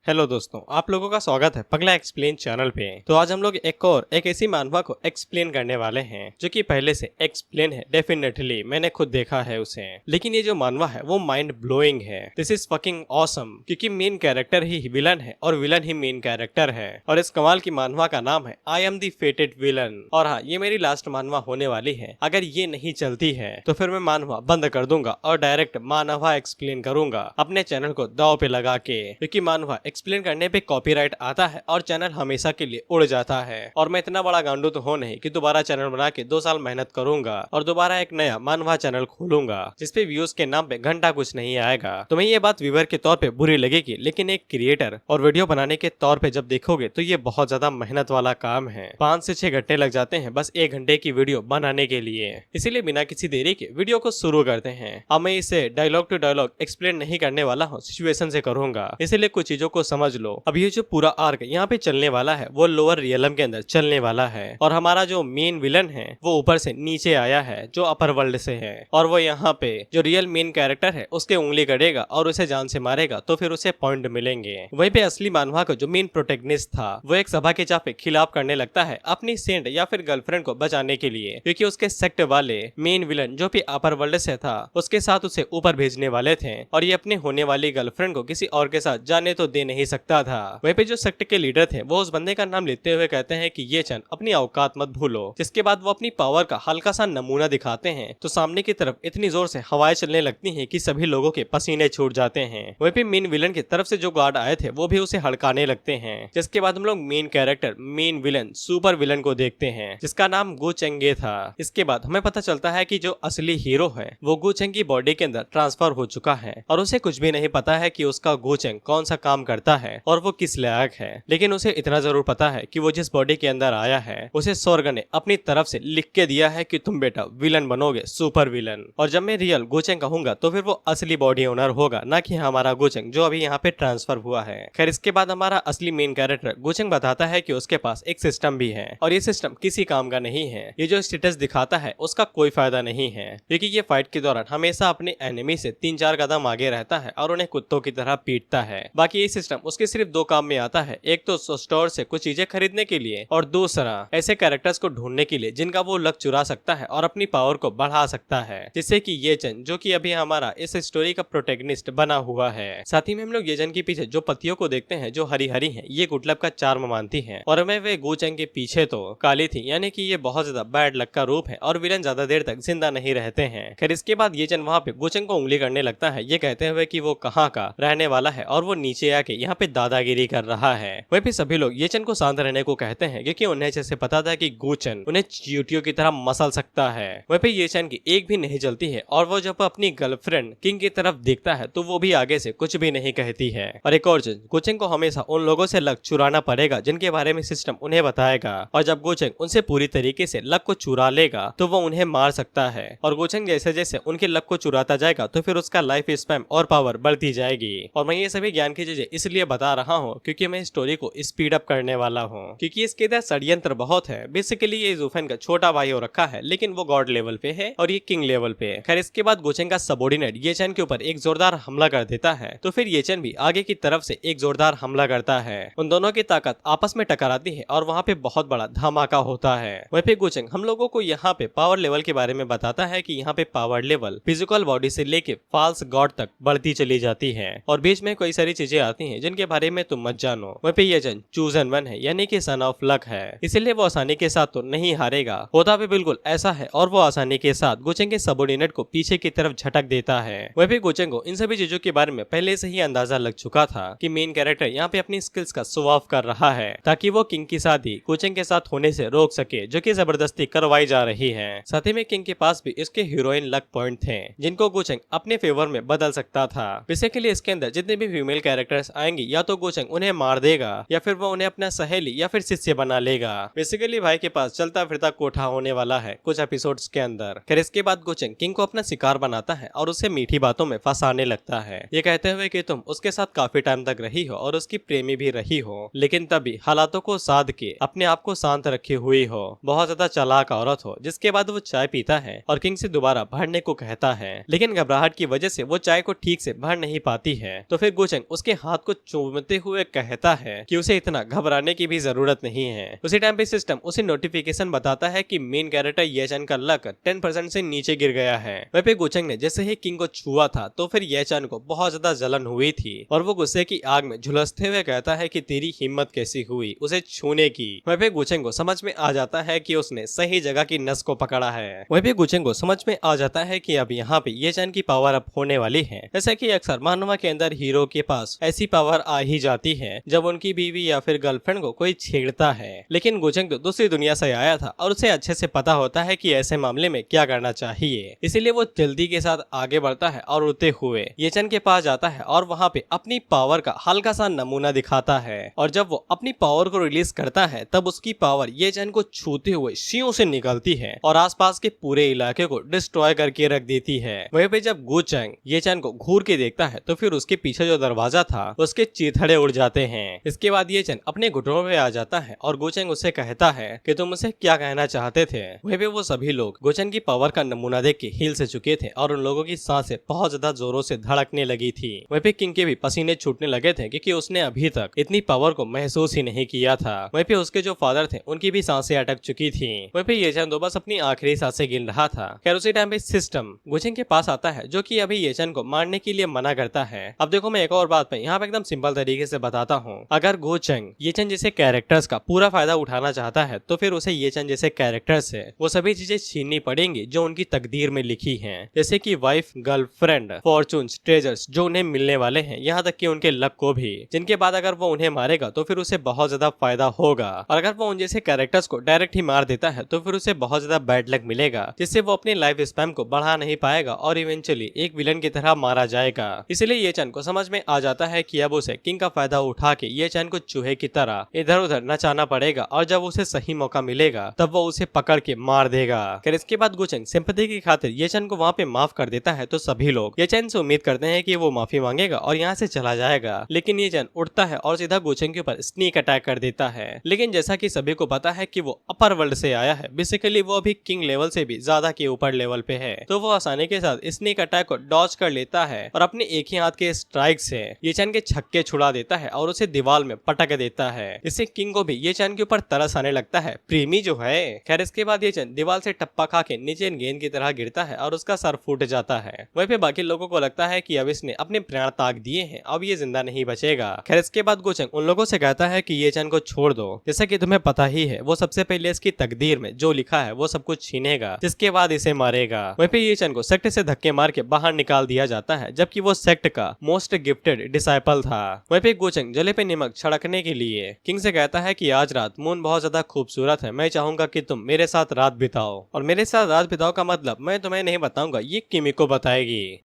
Hello दोस्तों, आप लोगों का स्वागत है पगला एक्सप्लेन चैनल पे। तो आज हम लोग एक ऐसी मानवा को एक्सप्लेन करने वाले हैं जो कि पहले से एक्सप्लेन है। डेफिनेटली मैंने खुद देखा है उसे, लेकिन ये जो मानवा है वो माइंड ब्लोइंग है। दिस इज फकिंग ऑसम, क्योंकि मेन कैरेक्टर ही विलन है और विलन ही मेन कैरेक्टर है। और इस कमाल की मानवा का नाम है आई एम दी फेटेड विलन। और हाँ, ये मेरी लास्ट मानवा होने वाली है। अगर ये नहीं चलती है तो फिर मैं मानवा बंद कर दूंगा और डायरेक्ट मानवा एक्सप्लेन करूंगा अपने चैनल को दाव पे लगा के, क्योंकि मानवा एक्सप्लेन करने पे कॉपीराइट आता है और चैनल हमेशा के लिए उड़ जाता है। और मैं इतना बड़ा गांडू तो हो नहीं कि दोबारा चैनल बना के 2 साल मेहनत करूंगा और दोबारा एक नया मानवा चैनल खोलूंगा जिसपे व्यूज के नाम पे घंटा कुछ नहीं आएगा। तुम्हें ये बात व्यूअर के तौर पे बुरी लगेगी, लेकिन एक क्रिएटर और वीडियो बनाने के तौर पे जब देखोगे तो ये बहुत ज्यादा मेहनत वाला काम है। 5 से 6 घंटे लग जाते हैं बस 1 घंटे की वीडियो बनाने के लिए। इसीलिए बिना किसी देरी के वीडियो को शुरू करते हैं। अब मैं इसे डायलॉग टू डायलॉग एक्सप्लेन नहीं करने वाला हूँ, सिचुएशन से करूंगा, इसीलिए कुछ चीजों को समझ लो। अब ये जो पूरा आर्क यहाँ पे चलने वाला है वो लोअर रियलम के अंदर चलने वाला है और हमारा जो मेन विलन है वो ऊपर से नीचे आया है जो अपर वर्ल्ड से है। और वो यहाँ पे जो रियल मेन कैरेक्टर है उसके उंगली करेगा और उसे जान से मारेगा तो फिर उसे पॉइंट मिलेंगे। वहीं पे असली मानवा का जो मेन प्रोटेगनिस्ट था वो एक सभा के चापे खिलाफ करने लगता है अपनी सेंट या फिर गर्लफ्रेंड को बचाने के लिए, क्योंकि उसके सेक्ट वाले मेन विलन जो भी अपर वर्ल्ड से था उसके साथ उसे ऊपर भेजने वाले थे और ये अपने होने वाली गर्लफ्रेंड को किसी और के साथ जाने तो दे नहीं सकता था। वहीं पे जो सेक्ट के लीडर थे वो उस बंदे का नाम लेते हुए कहते हैं कि ये चंद अपनी औकात मत भूलो। जिसके बाद वो अपनी पावर का हल्का सा नमूना दिखाते हैं तो सामने की तरफ इतनी जोर से हवाएं चलने लगती हैं कि सभी लोगों के पसीने छूट जाते हैं। वहीं पे मेन विलन की तरफ से जो गार्ड आए थे वो भी उसे हड़काने लगते हैं। जिसके बाद हम लोग main character main villain super villain को देखते हैं जिसका नाम गो चेंगे था। इसके बाद हमें पता चलता है कि जो असली हीरो है वो गो चेंग की बॉडी के अंदर ट्रांसफर हो चुका है और उसे कुछ भी नहीं पता है कि उसका गो चेंग कौन सा काम करता है और वो किस लायक है। लेकिन उसे इतना जरूर पता है कि वो जिस बॉडी के अंदर आया है उसे स्वर्ग ने अपनी तरफ से लिख के दिया है कि तुम बेटा विलन बनोगे, सुपर विलन। और जब मैं रियल गोचेंग कहूंगा तो फिर वो असली बॉडी ओनर होगा, ना कि हमारा गोचेंग जो अभी यहाँ पे ट्रांसफर हुआ है। खैर, इसके बाद हमारा असली मेन कैरेक्टर गोचेंग बताता है कि उसके पास एक सिस्टम भी है और ये सिस्टम किसी काम का नहीं है। ये जो स्टेटस दिखाता है उसका कोई फायदा नहीं है, क्योंकि ये फाइट के दौरान हमेशा अपने एनिमी से 3-4 कदम आगे रहता है और उन्हें कुत्तों की तरह पीटता है। बाकी ये सिस्टम उसके सिर्फ 2 काम में आता है, एक तो स्टोर से कुछ चीजें खरीदने के लिए और दूसरा ऐसे कैरेक्टर्स को ढूंढने के लिए जिनका वो लक चुरा सकता है और अपनी पावर को बढ़ा सकता है, जिससे कि ये जन जो कि अभी हमारा इस स्टोरी का प्रोटेगनिस्ट बना हुआ है। साथ ही में हम लोग ये जन के पीछे जो पत्तियों को देखते हैं जो हरी हरी हैं, ये गुड लक का चार्म मानती हैं और मैं वे गोचेंग के पीछे तो काली थी, यानी कि ये बहुत ज्यादा बैड लक का रूप है और विलन ज्यादा देर तक जिंदा नहीं रहते हैं। खैर, इसके बाद ये जन वहाँ पे गोचेंग को उंगली करने लगता है, ये कहते हुए कि वो कहाँ का रहने वाला है और वो नीचे आके यहाँ पे दादागिरी कर रहा है। वहीं पे सभी लोग ये चन को शांत रहने को कहते हैं, क्योंकि उन्हें जैसे पता था कि गोचन उन्हें चींटियों की तरह मसल सकता है। वहीं पे ये चन की एक भी नहीं चलती है और वो जब अपनी गर्लफ्रेंड किंग की तरफ देखता है तो वो भी आगे से कुछ भी नहीं कहती है। और एक और चीज, गोचेंग को हमेशा उन लोगों से लक चुराना पड़ेगा जिनके बारे में सिस्टम उन्हें बताएगा, और जब गोचेंग उनसे पूरी तरीके से लक को चुरा लेगा तो वो उन्हें मार सकता है। और गोचेंग जैसे जैसे उनके लक को चुराता जाएगा तो फिर उसका लाइफ स्पैन और पावर बढ़ती जाएगी। और मैं ये सभी ज्ञान की चीजें इसलिए बता रहा हूँ क्योंकि मैं स्टोरी को स्पीड अप करने वाला हूँ, क्योंकि इसके अंदर षड्यंत्र बहुत है। बेसिकली ये जूफेन का छोटा भाई हो रखा है, लेकिन वो गॉड लेवल पे है और ये किंग लेवल पे है। खैर, इसके बाद गोचेंग का सबॉर्डिनेट ये चैन के ऊपर एक जोरदार हमला कर देता है तो फिर ये चैन भी आगे की तरफ से एक जोरदार हमला करता है। उन दोनों की ताकत आपस में टकराती है और वहाँ पे बहुत बड़ा धमाका होता है। वहीं पे गोचेंग हम लोगों को यहाँ पे पावर लेवल के बारे में बताता है कि यहाँ पे पावर लेवल फिजिकल बॉडी से लेके फॉल्स गॉड तक बढ़ती चली जाती है और बीच में कई सारी चीजें आती हैं जिनके बारे में तुम मत जानो। वहीं पे ये जन चूजन वन है, यानी कि सन ऑफ लक है, इसलिए वो आसानी के साथ तो नहीं हारेगा। होता भी बिल्कुल ऐसा है और वो आसानी के साथ गोचेंग के सबॉर्डिनेट को पीछे की तरफ झटक देता है। वहीं पे गोचेंग को इन सभी चीजों के बारे में पहले से ही अंदाजा लग चुका था कि मेन कैरेक्टर यहाँ पे अपनी स्किल्स का शो ऑफ कर रहा है ताकि वो किंग की शादी गोचेंग के साथ होने से रोक सके, जो कि जबरदस्ती करवाई जा रही है। साथ ही में किंग के पास भी इसके हीरोइन लक पॉइंट थे जिनको गोचेंग अपने फेवर में बदल सकता था। बेसिकली इसके अंदर जितने भी फीमेल कैरेक्टर्स आएंगी या तो गोचेंग उन्हें मार देगा या फिर वो उन्हें अपना सहेली या फिर शिष्य बना लेगा। बेसिकली भाई के पास चलता फिरता कोठा होने वाला है कुछ एपिसोड्स के अंदर। फिर इसके बाद गोचेंग किंग को अपना शिकार बनाता है और उसे मीठी बातों में फंसाने लगता है, ये कहते हुए कि तुम उसके साथ काफी टाइम तक रही हो और उसकी प्रेमी भी रही हो, लेकिन तभी हालातों को साध के अपने आप को शांत रखी हुई हो, बहुत ज्यादा चालाक औरत हो। जिसके बाद वो चाय पीता है और किंग से दोबारा भरने को कहता है, लेकिन घबराहट की वजह से वो चाय को ठीक से भर नहीं पाती है। तो फिर गोचेंग उसके हाथ को चूमते हुए कहता है कि उसे इतना घबराने की भी जरूरत नहीं है। उसी टाइम पे सिस्टम उसे नोटिफिकेशन बताता है कि मेन कैरेक्टर ये चैन का लक 10% से नीचे गिर गया है। वहीं पे गोचेंग ने जैसे ही किंग को छुआ था तो फिर ये चैन को बहुत ज्यादा जलन हुई थी और वो गुस्से की आग में झुलसते हुए कहता है कि तेरी हिम्मत कैसी हुई उसे छूने की। वहीं पे गोचेंग को समझ में आ जाता है कि उसने सही जगह की नस को पकड़ा है। वहीं पे गोचेंग को समझ में आ जाता है कि अब यहाँ पे ये चैन की पावर अप होने वाली है। जैसा कि अक्सर मानवा के अंदर हीरो के पास ऐसी पावर आ ही जाती है जब उनकी बीवी या फिर गर्लफ्रेंड को कोई छेड़ता है। लेकिन गोचेंग तो दूसरी दुनिया से आया था और उसे अच्छे से पता होता है कि ऐसे मामले में क्या करना चाहिए, इसीलिए वो जल्दी के साथ आगे बढ़ता है और उड़ते हुए ये चैन के पास जाता है और वहाँ पे अपनी पावर का हल्का सा नमूना दिखाता है। और जब वो अपनी पावर को रिलीज करता है तब उसकी पावर ये चैन को छूते हुए शियों से निकलती है और आसपास के पूरे इलाके को डिस्ट्रॉय करके रख देती है। वहीं पे जब गोचेंग ये चैन को घूर के देखता है तो फिर उसके पीछे जो दरवाजा था उसके चीथड़े उड़ जाते हैं। इसके बाद ये चैन अपने घुटनों पे आ जाता है और गोचेंग उससे कहता है कि तुम उसे क्या कहना चाहते थे। वहीं पे वो सभी लोग गोचेंग की पावर का नमूना देख के हिल से चुके थे और उन लोगों की सांसें बहुत ज्यादा जोरों से धड़कने लगी थी। वहीं पे किंग के भी पसीने छूटने लगे थे क्योंकि उसने अभी तक इतनी पावर को महसूस ही नहीं किया था। वहीं पे उसके जो फादर थे उनकी भी सांसें अटक चुकी थी। वहीं पे ये चैन तो बस अपनी आखिरी सांसें गिन रहा था। खैर उसी टाइम पे सिस्टम गोचेंग के पास आता है जो कि अभी ये चैन को मारने के लिए मना करता है। अब देखो मैं एक और बात पे यहाँ पे एकदम सिंपल तरीके से बताता हूँ। अगर गोचेंग ये चैन जैसे कैरेक्टर्स का पूरा फायदा उठाना चाहता है तो फिर उसे ये चैन जैसे कैरेक्टर्स है वो सभी चीजें छीननी पड़ेंगी जो उनकी तकदीर में लिखी हैं, जैसे कि वाइफ, गर्लफ्रेंड, फॉर्चून्स, ट्रेजर्स जो उन्हें मिलने वाले हैं, यहाँ तक कि उनके लक को भी, जिनके बाद अगर वो उन्हें मारेगा तो फिर उसे बहुत ज्यादा फायदा होगा। और अगर वो उन जैसे कैरेक्टर्स को डायरेक्ट ही मार देता है तो फिर उसे बहुत ज्यादा बैड लक मिलेगा जिससे वो अपनी लाइफ स्पैन को बढ़ा नहीं पाएगा और इवेंचुअली एक विलन की तरह मारा जाएगा। इसलिए ये चैन को समझ में आ जाता है कि अब उसे किंग का फायदा उठा के ये चैन को चूहे की तरह इधर उधर नचाना पड़ेगा और जब उसे सही मौका मिलेगा तब वो उसे पकड़ के मार देगा। फिर इसके बाद गोचेंग सिंपैथी की खातिर ये चैन को वहाँ पे माफ कर देता है तो सभी लोग ये चैन से उम्मीद करते हैं कि वो माफी मांगेगा और यहाँ से चला जाएगा। लेकिन ये चैन उठता है और सीधा गोचेंग के ऊपर स्नीक अटैक कर देता है। लेकिन जैसा कि सभी को पता है कि वो अपर वर्ल्ड से आया है, बेसिकली वो अभी किंग लेवल से भी ज्यादा के ऊपर लेवल पे है, तो वो आसानी के साथ स्नीक अटैक को डॉज कर लेता है और अपने एक ही हाथ के स्ट्राइक से ये चैन के छक्के छुड़ा देता है और उसे दीवार में पटक देता है। इससे किंग को भी ये चैन के ऊपर तरस आने लगता है, प्रेमी जो है। खैर इसके बाद ये चैन दीवार से टप्पा खा के नीचे गेंद की तरह गिरता है और उसका सर फूट जाता है। वहीं पे बाकी लोगों को लगता है कि अब इसने अपने प्राण त्याग दिए हैं, अब ये जिंदा नहीं बचेगा। खैर इसके बाद गोचेंग उन लोगों से कहता है कि ये चैन को छोड़ दो, जैसा कि तुम्हें पता ही है वो सबसे पहले इसकी तकदीर में जो लिखा है वो सब कुछ छीनेगा, जिसके बाद इसे मारेगा। वहीं पे ये चैन को सेक्ट से धक्के मार के बाहर निकाल दिया जाता है, जबकि वो सेक्ट का मोस्ट गिफ्टेड डिसाइपल था। वहीं पे गोचेंग जले पे नमक छिड़कने के लिए किंग से कहता है कि आज रात मून बहुत ज्यादा खूबसूरत है, मैं चाहूंगा कि तुम मेरे साथ रात बिताओ। और मेरे साथ रात बिताओ का मतलब मैं तुम्हें नहीं बताऊंगा, ये किमी को बताएगी।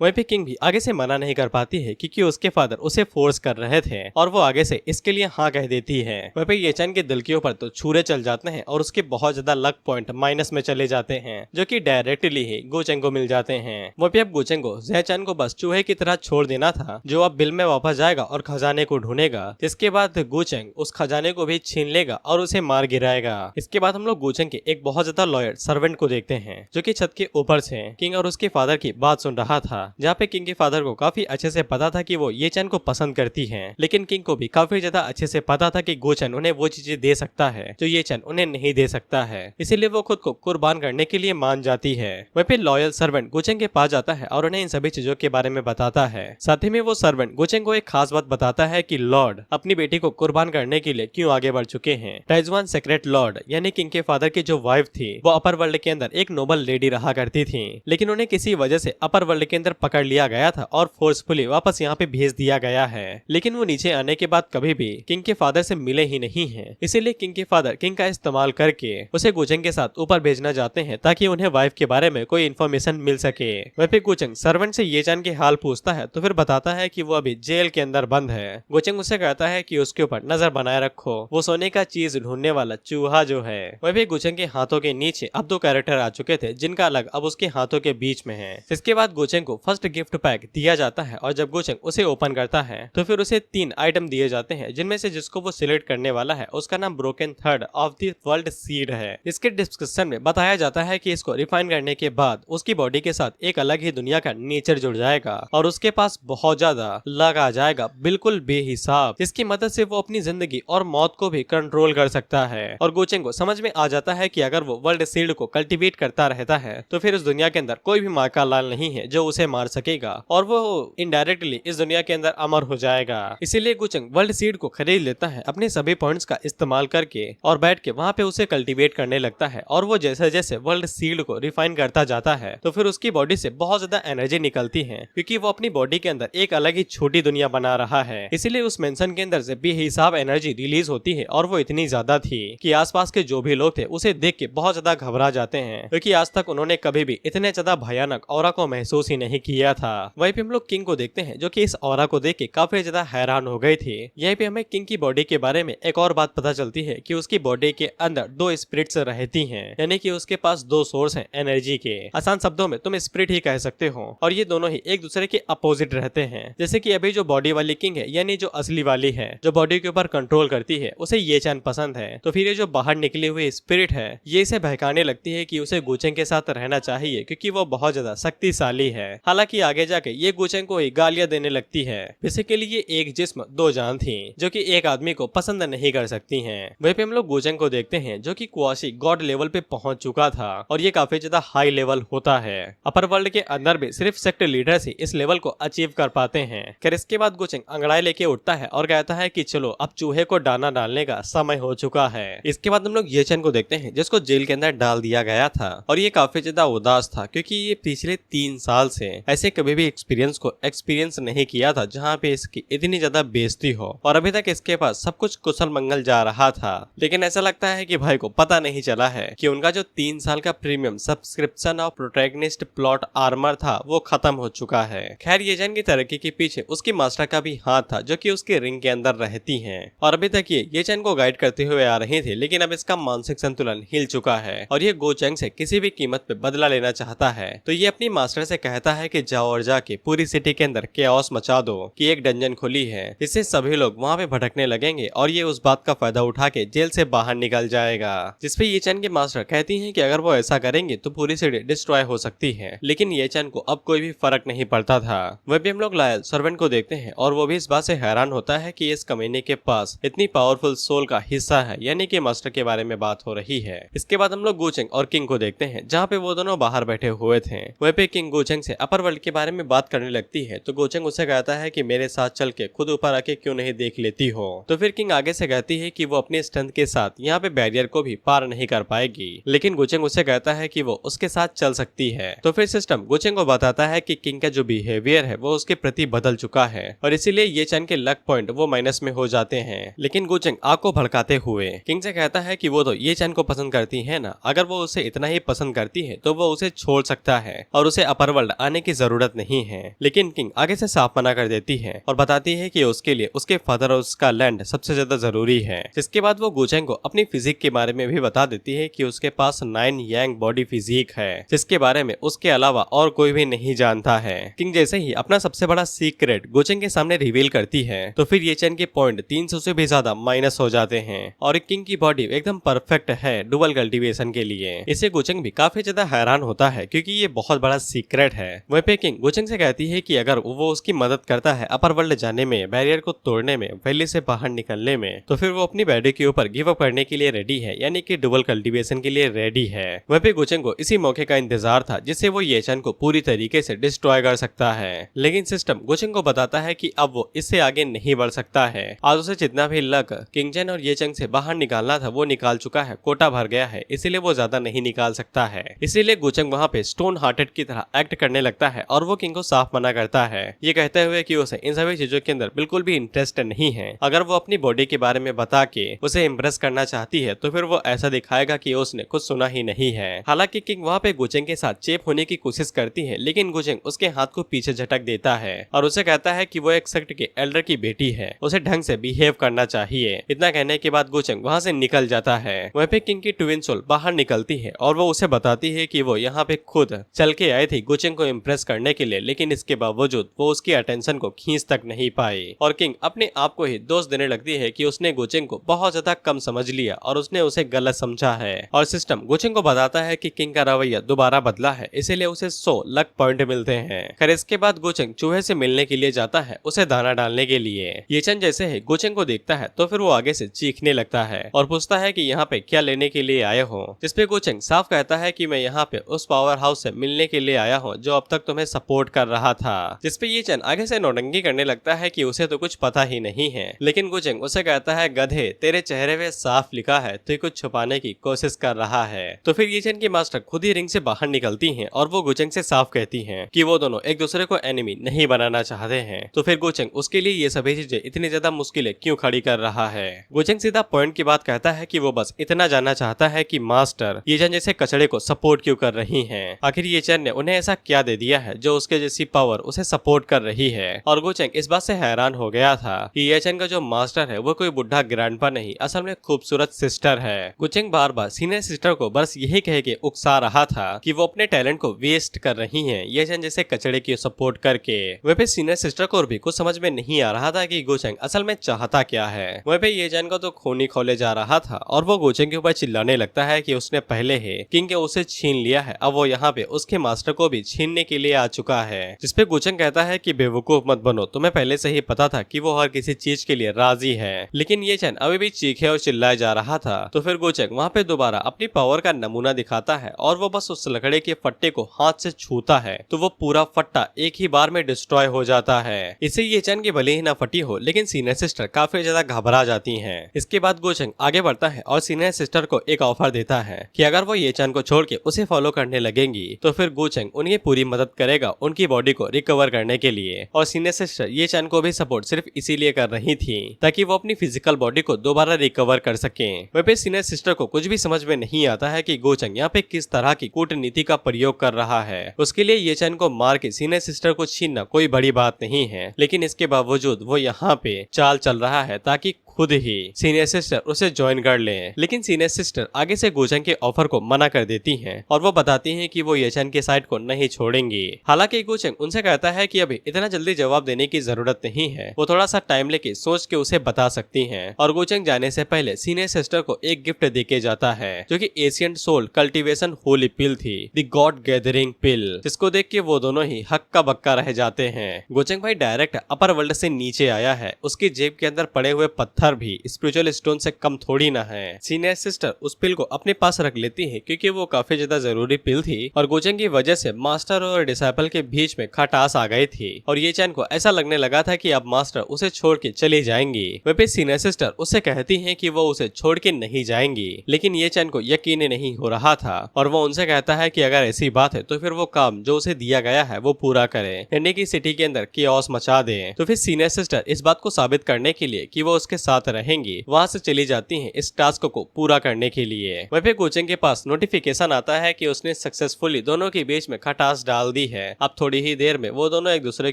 वहीं पे किंग भी आगे से मना नहीं कर पाती है क्योंकि उसके फादर उसे फोर्स कर रहे थे और वो आगे से इसके लिए हाँ कह देती है। वहीं पे ये चैन के दिल के ऊपर तो छुरे चल जाते हैं और उसके बहुत ज्यादा लक पॉइंट माइनस में चले जाते हैं जो कि डायरेक्टली ही गोचेंग को मिल जाते हैं। वहीं पे अब गोचेंग को ये चैन को बस चूहे की तरह छोड़ देना था जो अब बिल में वापस जाएगा और खजाने को ढूंढेगा, जिसके बाद गोचेंग उस खजाने को भी छीन लेगा और उसे मार गिराएगा। इसके बाद हम लोग गोचेंग के एक बहुत ज्यादा लॉयल सर्वेंट को देखते हैं जो कि छत के ऊपर से किंग और उसके फादर की बात सुन रहा था, जहाँ पे किंग के फादर को काफी अच्छे से पता था कि वो ये चैन को पसंद करती हैं, लेकिन किंग को भी काफी ज्यादा अच्छे से पता था कि गोचेन उन्हें वो चीजें दे सकता है जो ये चैन उन्हें नहीं दे सकता है, इसीलिए वो खुद को कुर्बान करने के लिए मान जाती है। वहीं पे लॉयल सर्वेंट गोचेंग के पास जाता है और उन्हें इन सभी चीजों के बारे में बताता है। साथ ही में वो सर्वेंट गोचेंग को एक खास बात बताता है कि लॉर्ड अपनी बेटी को कुर्बान करने के लिए क्यों आगे बढ़ चुके हैं। टाइजवान सेक्रेट लॉर्ड यानी किंग के फादर की जो वाइफ थी वो अपर वर्ल्ड के अंदर एक नोबल लेडी रहा करती थी, लेकिन उन्हें किसी वजह से अपर वर्ल्ड के अंदर पकड़ लिया गया था और फोर्सफुली वापस यहाँ पे भेज दिया गया है। लेकिन वो नीचे आने के बाद कभी भी किंग के फादर से मिले ही नहीं है, इसीलिए किंग के फादर किंग का इस्तेमाल करके उसे गोचेंग के साथ ऊपर भेजना चाहते हैं ताकि उन्हें वाइफ के बारे में कोई इन्फॉर्मेशन मिल सके। वहीं पे गोचेंग सर्वेंट से ये चैन के हाल पूछता है तो फिर बताता है कि वो अभी जेल के अंदर बंद है। गोचेंग उसे कहता है कि उसके ऊपर नजर बनाए रखो, वो सोने का चीज ढूंढने वाला चूहा जो है। वहीं पे गोचेंग के हाथों के नीचे अब 2 कैरेक्टर आ चुके थे जिनका अलग अब उसके हाथों के बीच में है। इसके बाद गोचेंग को फर्स्ट गिफ्ट पैक दिया जाता है और जब गोचेंग उसे ओपन करता है तो फिर उसे 3 आइटम दिए जाते हैं, जिनमें से जिसको वो सिलेक्ट करने वाला है उसका नाम broken third of the world seed है। इसके डिस्क्रिप्शन में बताया जाता है कि इसको रिफाइन करने के बाद उसकी बॉडी के साथ एक अलग ही दुनिया का नेचर जुड़ जाएगा और उसके पास बहुत ज्यादा लक आ जाएगा, बिल्कुल बेहिसाब, जिसकी मदद से वो अपनी जिंदगी और मौत को भी कंट्रोल कर सकता है। और गोचेंग को समझ में आ जाता है कि अगर वो वर्ल्ड सीड को कल्टीवेट करता रहता है तो फिर उस दुनिया के अंदर कोई भी माँ का लाल नहीं है जो उसे मार सकेगा और वो इनडायरेक्टली इस दुनिया के अंदर अमर हो जाएगा। इसीलिए गोचेंग वर्ल्ड सीड को खरीद लेता है अपने सभी पॉइंट्स का इस्तेमाल करके और बैठ के वहाँ पे उसे कल्टीवेट करने लगता है। और वो जैसे जैसे वर्ल्ड सीड को रिफाइन करता जाता है तो फिर उसकी बॉडी से बहुत ज्यादा एनर्जी निकलती है, क्योंकि वो अपनी बॉडी के अंदर एक अलग ही छोटी दुनिया बना रहा है। इसीलिए उस मेंशन के अंदर से बेहिसाब एनर्जी रिलीज होती है और वो इतनी ज्यादा थी कि आसपास के जो भी लोग थे उसे देख के बहुत ज्यादा घबरा जाते हैं, क्योंकि आज तक उन्होंने कभी भी इतने ज्यादा भयानक ऑरा को महसूस ही नहीं किया था। वहीं पे हम लोग किंग को देखते हैं जो कि इस ऑरा को देख के काफी ज्यादा हैरान हो गए थे। यहीं पे हमें किंग की बॉडी के बारे में एक और बात पता चलती है कि उसकी बॉडी के अंदर 2 स्पिरिट्स रहती हैं, यानी कि उसके पास 2 सोर्स हैं एनर्जी के। आसान शब्दों में तुम स्पिरिट ही कह सकते हो और ये दोनों ही एक दूसरे के अपोजिट रहते हैं। जैसे कि अभी जो बॉडी वाली किंग है, यानी जो असली वाली है जो बॉडी के ऊपर कंट्रोल करती है, उसे ये चैन पसंद है, तो फिर ये जो बाहर निकली हुई स्पिरिट है ये इसे बहकाने लगती है कि उसे गोचेंग के साथ रहना चाहिए क्योंकि वो बहुत ज्यादा शक्तिशाली है। हालांकि आगे जाके ये गोचेंग को ही गालियां देने लगती है। बेसिकली ये एक जिस्म 2 जान थी जो कि एक आदमी को पसंद नहीं कर सकती हैं। वहीं पे हम लोग गोचेंग को देखते हैं जो कि क्वाशी गॉड लेवल पे पहुंच चुका था और ये काफी ज्यादा हाई लेवल होता है। अपर वर्ल्ड के अंदर भी सिर्फ सेक्ट लीडर्स ही इस लेवल को अचीव कर पाते हैं। फिर इसके बाद गोचेंग अंगड़ाई लेके उठता है और कहता है कि चलो अब चूहे को दाना डालने का समय हो चुका है। इसके बाद हम लोग ये चैन को देखते हैं जिसको जेल के अंदर डाल दिया गया था और ये काफी ज्यादा उदास था क्योंकि ये पिछले 3 साल से ऐसे कभी भी एक्सपीरियंस नहीं किया था जहाँ पे इसकी इतनी ज्यादा बेइज्जती हो और अभी तक इसके पास सब कुछ कुशल मंगल जा रहा था। लेकिन ऐसा लगता है कि भाई को पता नहीं चला है कि उनका जो 3 साल का premium subscription of protagonist plot armour था वो खत्म हो चुका है। खैर ये जैन की तरक्की के पीछे उसकी मास्टर का भी हाथ था जो कि उसके रिंग के अंदर रहती हैं और अभी तक ये चैन को गाइड करते हुए आ रही थी, लेकिन अब इसका मानसिक संतुलन हिल चुका है और ये गोचेंग से किसी भी कीमत पे बदला लेना चाहता है। तो ये अपनी मास्टर से कहता है कि जाओ और जाके पूरी सिटी के अंदर केओस मचा दो कि एक डंजन खुली है, इससे सभी लोग वहाँ पे भटकने लगेंगे और ये उस बात का फायदा उठा के जेल से बाहर निकल जाएगा। जिसपे ये चैन के मास्टर कहती हैं कि अगर वो ऐसा करेंगे तो पूरी सिटी डिस्ट्रॉय हो सकती है, लेकिन ये चैन को अब कोई भी फर्क नहीं पड़ता था। वह भी हम लोग लायल सर्वेंट को देखते हैं और वो भी इस बात से हैरान होता है कि इस कमीने के पास इतनी पावरफुल सोल का हिस्सा है, यानी कि मास्टर के बारे में बात हो रही है। इसके बाद हम लोग गोचेंग और किंग को देखते हैं जहाँ पे वो दोनों बाहर बैठे हुए थे। वह पे किंग गोचेंग से अपर वर्ल्ड के बारे में बात करने लगती है तो गोचेंग उसे कहता है कि मेरे साथ चल के खुद ऊपर आके क्यों नहीं देख लेती हो। तो फिर किंग आगे से कहती है कि वो अपनी स्ट्रेंथ के साथ यहाँ पे बैरियर को भी पार नहीं कर पाएगी, लेकिन गोचेंग उसे कहता है कि वो उसके साथ चल सकती है। तो फिर सिस्टम गोचेंग को बताता है कि किंग का जो बिहेवियर है वो उसके प्रति बदल चुका है और इसीलिए ये चैन के लक पॉइंट वो माइनस में हो जाते हैं। लेकिन गोचेंग आग को भड़काते हुए किंग से कहता है कि वो तो ये चैन को पसंद करती है ना, अगर वो उसे इतना ही पसंद करती है तो वो उसे छोड़ सकता है और उसे अपर वर्ल्ड आने की जरूरत नहीं है। लेकिन किंग आगे से साफ मना कर देती है और बताती है कि उसके लिए उसके फादर और उसका लैंड सबसे ज्यादा जरूरी है। जिसके बाद वो गोचेंग को अपनी फिजिक के बारे में भी बता देती है कि उसके पास 9 यांग बॉडी फिजिक है जिसके बारे में उसके अलावा और कोई भी नहीं जानता है। किंग जैसे ही अपना सबसे बड़ा सीक्रेट गोचेंग के सामने रिवील करती है तो फिर ये चैन के पॉइंट 300 से भी ज्यादा माइनस हो जाते हैं और किंग की बॉडी एकदम परफेक्ट है डुअल कल्टीवेशन के लिए। इसे गोचेंग भी काफी ज्यादा हैरान होता है क्योंकि ये बहुत बड़ा सीक्रेट है। वह पे किंग गोचेंग से कहती है कि अगर वो उसकी मदद करता है अपर वर्ल्ड जाने में, बैरियर को तोड़ने में, वैली से बाहर निकलने में, तो फिर वो अपनी बॉडी के ऊपर गिव अप करने के लिए रेडी है, यानी कि डुअल कल्टीवेशन के लिए रेडी है। वह पे गोचेंग को इसी मौके का इंतजार था जिससे वो ये चैन को पूरी तरीके से डिस्ट्रॉय कर सकता है। लेकिन सिस्टम गोचेंग को बताता है कि अब वो इससे आगे नहीं बढ़ सकता है। आज उसे जितना भी लक किंग चैन और ये चैन से बाहर निकालना था वो निकाल चुका है, कोटा भर गया है, इसीलिए वो ज्यादा नहीं निकाल सकता है। इसीलिए गोचेंग वहाँ पे स्टोन हार्टेड की तरह एक्ट करने लगता है और वो किंग को साफ मना करता है, ये कहते हुए कि उसे इन सभी चीजों के अंदर बिल्कुल भी इंटरेस्ट नहीं है। अगर वो अपनी बॉडी के बारे में बता के उसे इम्प्रेस करना चाहती है तो फिर वो ऐसा दिखाएगा कि उसने कुछ सुना ही नहीं है। हालांकि किंग वहाँ पे गोचेंग के साथ चेप होने की कोशिश करती है, लेकिन गोचेंग उसके हाथ को पीछे झटक देता है और उसे कहता है कि वो एक सेक्ट के एल्डर की बेटी है, उसे ढंग से बिहेव करना चाहिए। इतना कहने के बाद गोचेंग वहाँ से निकल जाता है। वहीं पे किंग की ट्विन सोल बाहर निकलती है और वो उसे बताती है कि वो यहाँ पे खुद चल के आए थे गोचेंग को इम्प्रेस इम्प्रेस करने के लिए, लेकिन इसके बावजूद वो उसकी अटेंशन को खींच तक नहीं पाई और किंग अपने आप को ही दोष देने लगती है कि उसने गोचेंग को बहुत ज्यादा कम समझ लिया और उसने उसे गलत समझा है। और सिस्टम गोचेंग को बताता है कि किंग का रवैया दोबारा बदला है, इसीलिए उसे 100 लक पॉइंट मिलते हैं। खैर इसके बाद गोचेंग चूहे से मिलने के लिए जाता है, उसे दाना डालने के लिए। ये चन जैसे ही गोचेंग को देखता है तो फिर वो आगे से चीखने लगता है और पूछता है कि यहाँ पे क्या लेने के लिए आए हो, जिसपे गोचेंग साफ कहता है कि मैं यहाँ पे उस पावर हाउस से मिलने के लिए आया हूँ जो अब तक तुम्हें सपोर्ट कर रहा था। जिसपे ये चन आगे से नौटंकी करने लगता है कि उसे तो कुछ पता ही नहीं है, लेकिन गोचेंग उसे कहता है गधे, तेरे चेहरे पे साफ लिखा है तू कुछ छुपाने की कोशिश कर रहा है। तो फिर ये चन की मास्टर खुद ही रिंग से बाहर निकलती हैं और वो गोचेंग से साफ कहती हैं कि वो दोनों एक दूसरे को एनिमी नहीं बनाना चाहते हैं। तो फिर गोचेंग उसके लिए ये सभी चीजें इतनी ज्यादा मुश्किलें क्यों खड़ी कर रहा है। गोचेंग सीधा पॉइंट की बात कहता है कि वो बस इतना जानना चाहता है कि मास्टर ये चन जैसे कचड़े को सपोर्ट क्यों कर रही हैं। आखिर ये चन ने उन्हें ऐसा क्या दे दिया है जो उसके जैसी पावर उसे सपोर्ट कर रही है। और गोचेंग इस बात से हैरान हो गया था कि ये चन का जो मास्टर है वो कोई बुढ़ा ग्रैंडपा नहीं, असल में खूबसूरत सिस्टर है। गोचेंग बार बार सीनियर सिस्टर को बस यही कह के उकसा रहा था कि वो अपने टैलेंट को वेस्ट कर रही हैं ये चन जैसे कचड़े की सपोर्ट करके। वह पे सीनियर सिस्टर को भी कुछ समझ में नहीं आ रहा था कि गोचेंग असल में चाहता क्या है। वह पे ये चन को तो खूनी खोले जा रहा था और वो गोचेंग के ऊपर चिल्लाने लगता है कि उसने पहले ही किंग के उसे छीन लिया है, अब वो यहाँ पे उसके मास्टर को भी छीनने के लिए आ चुका है। जिसपे गोचेंग कहता है कि बेवकूफ मत बनो, तुम्हें पहले से ही पता था कि वो हर किसी चीज के लिए राजी है। लेकिन ये चन अभी भी चीखे और चिल्लाया जा रहा था। तो फिर गोचेंग वहाँ पे दोबारा अपनी पावर का नमूना दिखाता है और वो बस उस लकड़े के फट्टे को हाथ से छूता है तो वो पूरा फट्टा एक ही बार में डिस्ट्रॉय हो जाता है। इससे ये चन की भले ही ना फटी हो, लेकिन सीनियर सिस्टर काफी ज्यादा घबरा जाती हैं। इसके बाद गोचेंग आगे बढ़ता है और सीनियर सिस्टर को एक ऑफर देता है कि अगर वो ये चन को छोड़ के उसे फॉलो करने लगेंगी तो फिर गोचेंग उन्हें पूरी मदद करेगा उनकी बॉडी को रिकवर करने के लिए। और सीनियर सिस्टर ये चन को भी सपोर्ट सिर्फ इसीलिए कर रही थी ताकि वो अपनी फिजिकल बॉडी को दोबारा रिकवर कर सके। वह पे सीनियर सिस्टर को कुछ भी समझ में नहीं आता है कि गोचेंग यहाँ पे किस तरह की कूटनीति का प्रयोग कर रहा है। उसके लिए ये चन को मार के सीनियर सिस्टर को छीनना कोई बड़ी बात नहीं है, लेकिन इसके बावजूद वो यहाँ पे चाल चल रहा है ताकि खुद ही सीनियर सिस्टर उसे ज्वाइन कर ले। लेकिन सीनियर सिस्टर आगे से गोचेंग के ऑफर को मना कर देती हैं और वो बताती हैं कि वो ये चन के साइड को नहीं छोड़ेंगी। हालांकि गोचेंग उनसे कहता है कि अभी इतना जल्दी जवाब देने की जरूरत नहीं है, वो थोड़ा सा टाइम लेके सोच के उसे बता सकती हैं। और गोचेंग जाने से पहले सीनियर सिस्टर को एक गिफ्ट देके जाता है जो कि एशियंट सोल कल्टीवेशन होली पिल थी, द गॉड गैदरिंग पिल, जिसको देख के वो दोनों ही हक्का बक्का रह जाते हैं। गोचेंग भाई डायरेक्ट अपर वर्ल्ड से नीचे आया है, उसकी जेब के अंदर पड़े हुए पत्थर भी स्पिरिचुअल स्टोन से कम थोड़ी ना है। सीनियर सिस्टर उस पिल को अपने पास रख लेती है क्योंकि वो काफी ज्यादा जरूरी पिल थी और गोचेंग की वजह से मास्टर और डिसाइपल के बीच में खटास आ गई थी और ये चैन को ऐसा लगने लगा था कि अब मास्टर उसे छोड़ के चली जाएंगी। वह पे सीनियर सिस्टर उससे कहती है कि वो उसे छोड़ के नहीं जाएंगी, लेकिन ये चैन को यकीन नहीं हो रहा था और वो उनसे कहता है कि अगर ऐसी बात है तो फिर वो काम जो उसे दिया गया है वो पूरा करे, यानी कि सिटी के अंदर कियोस मचा दे। तो फिर सीनियर सिस्टर इस बात को साबित करने के लिए कि वो उसके साथ रहेंगी वहाँ से चली जाती हैं इस टास्क को पूरा करने के लिए। वह पे कोचिंग के पास नोटिफिकेशन आता है कि उसने सक्सेसफुली दोनों के बीच में खटास डाल दी है। अब थोड़ी ही देर में वो दोनों एक दूसरे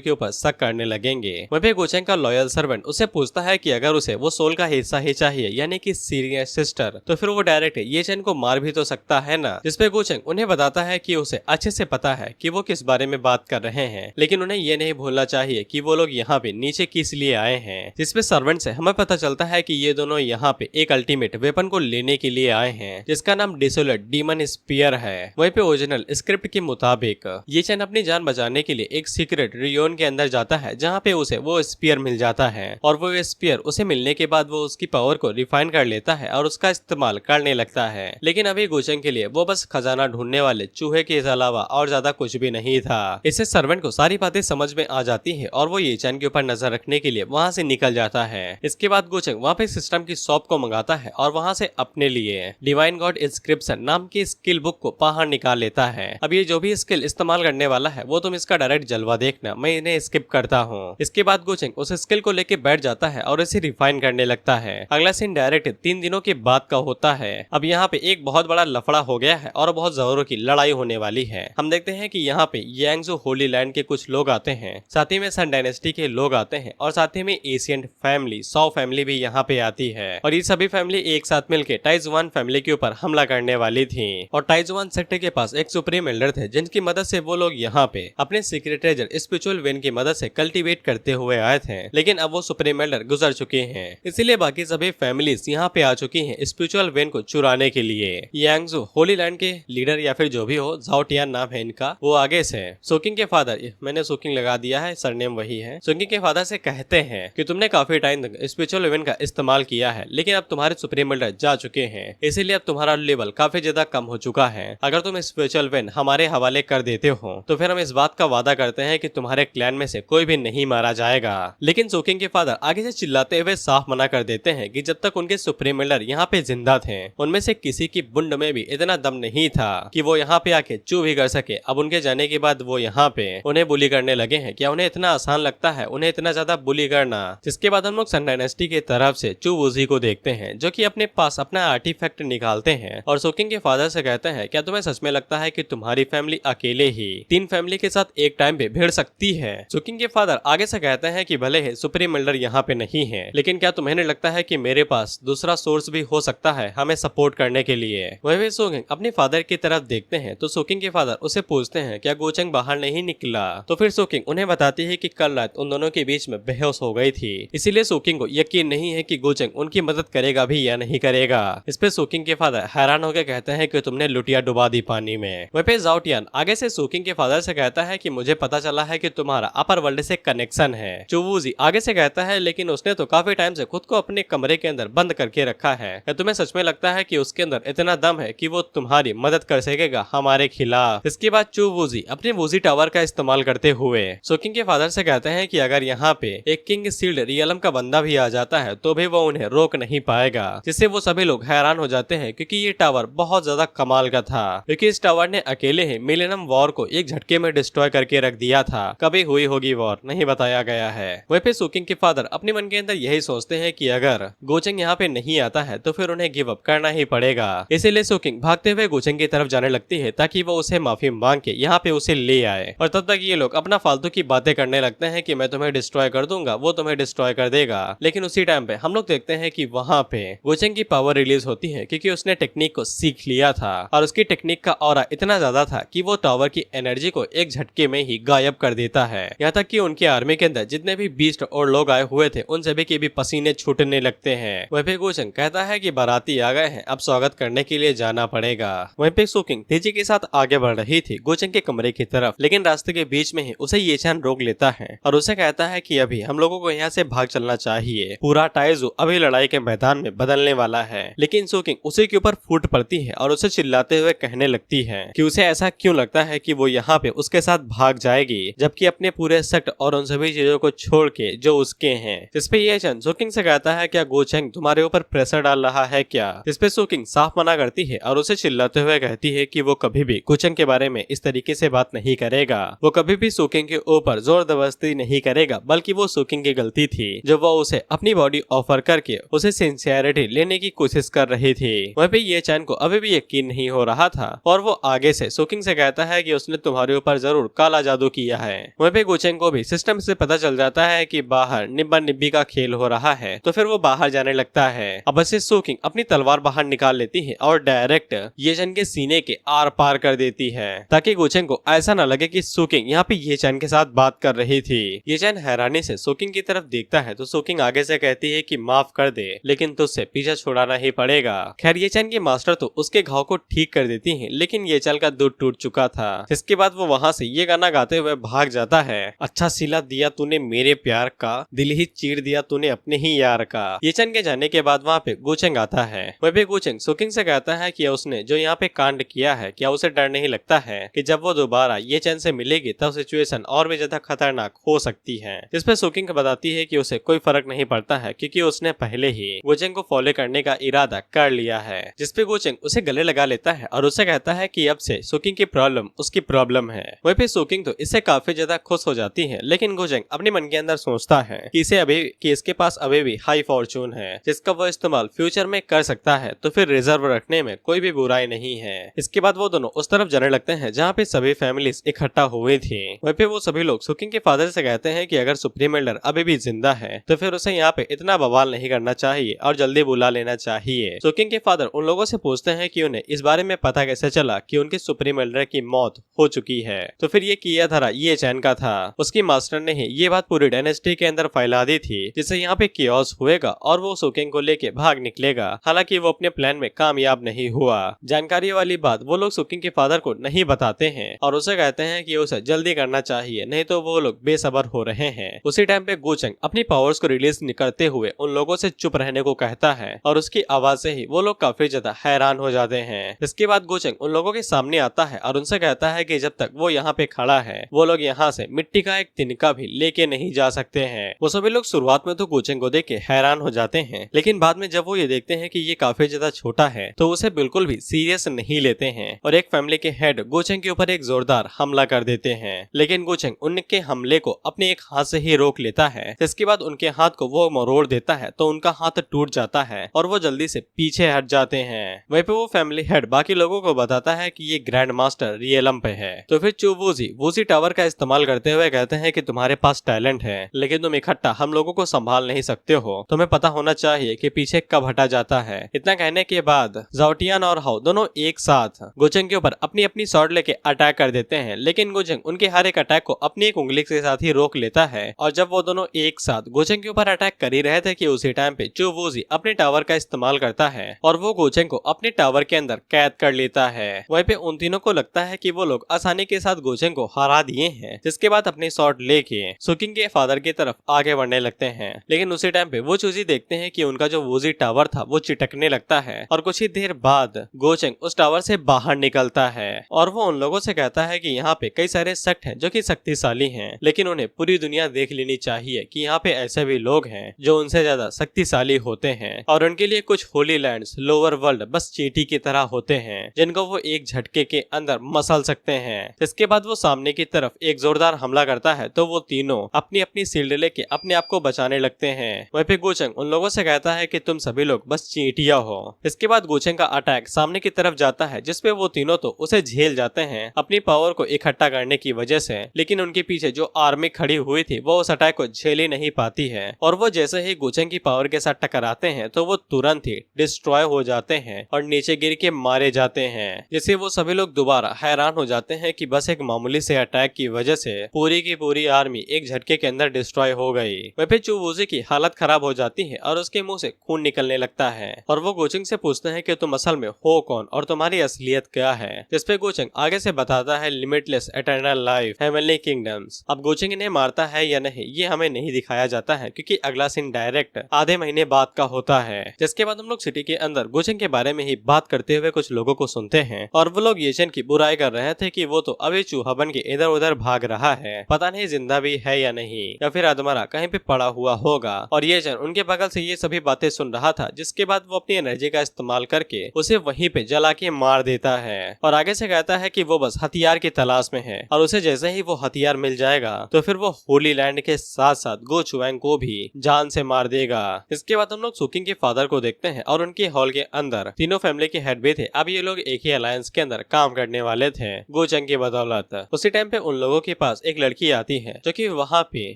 के ऊपर शक करने लगेंगे। वह पे कोचिंग का लॉयल सर्वेंट उसे पूछता है कि अगर उसे वो सोल का हिस्सा ही चाहिए यानी कि सीनियर सिस्टर, तो फिर वो डायरेक्ट ये चैन को मार भी तो सकता है ना। जिसपे कोचिंग उन्हें बताता है कि उसे अच्छे से पता है कि वो किस बारे में बात कर रहे हैं, लेकिन उन्हें ये नहीं भूलना चाहिए कि वो लोग यहाँ पे नीचे किस लिए आए हैं। जिसपे सर्वेंट से हमें पता चलता है कि ये दोनों यहाँ पे एक अल्टीमेट वेपन को लेने के लिए आए हैं जिसका नाम डिसोलेट डीमन स्पीयर है। वहीं पे ओरिजिनल स्क्रिप्ट के मुताबिक ये चैन अपनी जान बचाने के लिए एक सीक्रेट रियोन के अंदर जाता है जहाँ पे उसे वो स्पीयर मिल जाता है और वो स्पीयर उसे मिलने के बाद वो उसकी पावर को रिफाइन कर लेता है और उसका इस्तेमाल करने लगता है। लेकिन अभी गोचेंग के लिए वो बस खजाना ढूंढने वाले चूहे के अलावा और ज्यादा कुछ भी नहीं था। इससे सर्वेंट को सारी बातें समझ में आ जाती है और वो ये चैन के ऊपर नजर रखने के लिए वहाँ से निकल जाता है। इसके बाद गोचेंग वहाँ पे सिस्टम की शॉप को मंगाता है और वहाँ से अपने लिए डिवाइन गॉड इंस्क्रिप्शन नाम की स्किल बुक को बाहर निकाल लेता है। अब ये जो भी स्किल इस्तेमाल करने वाला है वो तुम इसका डायरेक्ट जलवा देखना, मैं इन्हें स्किप करता हूँ। इसके बाद गोचेंग उस स्किल को लेके बैठ जाता है और इसे रिफाइन करने लगता है। अगला सीन डायरेक्ट 3 दिनों के बाद का होता है। अब यहाँ पे एक बहुत बड़ा लफड़ा हो गया है और बहुत जोरों की लड़ाई होने वाली है। हम देखते हैं कि यहाँ पे यांगजो होली लैंड के कुछ लोग आते हैं, साथ ही में सन डायनेस्टी के लोग आते हैं और साथ ही में एशियंट फैमिली 100 फैमिली भी यहाँ पे आती है और ये सभी फैमिली एक साथ मिलकर टाइजुआन फैमिली के ऊपर हमला करने वाली थी। और टाइजुआन सेक्टर के पास एक सुप्रीम एल्डर थे जिनकी मदद से वो लोग यहाँ पे अपने सीक्रेट ट्रेजर स्पिरिचुअल वेन की मदद से कल्टीवेट करते हुए आए थे, लेकिन अब वो सुप्रीम एल्डर गुजर चुके हैं, इसीलिए बाकी सभी फैमिलीज यहाँ पे आ चुकी हैं स्पिरिचुअल वेन को चुराने के लिए। यांगजू होली लैंड के लीडर या फिर जो भी हो, झाओ टियान नाम है इनका, वो आगे से सोकिंग के फादर, मैंने सोकिंग लगा दिया है, सरनेम वही है, सोकिंग के फादर से कहते हैं कि तुमने काफी टाइम तक स्पिरिचुअल वेन का इस्तेमाल किया है, लेकिन अब तुम्हारे सुप्रीम एल्डर जा चुके हैं, इसीलिए अब तुम्हारा लेवल काफी ज्यादा कम हो चुका है। अगर तुम स्पिरिचुअल वेन हमारे हवाले कर देते हो तो फिर हम इस बात का वादा करते हैं कि तुम्हारे क्लैन में से कोई भी नहीं मारा जाएगा। लेकिन सोकिंग के फादर आगे से चिल्लाते हुए साफ मना कर देते हैं कि जब तक उनके सुप्रीम एल्डर यहाँ पे जिंदा थे उनमें से किसी की बुंड में भी इतना दम नहीं था कि वो यहाँ पे आके चू भी कर सके। अब उनके जाने के बाद वो यहाँ पे उन्हें बुली करने लगे हैं। क्या उन्हें इतना आसान लगता है उन्हें इतना ज्यादा बुली करना? जिसके बाद हम लोग सन डायनेस्टी की तरफ से चू वूजी को देखते हैं जो कि अपने पास अपना आर्टिफैक्ट निकालते हैं और सोकिंग के फादर से कहते हैं, क्या तुम्हें सच में लगता है कि तुम्हारी फैमिली अकेले ही 3 फैमिली के साथ एक टाइम पे भिड़ सकती है? सोकिंग के फादर आगे से कहते हैं कि भले ही सुप्रीम एल्डर यहाँ पे नहीं है, लेकिन क्या तुम्हें नहीं लगता है कि मेरे पास दूसरा सोर्स भी हो सकता है हमें सपोर्ट करने के लिए? वही सोकिंग अपने फादर की तरफ देखते हैं तो सोकिंग के फादर उसे पूछते हैं, क्या गोचंग बाहर नहीं निकला? तो फिर सोकिंग उन्हें बताती है कि कल रात उन दोनों के बीच में बेहोश हो गई थी, इसीलिए सोकिंग को यकीन नहीं है कि गोचंग उनकी मदद करेगा भी या नहीं करेगा। इस पे सोकिंग के फादर हैरान होकर कहते हैं कि तुमने लुटिया डुबा दी पानी में। वहीं पे झाओ टियान आगे से सोकिंग के फादर से कहता है कि मुझे पता चला है कि तुम्हारा अपर वर्ल्ड से कनेक्शन है। चू वूजी आगे से कहता है, लेकिन उसने तो काफी टाइम से खुद को अपने कमरे के अंदर बंद करके रखा है। क्या तुम्हें सच में लगता है कि उसके अंदर इतना दम है कि वो तुम्हारी मदद कर सकेगा हमारे खिलाफ? इसके बाद चू वूजी अपने वूजी टावर का इस्तेमाल करते हुए सोकिंग के फादर से कहते हैं कि अगर यहाँ पे एक किंग सील्ड रियलम का बंदा भी आ जाता है तो भी वो उन्हें रोक नहीं पाएगा, जिससे वो सभी लोग हैरान हो जाते हैं क्योंकि ये टावर बहुत ज्यादा कमाल का था, क्योंकि इस टावर ने अकेले ही मिलेनियम वॉर को एक झटके में डिस्ट्रॉय करके रख दिया था। कभी हुई होगी वॉर नहीं बताया गया है। वहीं पे सोकिंग के फादर अपने मन के अंदर यही सोचते हैं कि अगर गोचंग यहाँ पे नहीं आता है तो फिर उन्हें गिव अप करना ही पड़ेगा। इसीलिए सोकिंग भागते हुए गोचंग की तरफ जाने लगती है ताकि वो उसे माफी मांग के यहाँ पे उसे ले आए। और तब तक ये लोग अपना फालतू की बातें करने लगते हैं कि मैं तुम्हें डिस्ट्रॉय कर दूंगा, वो तुम्हें डिस्ट्रॉय कर देगा। लेकिन उसी टाइम पे हम लोग देखते हैं कि वहाँ पे गोचंग की पावर रिलीज होती है क्योंकि उसने टेक्निक को सीख लिया था और उसकी टेक्निक का ऑरा इतना ज्यादा था कि वो टावर की एनर्जी को एक झटके में ही गायब कर देता है। यहाँ तक कि उनकी आर्मी के अंदर जितने भी बीस्ट और लोग आए हुए थे उन सभी के भी पसीने छूटने लगते हैं। वहीं पे गोचंग कहता है कि बाराती आ गए हैं, अब स्वागत करने के लिए जाना पड़ेगा। वहीं पे सोकिंग तेजी के साथ आगे बढ़ रही थी गोचंग के कमरे की तरफ, लेकिन रास्ते के बीच में ही उसे ये चैन रोक लेता है और उसे कहता है कि अभी हम लोगों को यहाँ से भाग चलना चाहिए, पूरा टाइजू अभी लड़ाई के मैदान में बदलने वाला है। लेकिन सोकिंग उसे के ऊपर फूट पड़ती है और उसे चिल्लाते हुए कहने लगती है कि उसे ऐसा क्यों लगता है कि वो यहाँ पे उसके साथ भाग जाएगी, जबकि अपने पूरे सेक्ट और उन सभी चीजों को छोड़ के जो उसके हैं। जिसपे ये चैन सोकिंग से कहता है, क्या गोचंग तुम्हारे ऊपर प्रेशर डाल रहा है क्या? जिसपे सोकिंग साफ मना करती है और उसे चिल्लाते हुए कहती है कि वो कभी भी गोचंग के बारे में इस तरीके से बात नहीं करेगा, वो कभी भी सोकिंग के ऊपर जोर जबरदस्ती नहीं करेगा, बल्कि वो सोकिंग की गलती थी जो वो उसे अपनी बॉडी ऑफर करके उसे सिंसियरिटी लेने की कोशिश कर रही थी। वहीं पे ये चैन को अभी भी यकीन नहीं हो रहा था और वो आगे से सोकिंग से कहता है कि उसने तुम्हारे ऊपर जरूर काला जादू किया है। वहीं पे गोचेंग को भी सिस्टम से पता चल जाता है कि बाहर निब्बा निब्बी का खेल हो रहा है, तो फिर वो बाहर जाने लगता है। अब से सोकिंग अपनी तलवार बाहर निकाल लेती है और डायरेक्ट ये चैन के सीने के आर पार कर देती है ताकि गोचेंग को ऐसा न लगे कि सोकिंग यहाँ पे ये चैन के साथ बात कर रही थी। ये चैन हैरानी से सोकिंग की तरफ देखता है तो सोकिंग आगे से कहती है कि माफ कर दे, लेकिन तुझसे पीछा छुड़ाना ही पड़ेगा। खैर ये चैन की मास्टर तो उसके घाव को ठीक कर देती है, लेकिन ये चल का दूध टूट चुका था। इसके बाद वो वहाँ से ये गाना गाते हुए भाग जाता है। अच्छा सिला दिया तूने मेरे प्यार का, दिल ही चीर दिया तूने अपने ही यार का। ये चैन के जाने के बाद वहाँ पे गोचेंग आता है। वह भी गोचेंग सोकिंग से कहता है कि उसने जो यहाँ पे कांड किया है, क्या उसे डर नहीं लगता है कि जब वो दोबारा ये चैन से मिलेगी तब सिचुएशन और भी ज्यादा खतरनाक हो सकती है। जिस पे सोकिंग बताती है कि उसे कोई फर्क नहीं पड़ता है क्योंकि उसने पहले ही गोचेंग को फॉलो करने का इरादा कर लिया है। जिसपे गोचेंग उसे गले लगा लेता है और उसे कहता है कि अब से सोकिंग की प्रॉब्लम उसकी प्रॉब्लम है। वहीं पे सोकिंग तो इससे काफी ज्यादा खुश हो जाती है, लेकिन गोचेंग अपने मन के अंदर सोचता है कि इसके पास अभी भी हाई फॉर्चून है जिसका वो इस्तेमाल फ्यूचर में कर सकता है, तो फिर रिजर्व रखने में कोई भी बुराई नहीं है। इसके बाद वो दोनों उस तरफ जाने लगते हैं जहाँ पे सभी फैमिलीज इकट्ठा हुई थी। वहीं पे वो सभी लोग सोकिंग के फादर से कहते हैं कि अगर सुप्रीम एल्डर अभी भी जिंदा है तो फिर उसे यहाँ पे इतना बवाल नहीं करना चाहिए और जल्दी बुला लेना चाहिए। सुकिंग के फादर उन लोगों से पूछते हैं कि उन्हें इस बारे में पता कैसे चला कि उनके सुप्रीम एल्डर की मौत हो चुकी है। तो फिर ये कियाधारा ये चैन का था। उसकी मास्टर ने ही ये बात पूरी डायनेस्टी के अंदर फैला दी थी, जिससे यहाँ पे कियोस हुएगा और वो सुकिंग को लेके भाग निकलेगा। हालांकि वो अपने प्लान में कामयाब नहीं हुआ। जानकारी वाली बात वो लोग सुकिंग के फादर को नहीं बताते हैं और उसे कहते हैं कि उसे जल्दी करना चाहिए, नहीं तो वो लोग बेसब्र हो रहे हैं। उसी टाइम पे गोचंग अपनी पावर्स को रिलीज करते हुए उन लोगों से चुप रहने को कहता है और उसकी आवाज से ही वो लोग काफी ज्यादा हैरान हो जाते हैं। इसके बाद गोचंग उन लोगों के सामने आता है और उनसे कहता है कि जब तक वो यहाँ पे खड़ा है वो लोग यहाँ से मिट्टी का एक तिनका भी लेके नहीं जा सकते हैं। वो सभी लोग शुरुआत में तो गोचंग को देख के हैरान हो जाते हैं, लेकिन बाद में जब वो ये देखते हैं कि ये काफी ज्यादा छोटा है तो उसे बिल्कुल भी सीरियस नहीं लेते हैं और एक फैमिली के हेड गोचंग के ऊपर एक जोरदार हमला कर देते हैं। लेकिन गोचंग उनके हमले को अपने एक हाथ से ही रोक लेता है। इसके बाद उनके हाथ को वो मरोड़ देता है तो उनका हाथ टूट जाता है और वो जल्दी से पीछे हट जाते हैं। वहीं पे वो फैमिली हेड बाकी लोगों को बताता है कि ये ग्रैंड मास्टर रियलम पे है। तो फिर चू वूजी टावर का इस्तेमाल करते हुए कहते हैं कि तुम्हारे पास टैलेंट है, लेकिन तुम इकट्ठा हम लोगों को संभाल नहीं सकते हो। तुम्हें पता होना चाहिए कि पीछे कब हटा जाता है। इतना कहने के बाद जाओटियान और हाउ दोनों एक साथ गोचंग के ऊपर अपनी अपनी स्वॉर्ड लेके अटैक कर देते हैं, लेकिन गोचंग उनके हर एक अटैक को अपनी एक उंगली के साथ ही रोक लेता है। और जब वो दोनों एक साथ गोचंग के ऊपर अटैक कर ही रहे थे कि उसी टाइम पे चू वूजी अपने टावर का इस्तेमाल करता है और वो गोचंग को अपने टावर के अंदर कैद कर लेता है। वहीं पे उन तीनों को लगता है कि वो लोग आसानी के साथ गोचंग को हरा दिए हैं, जिसके बाद अपनी स्वॉर्ड लेके सुकिंग के फादर की तरफ आगे बढ़ने लगते हैं। लेकिन उसी टाइम पे वो चूजी देखते हैं कि उनका जो वूजी टावर था वो चिटकने लगता है और कुछ ही देर बाद गोचंग उस टावर से बाहर निकलता है और वो उन लोगों से कहता है कि यहाँ पे कई सारे सेक्ट हैं जो कि शक्तिशाली हैं, लेकिन उन्हें पूरी दुनिया देख लेनी चाहिए कि यहाँ पे ऐसे भी लोग हैं जो उनसे ज्यादा शक्तिशाली होते हैं और उनके लिए कुछ होली लैंड्स लोअर वर्ल्ड बस चींटी की तरह होते हैं जिनको वो एक झटके के अंदर मसल सकते हैं। इसके बाद वो सामने की तरफ एक जोरदार हमला करता है तो वो तीनों अपनी अपनी शील्ड लेके अपने आप को बचाने लगते हैं। वहीं पे गोचंग उन लोगों से कहता है कि तुम सभी लोग बस चींटियां हो। इसके बाद गोचंग का अटैक सामने की तरफ जाता है, जिसपे वो तीनों तो उसे झेल जाते हैं अपनी पावर को इकट्ठा करने की वजह से, लेकिन उनके पीछे जो आर्मी खड़ी हुई थी वो उस अटैक को झेल ही नहीं पाती है और वो जैसे ही गोचंग की पावर के साथ टकराते हैं तो वो तुरंत ही डिस्ट्रॉय हो जाते हैं और नीचे गिर के मारे जाते हैं, जिससे वो सभी लोग दोबारा हैरान हो जाते हैं कि बस एक मामूली से अटैक की वजह से पूरी की पूरी आर्मी एक झटके के अंदर डिस्ट्रॉय हो गई। वहीं पे चू वूजी की हालत खराब हो जाती है और उसके मुंह से खून निकलने लगता है और वो गोचंग से पूछते हैं कि तुम असल में हो कौन और तुम्हारी असलियत क्या है। जिसपे गोचंग आगे से बताता है limitless eternal life heavenly kingdoms. अब गोचंग इन्हें मारता है या नहीं ये हमें नहीं दिखाया जाता है, क्योंकि अगला सीन डायरेक्ट आधे महीने बाद का होता है। जिसके बाद हम लोग सिटी के अंदर गोचंग के बारे में ही बात करते हुए कुछ लोगों को सुनते हैं और वो लोग येचन की बुराई कर रहे थे कि वो तो अभी चूहा बन के इधर उधर भाग रहा है, पता नहीं जिंदा भी है या नहीं या फिर अधमरा कहीं पे पड़ा हुआ होगा। और येचन उनके बगल से ये सभी बातें सुन रहा था, जिसके बाद वो अपनी एनर्जी का इस्तेमाल करके उसे वहीं पे जला के मार देता है और आगे से कहता है कि वो बस हथियार की तलाश में है और उसे जैसे ही वो हथियार मिल जाएगा तो फिर वो होली लैंड के साथ साथ गो चुवैंग को भी जान से मार देगा। इसके बाद हम लोग सुकिंग के फादर को देखते हैं और उनके हॉल के अंदर तीनों फैमिली के हेड भी थे। अब ये लोग एक ही अलायंस के अंदर काम करने वाले थे गोचंग की बदौलत। उसी टाइम पे उन लोगों के पास एक लड़की आती है जो कि वहाँ पे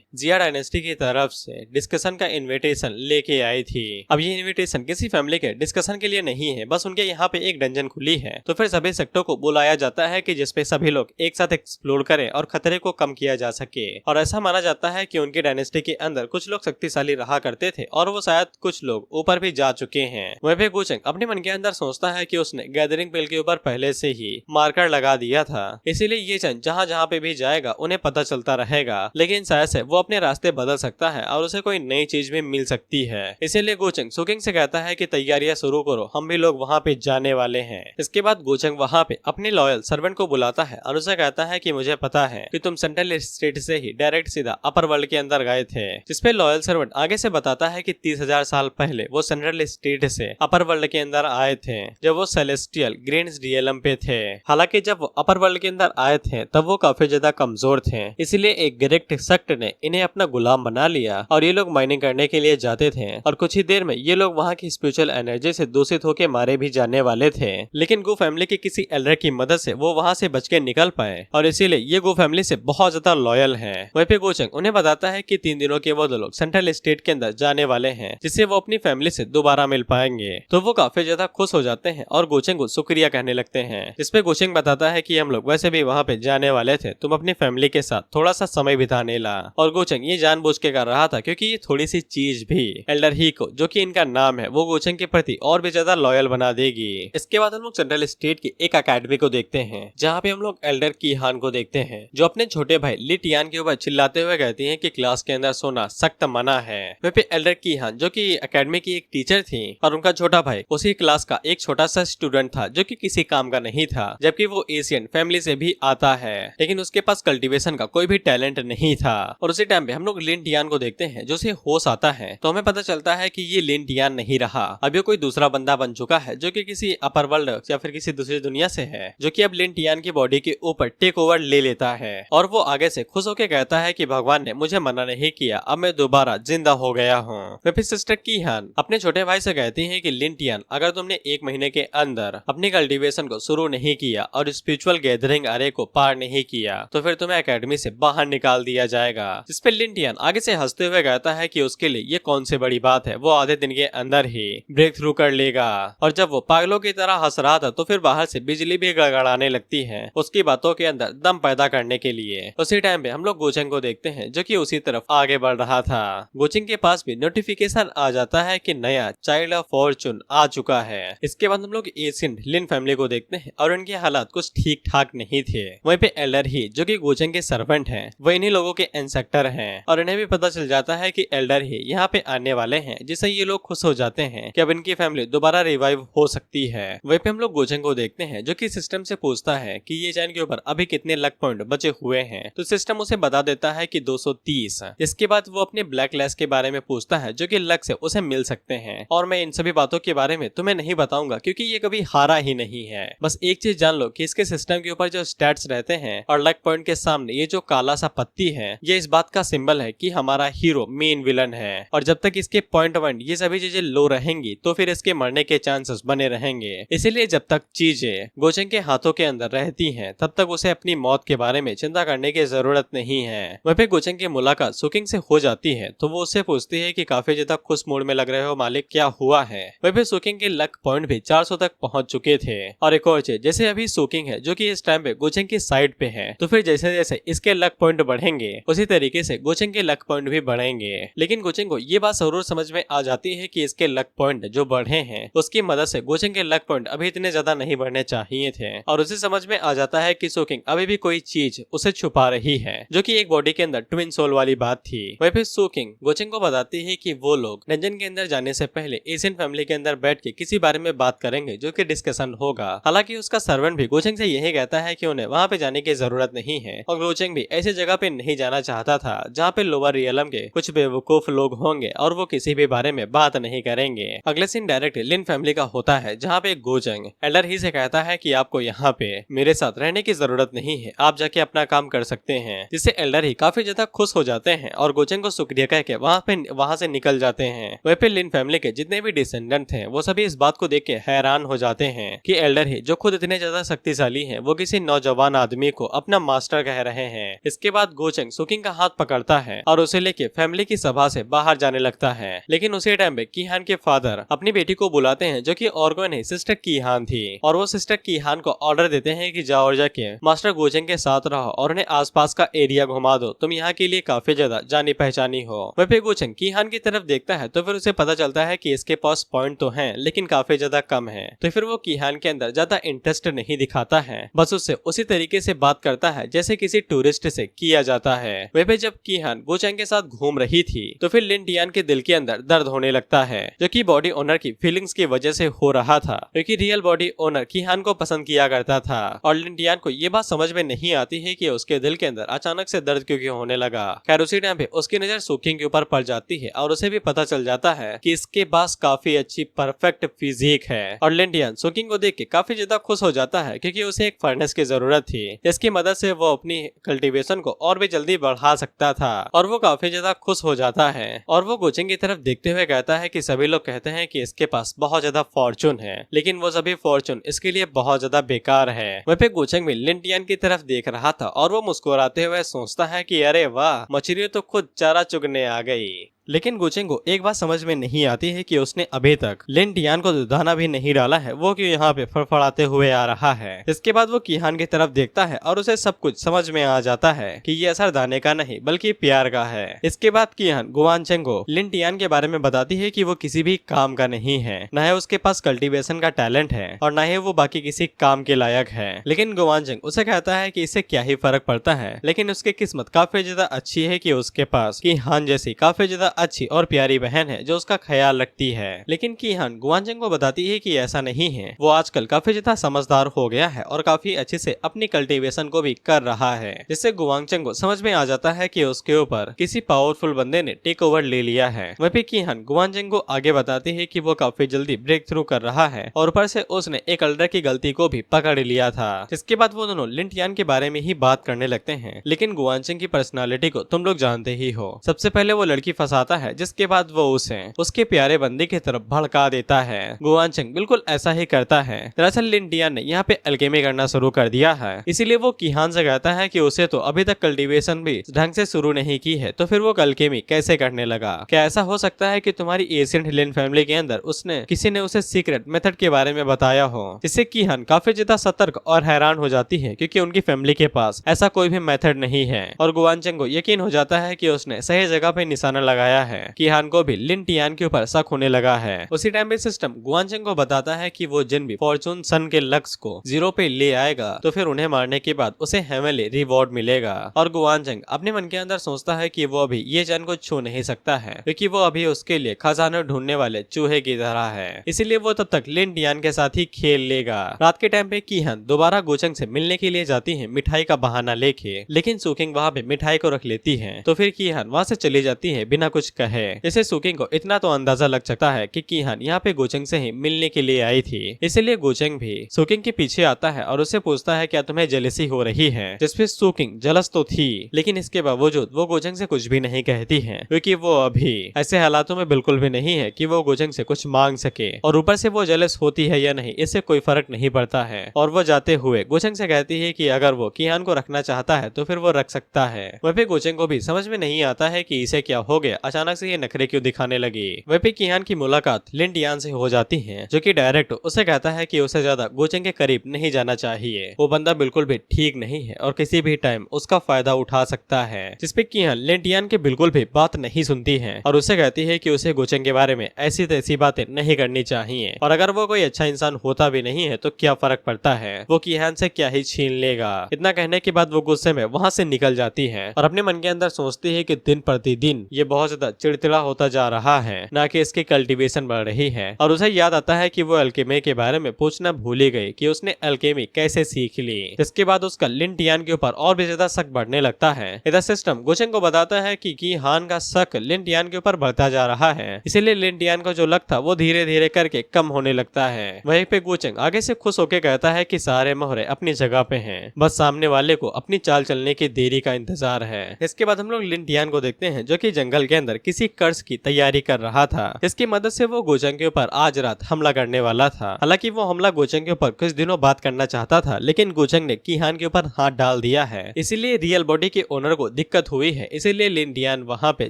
जिया डायनेस्टी की तरफ से डिस्कशन का इनविटेशन लेके आई थी। अब ये इनविटेशन किसी फैमिली के डिस्कशन के लिए नहीं है, बस उनके यहाँ पे एक डंजन खुली है तो फिर सभी सेक्टरों को बुलाया जाता है कि जिसपे सभी लोग एक साथ एक्सप्लोर करें और खतरे को कम किया जा सके। और ऐसा माना जाता है कि उनकी डायनेस्टी के अंदर कुछ लोग शक्तिशाली रहा करते थे और वो शायद कुछ लोग ऊपर भी जा चुके हैं। वह भी गोचंग अपने मन के अंदर सोचता है कि उसने गैदरिंग पेल के ऊपर पहले से ही मार्कर लगा दिया था, इसीलिए ये चंद जहाँ जहाँ पे भी जाएगा उन्हें पता चलता रहेगा, लेकिन शायद से वो अपने रास्ते बदल सकता है और उसे कोई नई चीज भी मिल सकती है। इसीलिए गोचंग सुकिंग से कहता है कि तैयारियां शुरू करो, हम भी लोग वहाँ पे जाने वाले हैं। इसके बाद गोचंग वहाँ पे अपने लॉयल सर्वेंट को बुलाता है और उसे कहता है कि मुझे पता है कि तुम सेंट्रल स्टेट से ही डायरेक्ट सीधा अपर वर्ल्ड के अंदर गए थे। जिसपे लॉयल सर्वेंट आगे से बताता है कि 30,000 साल पहले वो सेंट्रल स्टेट से अपर वर्ल्ड के अंदर आए थे जब वो सेलेस्टियल ग्रेन्स रियलम पे थे। हालांकि जब वो अपर वर्ल्ड के अंदर आए थे तब वो काफी ज्यादा कमजोर थे, इसलिए एक ग्रेट सेक्ट ने इन्हें अपना गुलाम बना लिया और ये लोग माइनिंग करने के लिए जाते थे और कुछ ही देर में ये लोग वहाँ की स्पिरिचुअल एनर्जी से दूषित होकर मारे भी जाने वाले थे। लेकिन गो फैमिली के किसी एल्डर की मदद से वो वहाँ से बच के निकल पाए और इसीलिए ये गो फैमिली से बहुत ज्यादा लॉयल है। वहीं पे गोचंग उन्हें बताता है कि 3 दिनों के वो लोग सेंट्रल स्टेट के के अंदर जाने वाले हैं, जिससे वो अपनी फैमिली से दोबारा मिल पाएंगे। तो वो काफी ज्यादा खुश हो जाते हैं और गोचेंग को शुक्रिया कहने लगते हैं, जिसपे गोचेंग बताता है कि हम लोग वैसे भी वहाँ पे जाने वाले थे, तुम अपनी फैमिली के साथ थोड़ा सा समय बिताने ला। और गोचेंग ये जानबूझ के कर रहा था क्योंकि ये थोड़ी सी चीज भी एल्डर ही को, जो कि इनका नाम है, वो गोचेंग के प्रति और भी ज्यादा लॉयल बना देगी। इसके बाद हम लोग सेंट्रल स्टेट की एक अकेडमी को देखते हैं, जहाँ पे हम लोग एल्डर की हान को देखते हैं, जो अपने छोटे भाई ली टियान के ऊपर चिल्लाते हुए कहती हैं कि क्लास के अंदर सोना सख्त मना है। वहीं पे एल्डर की हान, जो कि एकेडमी की एक टीचर थी, और उनका छोटा भाई उसी क्लास का एक छोटा सा स्टूडेंट था, जो कि किसी काम का नहीं था, जबकि वो एशियन फैमिली से भी आता है, लेकिन उसके पास कल्टीवेशन का कोई भी टैलेंट नहीं था। और उसी टाइम पे हम लोग लिन टियान को देखते हैं, जो उसे होश आता है, तो हमें पता चलता है कि ये लिन टियान नहीं रहा, अब ये कोई दूसरा बंदा बन चुका है, जो कि किसी अपर वर्ल्ड या फिर किसी दूसरी दुनिया से है, जो कि अब लिन टियान की बॉडी के ऊपर टेक ओवर ले लेता है। और वो आगे से खुश होकर कहता है कि भगवान ने मुझे मना नहीं किया, अब मैं दोबारा जिंदा हो गया हूँ। फिर सिस्टर की हान अपने छोटे भाई से कहती है कि लिन टियान, अगर तुमने 1 महीने के अंदर अपनी कल्टीवेशन को शुरू नहीं किया और स्पिरिचुअल गैदरिंग अरे को पार नहीं किया, तो फिर तुम्हें एकेडमी से बाहर निकाल दिया जाएगा। जिस पे लिन टियान आगे से हंसते हुए कहता है कि उसके लिए ये कौन सी बड़ी बात है, वो आधे दिन के अंदर ही ब्रेक थ्रू कर लेगा। और जब वो पागलों की तरह हंस रहा था, तो फिर बाहर से बिजली भी गड़गड़ाने लगती है उसकी बातों के अंदर दम पैदा करने के लिए। उसी टाइम पे हम लोग गोचेंग को देखते हैं, जो कि उसी तरफ आगे बढ़ रहा था। गोचेंग के पास भी नोटिफिकेशन आ जाता है कि नया चाइल्ड ऑफ फॉर्चून आ चुका है। इसके बाद हम लोग एशियन लिन फैमिली को देखते हैं, और उनके हालात कुछ ठीक ठाक नहीं थे। वहीं पे एल्डर ही, जो कि गोचेंग के सर्वेंट हैं, वो इन्हीं लोगों के इंसेक्टर हैं, और इन्हें भी पता चल जाता है कि एल्डर ही यहाँ पे आने वाले हैं, जिससे ये लोग खुश हो जाते हैं कि अब इनकी फैमिली दोबारा रिवाइव हो सकती है। वहीं पे हम लोग गोचेंग को देखते हैं, जो कि सिस्टम से पूछता है कि ये चैन के ऊपर अभी कितने लक पॉइंट बचे हुए हैं, तो सिस्टम उसे बता देता है कि 230। इसके बाद वो अपने ब्लैक लेस के बारे में पूछता है, जो कि लक से उसे मिल सकते हैं, और मैं इन सभी बातों के बारे में तुम्हें नहीं बताऊंगा क्योंकि ये कभी हारा ही नहीं है। बस एक चीज जान लो कि इसके सिस्टम के ऊपर जो स्टैट्स रहते हैं और लक पॉइंट के सामने ये जो काला सा पत्ती है, ये इस बात का सिंबल है कि हमारा हीरो मेन विलन है, और जब तक इसके पॉइंट ये सभी चीजें लो रहेंगी तो फिर इसके मरने के चांसेस बने रहेंगे। इसीलिए जब तक चीजें गोचेंग के हाथों के अंदर रहती हैं, तब तक उसे अपनी मौत के बारे में चिंता करने की जरूरत नहीं है। वहीं पे गोचेंग की मुलाकात सुकिंग से हो जाती है, तो वो उससे पूछती है कि काफी ज्यादा खुश मूड में लग रहे हो मालिक, क्या हुआ है। वहीं पे सुकिंग के लक पॉइंट भी 400 तक पहुंच चुके थे। और एक और चीज, जैसे अभी सुकिंग है, जो कि इस टाइम पे गोचेंग की साइड पे है, तो फिर जैसे जैसे इसके लक पॉइंट बढ़ेंगे, उसी तरीके से गोचेंग के लक पॉइंट भी बढ़ेंगे। लेकिन गोचेंग को ये बात जरूर समझ में आ जाती है कि इसके लक पॉइंट जो बढ़े हैं, उसकी मदद से गोचेंग के लक पॉइंट अभी इतने ज्यादा नहीं बढ़ने चाहिए थे। और उसे समझ में आ जाता है कि सुकिंग अभी भी कोई चीज उसे छुपा रही है, जो कि एक बॉडी के अंदर ट्विन सोल वाली बात थी। वहीं पे सुकिंग गोचेंग को बताती है कि वो लोग डंजन के अंदर जाने से पहले एशियन फैमिली के अंदर बैठ के किसी बारे में बात करेंगे, जो कि डिस्कशन होगा। हालांकि उसका सर्वेंट भी गोचेंग से यही कहता है कि उन्हें वहाँ पे जाने की जरूरत नहीं है, और गोचेंग भी ऐसी जगह पे नहीं जाना चाहता था जहाँ पे लोअर रियलम के कुछ बेवकूफ लोग होंगे और वो किसी भी बारे में बात नहीं करेंगे। अगले सीन डायरेक्ट लिन फैमिली का होता है, जहाँ पे गोचेंग एल्डर ही से कहता है कि आपको यहाँ पे मेरे साथ रहने की जरूरत नहीं है, आप जाके अपना काम कर सकते हैं। जिससे एल्डर ही काफी ज्यादा खुश हो जाते हैं और गोचेंग को शुक्रिया कह के वहाँ से निकल जाते हैं। वहीं पे लिन फैमिली के जितने भी डिसेंडेंट थे, वो सभी इस बात को देख के हैरान हो जाते हैं कि एल्डर ही, जो खुद इतने ज्यादा शक्तिशाली हैं, वो किसी नौजवान आदमी को अपना मास्टर कह रहे हैं। इसके बाद गोचेंग सुकिंग का हाथ पकड़ता है और उसे लेके फैमिली की सभा से बाहर जाने लगता है। लेकिन उसी टाइम पे कीहान के फादर अपनी बेटी को बुलाते हैं, जो कि और कोई नहीं सिस्टर कीहान थी, और वो सिस्टर कीहान को ऑर्डर देते हैं कि जाओ और जाके मास्टर गोचेंग के साथ रहो और उन्हें आसपास का एरिया घुमा दो, तुम यहाँ के लिए काफी ज्यादा जानी पहचानी हो। वहीं पे गोचेंग कीहान की तरफ देखता है, तो फिर उसे पता चलता है कि इसके पास पॉइंट तो हैं, लेकिन काफी ज्यादा कम है। तो फिर वो कीहान के अंदर ज्यादा इंटरेस्ट नहीं दिखाता है, बस उससे उसी तरीके से बात करता है जैसे किसी टूरिस्ट से किया जाता है। वहीं पे जब कीहान गोचेंग के साथ घूम रही थी, तो फिर लिन टियान के दिल के अंदर दर्द होने लगता है, जो कि बॉडी ओनर की फीलिंग्स की वजह से हो रहा था, क्योंकि रियल बॉडी ओनर कीहान को पसंद किया करता था। और लिन टियान को ये बात समझ में नहीं आती है कि उसके दिल के अंदर अचानक से दर्द क्यों होने लगा। खैर उसी टाइम पे उसकी नजर सुकिंग के ऊपर पड़ जाती है और उसे भी पता चल जाता है कि इसके पास काफी अच्छी परफेक्ट फिजिक है। और लिन टियान सुकिंग को देख के काफी ज्यादा खुश हो जाता है, क्योंकि उसे एक फर्नेस की जरूरत थी, जिसकी मदद से वो अपनी कल्टीवेशन को और भी जल्दी बढ़ा सकता था। और वो काफी ज्यादा खुश हो जाता है और वो गोचेंग की तरफ देखते हुए कहता है कि सभी लोग कहते हैं कि इसके पास बहुत ज्यादा फॉर्चून है, लेकिन वो सभी फॉर्चून इसके लिए बहुत ज्यादा बेकार है। वहीं पे गोचेंग भी लिन टियान की तरफ देख रहा था और वो मुस्कुराते हुए सोचता है कि अरे वाह, मछली तो खुद चारा चुगने आ गई। लेकिन गोचेंग को एक बात समझ में नहीं आती है कि उसने अभी तक लिन टियान को दाना भी नहीं डाला है, वो क्यों यहाँ पे फड़फड़ाते हुए आ रहा है। इसके बाद वो किहान की तरफ देखता है और उसे सब कुछ समझ में आ जाता है कि ये असर दाने का नहीं बल्कि प्यार का है। इसके बाद किहान गुआनचेंग को लिन टियान के बारे में बताती है कि वो किसी भी काम का नहीं है, न है उसके पास कल्टीवेशन का टैलेंट है और न ही वो बाकी किसी काम के लायक है। लेकिन गुआनचेंग उसे कहता है कि इससे क्या ही फर्क पड़ता है, लेकिन उसकी किस्मत काफी ज्यादा अच्छी है कि उसके पास किहान जैसी काफी ज्यादा अच्छी और प्यारी बहन है जो उसका ख्याल रखती है। लेकिन किहान गुआनचेंग को बताती है कि ऐसा नहीं है, वो आजकल काफी ज्यादा समझदार हो गया है और काफी अच्छे से अपनी कल्टीवेशन को भी कर रहा है, जिससे गुआनचेंग को समझ में आ जाता है कि उसके ऊपर किसी पावरफुल बंदे ने टेक ओवर ले लिया है। वहीं किहान गुआनचेंग को आगे बताती है कि वो काफी जल्दी ब्रेक थ्रू कर रहा है और ऊपर से उसने एक एल्डर की गलती को भी पकड़ लिया था। इसके बाद वो दोनों लिन टियान के बारे में ही बात करने लगते हैं। लेकिन गुआनचेंग की पर्सनालिटी को तुम लोग जानते ही हो, सबसे पहले वो लड़की फंसाता है, जिसके बाद वो उसे उसके प्यारे बंदे की तरफ भड़का देता है। गुआनचेंग बिल्कुल ऐसा ही करता है। दरअसल लिन टियान ने यहाँ पे अल्केमी करना शुरू कर दिया है, इसीलिए वो किहान से कहता है कि उसे तो अभी तक कल्टीवेशन भी ढंग से शुरू नहीं की है, तो फिर वो अल्केमी कैसे करने लगा। क्या ऐसा हो सकता है कि तुम्हारी एशियंट लिन फैमिली के अंदर किसी ने उसे सीक्रेट मेथड के बारे में बताया हो, जिससे किहान काफी ज्यादा सतर्क और हैरान हो जाती है क्योंकि उनकी फैमिली के पास ऐसा कोई भी मेथड नहीं है। और गुआनचेंग को यकीन हो जाता है कि उसने सही जगह पे निशाना लगाया है। किहान को भी लिन टियान के ऊपर शक होने लगा है। उसी टाइम पे सिस्टम गुआनचेंग को बताता है कि वो जिन भी फॉर्चून सन के लक्ष्य को 0 पे ले आएगा तो फिर उन्हें मारने के बाद उसे हेवनली रिवॉर्ड मिलेगा। और गुआनचेंग अपने मन के अंदर सोचता है कि वो अभी ये चैन को छू नहीं सकता है क्योंकि वो अभी उसके लिए खजाना ढूंढने वाले चूहे की तरह है, इसीलिए वो तब तक लिन टियान के साथ ही खेल लेगा। रात के टाइम पे किहान दोबारा गोचेंग से मिलने के लिए जाती है मिठाई का बहाना लेके, लेकिन सुकिंग वहाँ पे मिठाई को रख लेती है, तो फिर किहान वहाँ से चली जाती है बिना कुछ कहे। जैसे सुकिंग को इतना तो अंदाजा लग सकता है कि किहान यहाँ पे गोचेंग से ही मिलने के लिए आई थी, इसीलिए गोचेंग भी सुकिंग के पीछे आता है और उसे पूछता है क्या तुम्हें जेलसी हो रही है, जिसपे सुकिंग जलस तो थी, लेकिन इसके बावजूद वो गोचेंग से कुछ भी नहीं कहती है क्योंकि वो अभी ऐसे हालातों में बिल्कुल भी नहीं है कि वो गोचेंग से कुछ मांग सके। और ऊपर से वो जेलस होती है या नहीं इससे कोई फर्क नहीं पड़ता है। और वो जाते हुए गोचेंग से कहती है कि अगर वो किहान को रखना चाहता है तो फिर वो रख सकता है। वह पे गोचेंग को भी समझ में नहीं आता है कि इसे क्या हो गया, अचानक से ये नखरे क्यों दिखाने लगी। वह पे किहान की मुलाकात लिन टियान से हो जाती है, जो कि डायरेक्ट उसे कहता है कि उसे ज्यादा गोचेंग के करीब नहीं जाना चाहिए, वो बंदा बिल्कुल भी ठीक नहीं है और किसी भी टाइम उसका फायदा उठा सकता है। जिसपे किहान लिन टियान की बिल्कुल भी बात नहीं सुनती है और उसे कहती है कि उसे गोचेंग के बारे में ऐसी तैसी बातें नहीं करनी चाहिए, और अगर वो कोई अच्छा इंसान होता भी नहीं है तो क्या फर्क पड़ता है, वो किहान से क्या ही छीन लेगा। इतना कहने के बाद वो गुस्से में वहाँ से निकल जाती है और अपने मन के अंदर सोचती है कि दिन प्रतिदिन ये बहुत ज्यादा चिड़चिड़ा होता जा रहा है, ना कि इसकी कल्टीवेशन बढ़ रही है। और उसे याद आता है कि वो अल्केमी के बारे में पूछना भूल ही गई कि उसने अल्केमी कैसे सीख ली। इसके बाद उसका लिन टियान के ऊपर और भी ज्यादा शक बढ़ने लगता है। इधर सिस्टम गोचेंग को बताता है कि किहान का शक लिन टियान के ऊपर बढ़ता जा रहा है, इसीलिए लिन टियान को जो लक था वो धीरे धीरे करके कम होने लगता है। वहीं पे गोचेंग आगे से खुश होकर कहता है कि सारे मोहरे अपनी जगह पे हैं, बस सामने वाले को अपनी चाल चलने की देरी का इंतजार है। इसके बाद हम लोग लिन टियान को देखते हैं जो कि जंगल के अंदर किसी कर्ज की तैयारी कर रहा था। इसकी मदद से वो गोचेंग के ऊपर आज रात हमला करने वाला था। हालांकि वो हमला गोचेंग के ऊपर कुछ दिनों बाद करना चाहता था, लेकिन गोचेंग ने किहान के ऊपर हाथ डाल दिया है, इसीलिए रियल बॉडी के ओनर को दिक्कत हुई है, इसीलिए लिन टियान वहाँ पे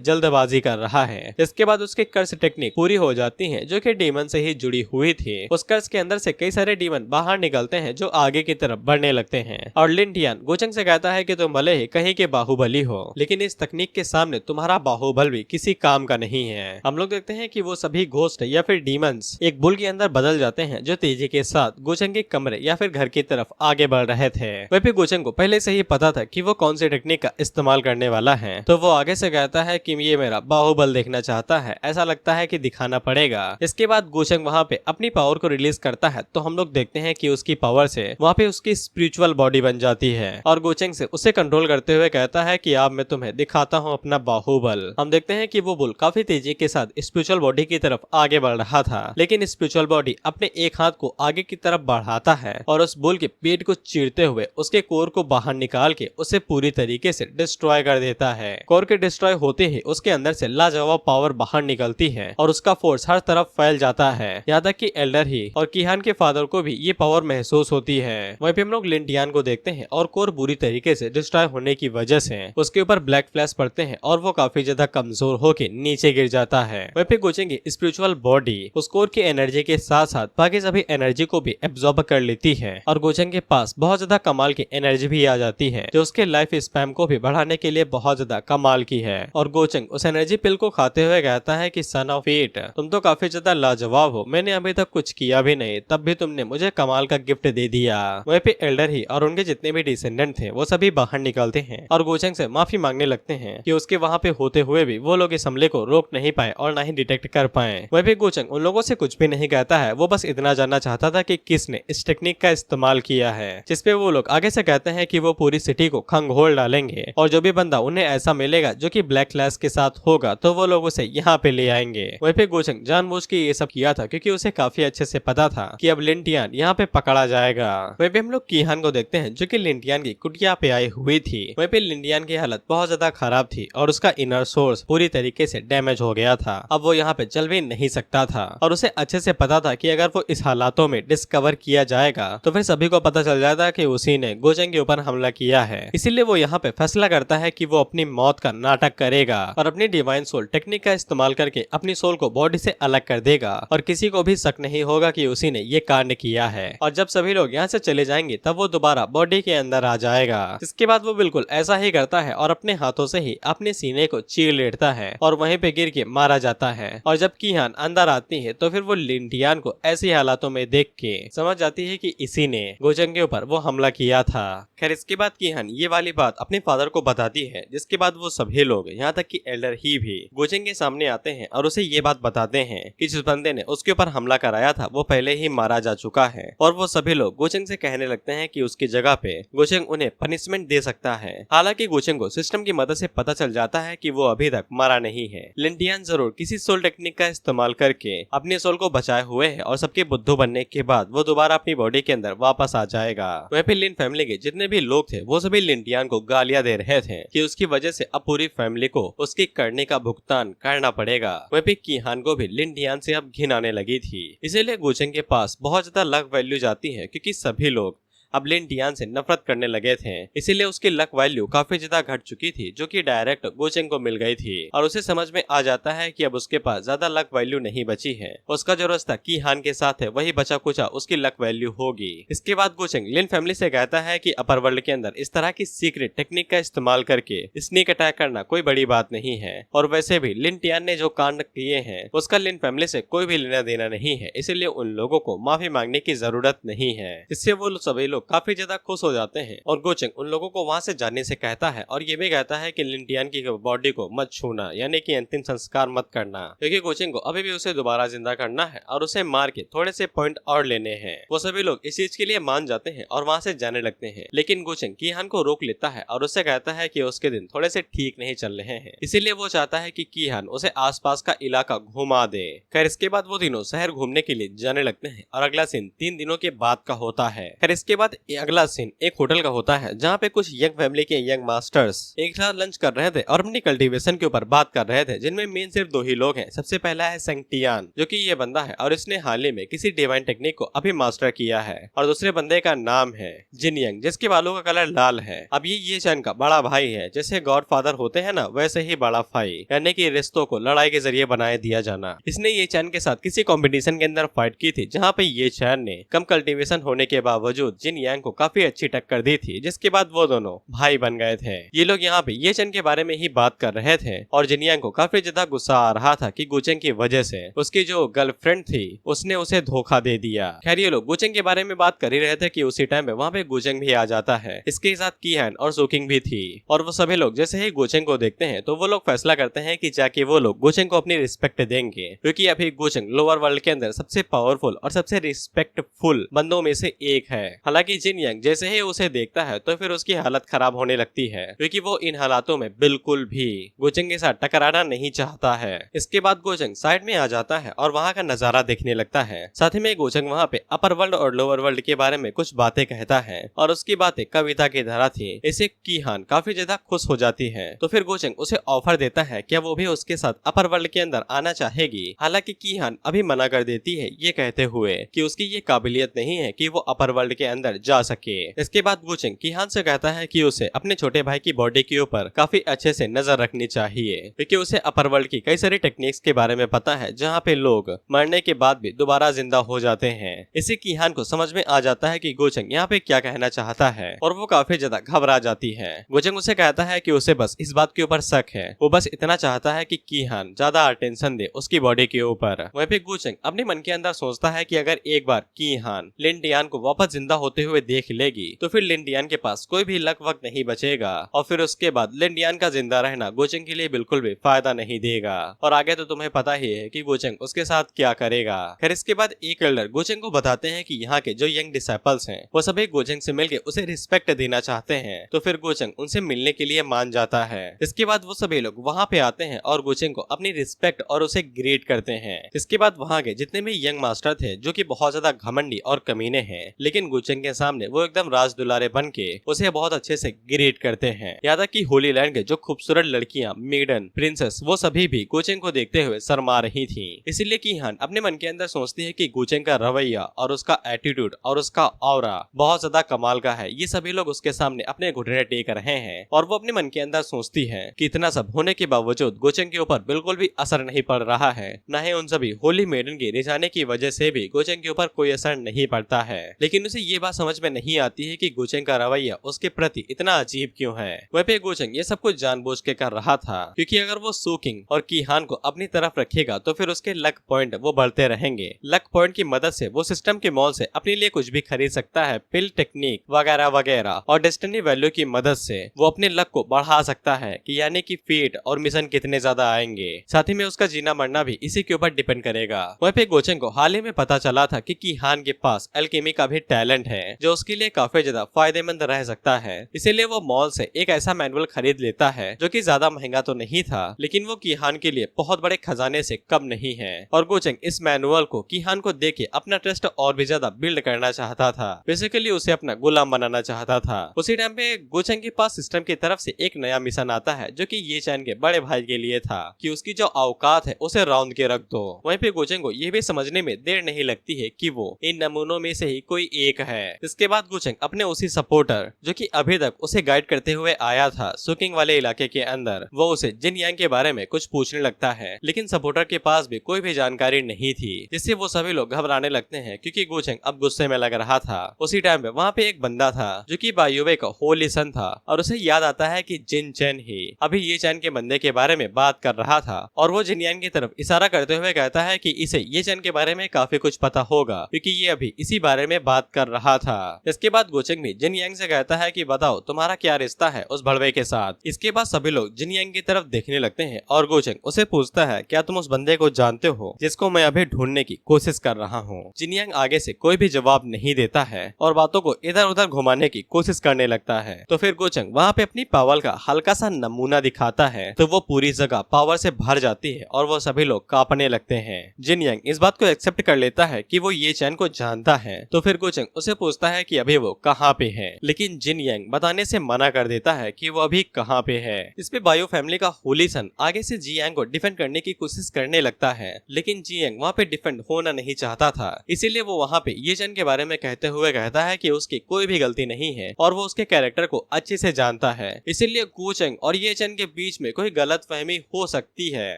जल्दबाजी कर रहा है। इसके बाद उसके कर्ज टेक्निक पूरी हो जाती है जो कि डीमन से ही जुड़ी हुई थी। उस कर्ज के अंदर से कई सारे डीमन बाहर निकलते हैं जो आगे की तरफ बढ़ने लगते हैं। और लिन टियान गोचेंग से कहता है कि तुम भले ही कहीं के बाहुबली हो, लेकिन इस तकनीक के सामने तुम्हारा बाहुबल भी किसी काम का नहीं है। हम लोग देखते हैं कि वो सभी घोस्ट या फिर डीमंस एक बुल के अंदर बदल जाते हैं जो तेजी के साथ गोचेंग के कमरे या फिर घर की तरफ आगे बढ़ रहे थे। वह भी गोचेंग को पहले से ही पता था कि वो कौन सी टेक्निक का इस्तेमाल करने वाला है, तो वो आगे से कहता है कि ये मेरा बाहुबल देखना चाहता है, ऐसा लगता है कि दिखाना पड़ेगा। इसके बाद गोचेंग वहाँ पे अपनी पावर को रिलीज करता है, तो हम लोग देखते हैं कि उसकी पावर से वहाँ पे उसकी स्पिरिचुअल बॉडी बन जाती है और गोचेंग से उसे कंट्रोल करते हुए कहता है कि अब मैं तुम्हें दिखाता हूँ अपना बाहुबल। हम देखते हैं कि वो बुल काफी तेजी के साथ स्पिरिचुअल बॉडी की तरफ आगे बढ़ रहा था, लेकिन स्पिरिचुअल बॉडी अपने एक हाथ को आगे की तरफ बढ़ाता है और उस बुल के पेट को चीरते हुए उसके कोर को बाहर निकाल के उसे पूरी तरीके से डिस्ट्रॉय कर देता है। कोर के डिस्ट्रॉय होते ही उसके अंदर से लाजवाब पावर बाहर निकलती है और उसका फोर्स हर तरफ फैल जाता है, यहाँ तक कि एल्डर ही और किहान के फादर को भी ये पावर महसूस होती है। वहीं पे हम लोग लिन टियान को देखते हैं और कोर बुरी तरीके से डिस्ट्रॉय होने की वजह से उसके ऊपर ब्लैक फ्लैश पड़ते हैं और वो काफी ज्यादा कमजोर कमजोर होकर नीचे गिर जाता है। वहीं पे गोचेंग की स्पिरिचुअल बॉडी उस कोर की एनर्जी के साथ साथ बाकी सभी एनर्जी को भी एब्जॉर्ब कर लेती है और गोचेंग के पास बहुत ज्यादा कमाल की एनर्जी भी आ जाती है जो उसके लाइफ स्पैम को भी बढ़ाने के लिए बहुत ज्यादा कमाल की है। और गोचेंग उस एनर्जी पिल को खाते हुए कहता है कि सन ऑफ एट, तुम तो काफी ज्यादा लाजवाब हो, मैंने अभी तक कुछ किया भी नहीं, तब भी तुमने मुझे कमाल का गिफ्ट दे दिया। वहीं पे एल्डर ही और उनके जितने भी डिसेंडेंट थे वो सभी बाहर निकलते हैं और गोचेंग से माफी मांगने लगते हैं कि उसके वहाँ पे होते हुए भी वो लोग इस हमले को रोक नहीं पाए और ना ही डिटेक्ट कर पाए। वहीं पे गोचेंग उन लोगों से कुछ भी नहीं कहता है, वो बस इतना जानना चाहता था कि किसने इस टेक्निक का इस्तेमाल किया है, जिसपे वो लोग आगे से कहते हैं कि वो पूरी सिटी को खंगोल डालेंगे और जो भी बंदा उन्हें ऐसा मिलेगा जो कि ब्लैक क्लास के साथ होगा तो वो लोग उसे यहाँ पे ले आएंगे। वहीं पे गोचेंग जानबूझ के ये सब किया था क्योंकि उसे काफी अच्छे से पता था कि अब लिंटियान यहाँ पे पकड़ा जाएगा। वहीं पे हम लोग कीहान को देखते हैं जो कि लिंटियान की कुटिया पे आई हुई थी। वहीं पे लिंटियान की हालत बहुत ज्यादा खराब थी और उसका इनर सोर्स पूरी तरीके से डैमेज हो गया था। अब वो यहाँ पे चल भी नहीं सकता था और उसे अच्छे से पता था कि अगर वो इस हालातों में डिस्कवर किया जाएगा तो फिर सभी को पता चल जाता कि उसी ने गोचेंग के ऊपर हमला किया है। इसीलिए वो यहाँ पे फैसला करता है कि वो अपनी मौत का नाटक करेगा और अपनी डिवाइन सोल टेक्निक का इस्तेमाल करके अपनी सोल को बॉडी से अलग कर देगा और किसी को भी शक नहीं होगा कि उसी ने ये कांड किया है। और जब सभी लोग यहाँ से चले जाएंगे तब वो दोबारा बॉडी के अंदर आ जाएगा। इसके बाद वो बिल्कुल ऐसा ही करता है और अपने हाथों से ही अपने सीने को चीर लेटता है और वहीं पे गिर के मारा जाता है। और जब कीहान अंदर आती है तो फिर वो लिंटियान को ऐसी हालातों में देख के समझ जाती है कि इसी ने गोचेंग के ऊपर वो हमला किया था। खैर इसके बाद कीहान ये वाली बात अपने फादर को बताती है, जिसके बाद वो सभी लोग यहाँ तक कि एल्डर ही भी गोचेंग के सामने आते हैं और उसे ये बात बताते हैं कि जिस बंदे ने उसके ऊपर हमला कराया था वो पहले ही मारा जा चुका है। और वो सभी लोग गोचेंग से कहने लगते हैं कि उसकी जगह पे गोचेंग उन्हें पनिशमेंट दे सकता है। हालांकि गोचेंग को सिस्टम की मदद से पता चल जाता है कि वो अभी तक मरा नहीं है। लिंटियान जरूर किसी सोल टेक्निक का इस्तेमाल करके अपने सोल को बचाए हुए है और सबके बुद्धू बनने के बाद वो दोबारा अपनी बॉडी के अंदर वापस आ जाएगा। वहीं पे लिन फैमिली के जितने भी लोग थे वो सभी लिंटियान को गालियां दे रहे थे कि उसकी वजह से अब पूरी फैमिली को उसकी करने का भुगतान करना पड़ेगा। वहीं पे कीहान को भी लिंटियान से अब घिन आने लगी थी, इसीलिए गोचेंग के पास बहुत ज्यादा लक वैल्यू जाती है क्योंकि सभी लोग अब लिंटियान से नफरत करने लगे थे। इसीलिए उसकी लक वैल्यू काफी ज्यादा घट चुकी थी जो कि डायरेक्ट गोचेंग को मिल गई थी और उसे समझ में आ जाता है कि अब उसके पास ज्यादा लक वैल्यू नहीं बची है। उसका जो रास्ता कीहान के साथ है वही बचा कुचा उसकी लक वैल्यू होगी। इसके बाद गोचेंग लिन फैमिली से कहता है कि अपर वर्ल्ड के अंदर इस तरह की सीक्रेट टेक्निक का इस्तेमाल करके स्नीक अटैक करना कोई बड़ी बात नहीं है और वैसे भी लिंटियान ने जो कांड किए हैं उसका लिन फैमिली से कोई भी लेना देना नहीं है, इसलिए उन लोगों को माफी मांगने की जरूरत नहीं है। इससे वो सभी लोग काफी ज्यादा खुश हो जाते हैं और गोचेंग उन लोगों को वहां से जाने से कहता है और ये भी कहता है कि लिंटियान की बॉडी को मत छूना, यानी कि अंतिम संस्कार मत करना, क्योंकि गोचेंग को अभी भी उसे दोबारा जिंदा करना है और उसे मार के थोड़े से पॉइंट और लेने हैं। वो सभी लोग इस चीज के लिए मान जाते हैं और वहां से जाने लगते हैं, लेकिन गोचेंग कीहान को रोक लेता है और उससे कहता है कि उसके दिन थोड़े से ठीक नहीं चल रहे हैं, इसीलिए वो चाहता है कि कीहान उसे आसपास का इलाका घुमा दे। खैर इसके बाद वो तीनों शहर घूमने के लिए जाने लगते हैं और अगला सीन 3 दिनों के बाद का होता है। खैर इसके बाद अगला सीन एक होटल का होता है जहाँ पे कुछ यंग फैमिली के यंग मास्टर्स एक साथ लंच कर रहे थे और अपनी कल्टीवेशन के ऊपर बात कर रहे थे, जिनमें मेन सिर्फ 2 ही लोग हैं। सबसे पहला है सेंगटियान जो कि ये बंदा है और इसने हाल ही में किसी डिवाइन टेक्निक को अभी मास्टर किया है, और दूसरे बंदे का नाम है जिनयंग जिसके बालों का कलर लाल है। अब ये चैन का बड़ा भाई है, जैसे गॉड फादर होते हैं ना वैसे ही बड़ा भाई, यानी कि रिश्तों को लड़ाई के जरिए बनाए दिया जाना। इसने ये चैन के साथ किसी कंपटीशन के अंदर फाइट की थी जहाँ पे ये चैन ने कम कल्टीवेशन होने के बावजूद जिनयंग को काफी अच्छी टक्कर दी थी, जिसके बाद वो दोनों भाई बन गए थे। ये लोग यहाँ पे ये चैन के बारे में ही बात कर रहे थे और जिनयंग को काफी ज्यादा गुस्सा आ रहा था कि गोचेंग की वजह से उसकी जो गर्लफ्रेंड थी उसने उसे धोखा दे दिया। खैर ये लोग गोचेंग के बारे में बात कर ही रहे थे कि उसी टाइम पे वहाँ पे गोचेंग भी आ जाता है, इसके साथ कीहान और सुकिंग भी थी। और वो सभी लोग जैसे ही गोचेंग को देखते हैं तो वो लोग फैसला करते हैं कि जाके वो लोग गोचेंग को अपनी रिस्पेक्ट देंगे, क्योंकि अभी गोचेंग लोअर वर्ल्ड के अंदर सबसे पावरफुल और सबसे रिस्पेक्टफुल बंदों में से एक है। हालांकि जिनयंग जैसे ही उसे देखता है तो फिर उसकी हालत खराब होने लगती है, क्योंकि वो इन हालातों में बिल्कुल भी गोचेंग के साथ टकराना नहीं चाहता है। इसके बाद गोचेंग साइड में आ जाता है और वहाँ का नजारा देखने लगता है। साथ ही में गोचेंग वहाँ पे अपर वर्ल्ड और लोअर वर्ल्ड के बारे में कुछ बातें कहता है और उसकी बातें कविता की तरह थी। इसे कीहान काफी ज्यादा खुश हो जाती है, तो फिर गोचेंग उसे ऑफर देता है क्या वो भी उसके साथ अपर वर्ल्ड के अंदर आना चाहेगी। हालांकि कीहान अभी मना कर देती है, ये कहते हुए कि उसकी ये काबिलियत नहीं है कि वो अपर वर्ल्ड के अंदर अंदर जा सके। इसके बाद गुचेंग कीहान से कहता है कि उसे अपने छोटे भाई की बॉडी के ऊपर काफी अच्छे से नजर रखनी चाहिए, क्योंकि उसे अपर वर्ल्ड की कई सारी टेक्निक्स के बारे में पता है जहाँ पे लोग मरने के बाद भी दोबारा जिंदा हो जाते हैं। इसी कीहान को समझ में आ जाता है कि गुचेंग यहाँ पे क्या कहना चाहता है और वो काफी ज्यादा घबरा जाती है। गुचेंग उसे कहता है कि उसे बस इस बात के ऊपर शक है, वो बस इतना चाहता है कि कीहान ज्यादा अटेंशन दे उसकी बॉडी के ऊपर। वहीं पे गुचेंग अपने मन के अंदर सोचता है कि अगर एक बार कीहान लिन डियान को वापस जिंदा होते हुए देख लेगी तो फिर लिन डियान के पास कोई भी लक वक्त नहीं बचेगा और फिर उसके बाद लिन डियान का जिंदा रहना गुचेंग के लिए बिल्कुल भी फायदा नहीं देगा। और आगे तो तुम्हें पता ही है कि गुचेंग उसके साथ क्या करेगा। खैर इसके बाद एक एल्डर गुचेंग को बताते हैं कि यहाँ के जो यंग डिसाइपल्स हैं वो सभी गुचेंग से मिलकर उसे रिस्पेक्ट देना चाहते हैं, तो फिर गुचेंग उनसे मिलने के लिए मान जाता है। इसके बाद वो सभी लोग वहाँ पे आते हैं और गुचेंग को अपनी रिस्पेक्ट और उसे ग्रेट करते हैं। इसके बाद वहाँ के जितने भी यंग मास्टर थे जो कि बहुत ज्यादा घमंडी और कमीने हैं, लेकिन गुचेंग के सामने वो एकदम राज दुलारे बन के उसे बहुत अच्छे से ग्रेट करते हैं। यहाँ तक कि होली लैंड के जो खूबसूरत लड़कियां मेडन प्रिंसेस वो सभी भी गुचेंग को देखते हुए शर्मा रही थी। इसीलिए कीहान अपने मन के अंदर सोचती है कि गुचेंग का रवैया और उसका एटीट्यूड और उसका ऑरा बहुत ज्यादा कमाल का है, ये सभी लोग उसके सामने अपने घुटने टेक रहे हैं। और वो अपने मन के अंदर सोचती है कि इतना सब होने के बावजूद गुचेंग के ऊपर बिल्कुल भी असर नहीं पड़ रहा है, न ही उन सभी होली मेडन के रिझाने की वजह से भी गुचेंग के ऊपर कोई असर नहीं पड़ता है। लेकिन उसे ये बात समझ में नहीं आती है कि गुचेंग का रवैया उसके प्रति इतना अजीब क्यों है। वह पे गुचेंग ये सब कुछ जानबूझ के कर रहा था, क्योंकि अगर वो सुकिंग और कीहान को अपनी तरफ रखेगा तो फिर उसके लक पॉइंट वो बढ़ते रहेंगे। लक पॉइंट की मदद से वो सिस्टम के मॉल से अपने लिए कुछ भी खरीद सकता है, पिल टेक्निक वगैरह वगैरह, और डेस्टिनी वैल्यू की मदद से वो अपने लक को बढ़ा सकता है कि यानी कि फेट और मिशन कितने ज्यादा आएंगे। साथ ही में उसका जीना मरना भी इसी के ऊपर डिपेंड करेगा। वहीं पे गुचेंग को हाल ही में पता चला था कि कीहान के पास एल्केमी का भी टैलेंट है जो उसके लिए काफी ज्यादा फायदेमंद रह सकता है। इसीलिए वो मॉल से एक ऐसा मैनुअल खरीद लेता है जो कि ज्यादा महंगा तो नहीं था, लेकिन वो कीहान के लिए बहुत बड़े खजाने से कम नहीं है। और गुचेंग इस मैनुअल को कीहान को देके अपना ट्रस्ट और भी ज्यादा बिल्ड करना चाहता था। बेसिकली उसे अपना गुलाम बनाना चाहता था। उसी टाइम पे गुचेंग के पास सिस्टम की तरफ से एक नया मिशन आता है जो कि ये चैन के बड़े भाई के लिए था कि उसकी जो औकात है उसे राउंड के रख दो। वहीं पे गुचेंग को ये भी समझने में देर नहीं लगती है कि वो इन नमूनों में से ही कोई एक है। इसके बाद गुचेंग अपने उसी सपोर्टर जो कि अभी तक उसे गाइड करते हुए आया था सुकिंग वाले इलाके के अंदर, वो उसे जिन यांग के बारे में कुछ पूछने लगता है, लेकिन सपोर्टर के पास भी कोई भी जानकारी नहीं थी, जिससे वो सभी लोग घबराने लगते हैं क्योंकि गुचेंग अब गुस्से में लग रहा था। उसी टाइम पे वहाँ पे एक बंदा था जो कि बायुवे का होली सन था और उसे याद आता है कि जिन चैन ही अभी ये चैन के बंदे के बारे में बात कर रहा था और वो जिन यांग की तरफ इशारा करते हुए कहता है कि इसे ये चैन के बारे में काफी कुछ पता होगा क्योंकि ये अभी इसी बारे में बात कर रहा था। इसके बाद गुचेंग भी जिन यांग से कहता है कि बताओ तुम्हारा क्या रिश्ता है उस भड़वे के साथ। इसके बाद सभी लोग जिन यांग की तरफ देखने लगते हैं और गुचेंग उसे पूछता है क्या तुम उस बंदे को जानते हो जिसको मैं अभी ढूंढने की कोशिश कर रहा हूँ। जिन यांग आगे से कोई भी जवाब नहीं देता है और बातों को इधर उधर घुमाने की कोशिश करने लगता है। तो फिर गुचेंग वहाँ पे अपनी पावर का हल्का सा नमूना दिखाता है तो वो पूरी जगह पावर से भर जाती है और वो सभी लोग कांपने लगते हैं। जिन यांग इस बात को एक्सेप्ट कर लेता है कि वो ये चैन को जानता है। तो फिर गुचेंग उसे पूछता है कि अभी वो कहाँ पे है, लेकिन जिन यांग बताने से मना कर देता है कि वो अभी कहाँ पे है। इस पे बायो फैमिली का होली सन आगे से जी यांग को डिफेंड करने की कोशिश करने लगता है, लेकिन जी यांग वहाँ पे डिफेंड होना नहीं चाहता था। इसीलिए वो वहाँ पे ये चैन के बारे में कहते हुए कहता है कि उसकी कोई भी गलती नहीं है और वो उसके कैरेक्टर को अच्छे से जानता है। इसीलिए गुचेंग और ये चैन के बीच में कोई गलत फहमी हो सकती है।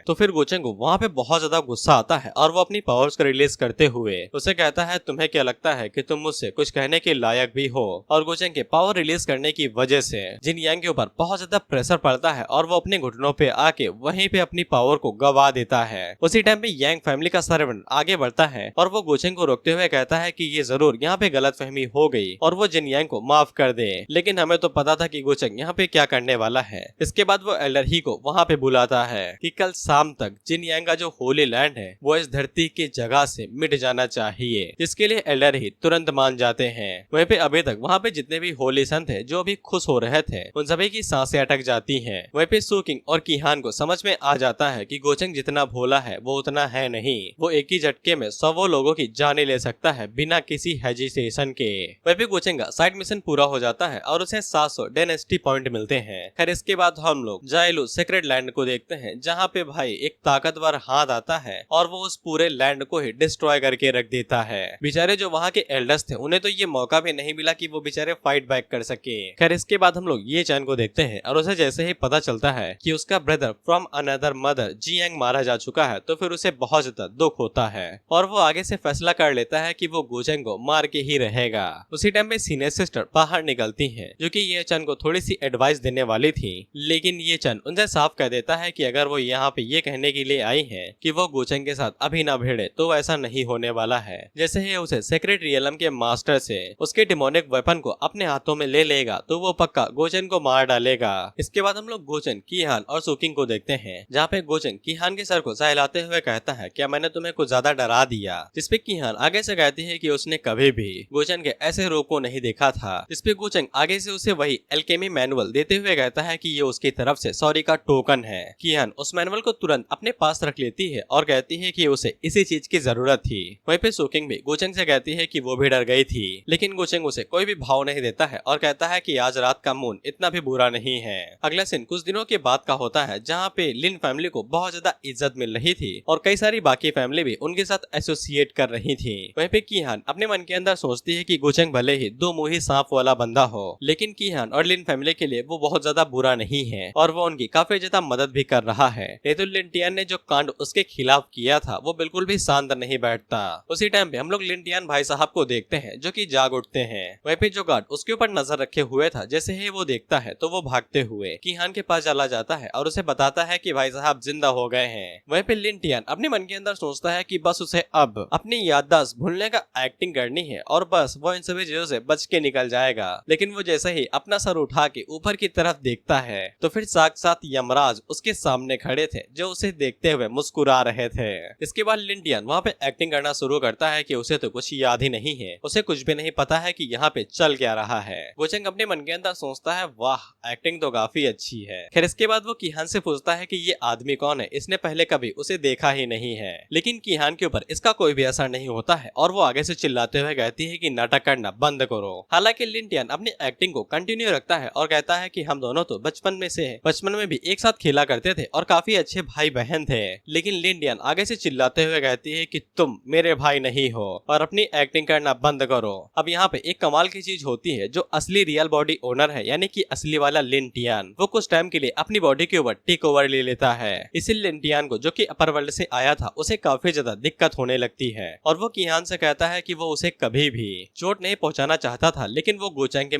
तो फिर गुचेंग को वहाँ पे बहुत ज्यादा गुस्सा आता है और वो अपनी पावर्स को रिलीज करते हुए उसे कहता है तुम्हें क्या लगता है कि तुम मुझसे कुछ कहने के लायक भी हो। और गुचेंग के पावर रिलीज करने की वजह से जिन यांग के ऊपर बहुत ज्यादा प्रेशर पड़ता है और वो अपने घुटनों पे आके वहीं पे अपनी पावर को गवा देता है। उसी टाइम पे यांग फैमिली का सर्वेंट आगे बढ़ता है और वो गुचेंग को रोकते हुए कहता है कि ये जरूर यहाँ पे गलतफहमी हो गई और वो जिन यांग को माफ कर दे, लेकिन हमें तो पता था कि गुचेंग यहाँ पे क्या करने वाला है। इसके बाद वो एल्डर ही को वहाँ पे बुलाता है कि कल शाम तक जिन यांग का जो होली लैंड है वो इस धरती की जगह से मिट जाना चाहिए, जिसके लिए एल्डर ही तुरंत मान जाते हैं। वहीं पे अभी तक वहाँ पे जितने भी होली सन थे जो अभी खुश हो रहे थे उन सभी की सांसें अटक जाती हैं। वहीं पे सुकिंग और कीहान को समझ में आ जाता है कि गुचेंग जितना भोला है वो उतना है नहीं, वो एक ही झटके में सौ लोगों की जाने ले सकता है बिना किसी हेजिटेशन के। वहीं पे गुचेंग का साइड मिशन पूरा हो जाता है और उसे 700 डायनेस्टी पॉइंट मिलते हैं। खैर इसके बाद हम लोग जायलू सीक्रेट लैंड को देखते हैं जहाँ पे भाई एक ताकतवर हाथ आता है और वो उस पूरे लैंड को ही डिस्ट्रॉय करके रख देता है। बेचारे जो वहाँ के एल्डर्स थे उन्हें तो ये ये मौका भी नहीं मिला कि वो बेचारे फाइट बैक कर सके। खैर इसके बाद हम लोग ये चैन को देखते हैं और उसे जैसे ही पता चलता है कि उसका ब्रदर फ्रॉम अनदर मदर जी यांग मारा जा चुका है तो फिर उसे बहुत ज्यादा दुख होता है और वो आगे से फैसला कर लेता है कि वो गोचेंग को मार के ही रहेगा। उसी टाइम पे सीनियर सिस्टर बाहर निकलती है जो कि ये चैन को थोड़ी सी एडवाइस देने वाली थी, लेकिन ये चैन उनसे साफ कह देता है कि अगर वो यहाँ पे ये कहने के लिए आई है कि वो गोचेंग के साथ अभी ना भिड़े तो ऐसा नहीं होने वाला है। जैसे ही उसे सेक्रेट रियलम के मास्टर से उसके डिमोनिक वेपन को अपने हाथों में ले लेगा तो वो पक्का गोचेन को मार डालेगा। इसके बाद हम लोग गोचेन, कीहान और सुकिंग को देखते हैं जहाँ पे गोचेन कीहान के सर को सहलाते हुए कहता है क्या मैंने तुम्हें कुछ ज्यादा डरा दिया, जिसपे कीहान आगे से कहती है कि उसने कभी भी गोचेन के ऐसे रूप को नहीं देखा था। जिसपे गोचेन आगे से उसे वही एल्केमी मैनुअल देते हुए कहता है कि ये उसकी तरफ से सॉरी का टोकन है। कीहान उस मैनुअल को तुरंत अपने पास रख लेती है और कहती है कि उसे इसी चीज की जरूरत थी। वहीं पे सुकिंग भी गोचेन से कहती है कि वो भी डर गई थी, लेकिन गोचेन उसे कोई भी भाव नहीं देता है और कहता है कि आज रात का मून इतना भी बुरा नहीं है। अगला सीन कुछ दिनों के बाद का होता है जहाँ पे लिन फैमिली को बहुत ज्यादा इज्जत मिल रही थी और कई सारी बाकी फैमिली भी उनके साथ एसोसिएट कर रही थी। वहीं पे कीहान अपने मन के अंदर सोचती है कि गोचेंग भले ही दो मुंही सांप वाला बंदा हो, लेकिन कीहान और लिन फैमिली के लिए वो बहुत ज्यादा बुरा नहीं है और वो उनकी काफी ज्यादा मदद भी कर रहा है। नहीं तो लिंटियान ने जो कांड उसके खिलाफ किया था वो बिल्कुल भी शांत नहीं बैठता। उसी टाइम पे हम लोग लिंटियान भाई साहब को देखते हैं जो कि जाग उठते हैं। वहीं पे जो गार्ड उसके ऊपर नजर रखे हुए था जैसे ही वो देखता है तो वो भागते हुए कीहान के पास चला जाता है और उसे बताता है कि भाई साहब जिंदा हो गए हैं। वहीं पे लिंटियान अपने मन के अंदर सोचता है कि बस उसे अब अपनी याददाश्त भूलने का एक्टिंग करनी है और बस वो इन सभी चीजों से बच के निकल जाएगा। लेकिन वो जैसे ही अपना सर उठा के ऊपर की तरफ देखता है तो फिर साक्षात यमराज उसके सामने खड़े थे जो उसे देखते हुए मुस्कुरा रहे थे। इसके बाद लिंटियान वहाँ पे एक्टिंग करना शुरू करता है कि उसे तो कुछ याद ही नहीं है, उसे कुछ भी नहीं पता है कि यहाँ पे चल क्या रहा है। गोचेंग अपने मन के अंदर सोचता है वाह एक्टिंग तो काफी अच्छी है। खैर इसके बाद वो कीहान से पूछता है कि ये आदमी कौन है, इसने पहले कभी उसे देखा ही नहीं है। लेकिन कीहान के ऊपर इसका कोई भी असर नहीं होता है और वो आगे से चिल्लाते हुए कहती है कि नाटक करना बंद करो। हालांकि लिंटियान अपनी एक्टिंग को कंटिन्यू रखता है और कहता है कि हम दोनों तो बचपन में भी एक साथ खेला करते थे और काफी अच्छे भाई बहन थे। लेकिन लिंटियान आगे से चिल्लाते हुए कहती है कि तुम मेरे भाई नहीं हो और अपनी एक्टिंग करना बंद करो। अब यहाँ पे एक कमाल की चीज होती है, जो असली रियल बॉडी ओनर है यानी कि असली वाला लिंटियान वो कुछ टाइम के लिए अपनी बॉडी के ऊपर टेक ओवर ले लेता है। इसी लिंटियान को जो कि अपर वर्ल्ड से आया था उसे काफी ज्यादा दिक्कत होने लगती है और वो कीहान से कहता है कि वो उसे कभी भी चोट नहीं पहुंचाना चाहता था, लेकिन वो गोचैंग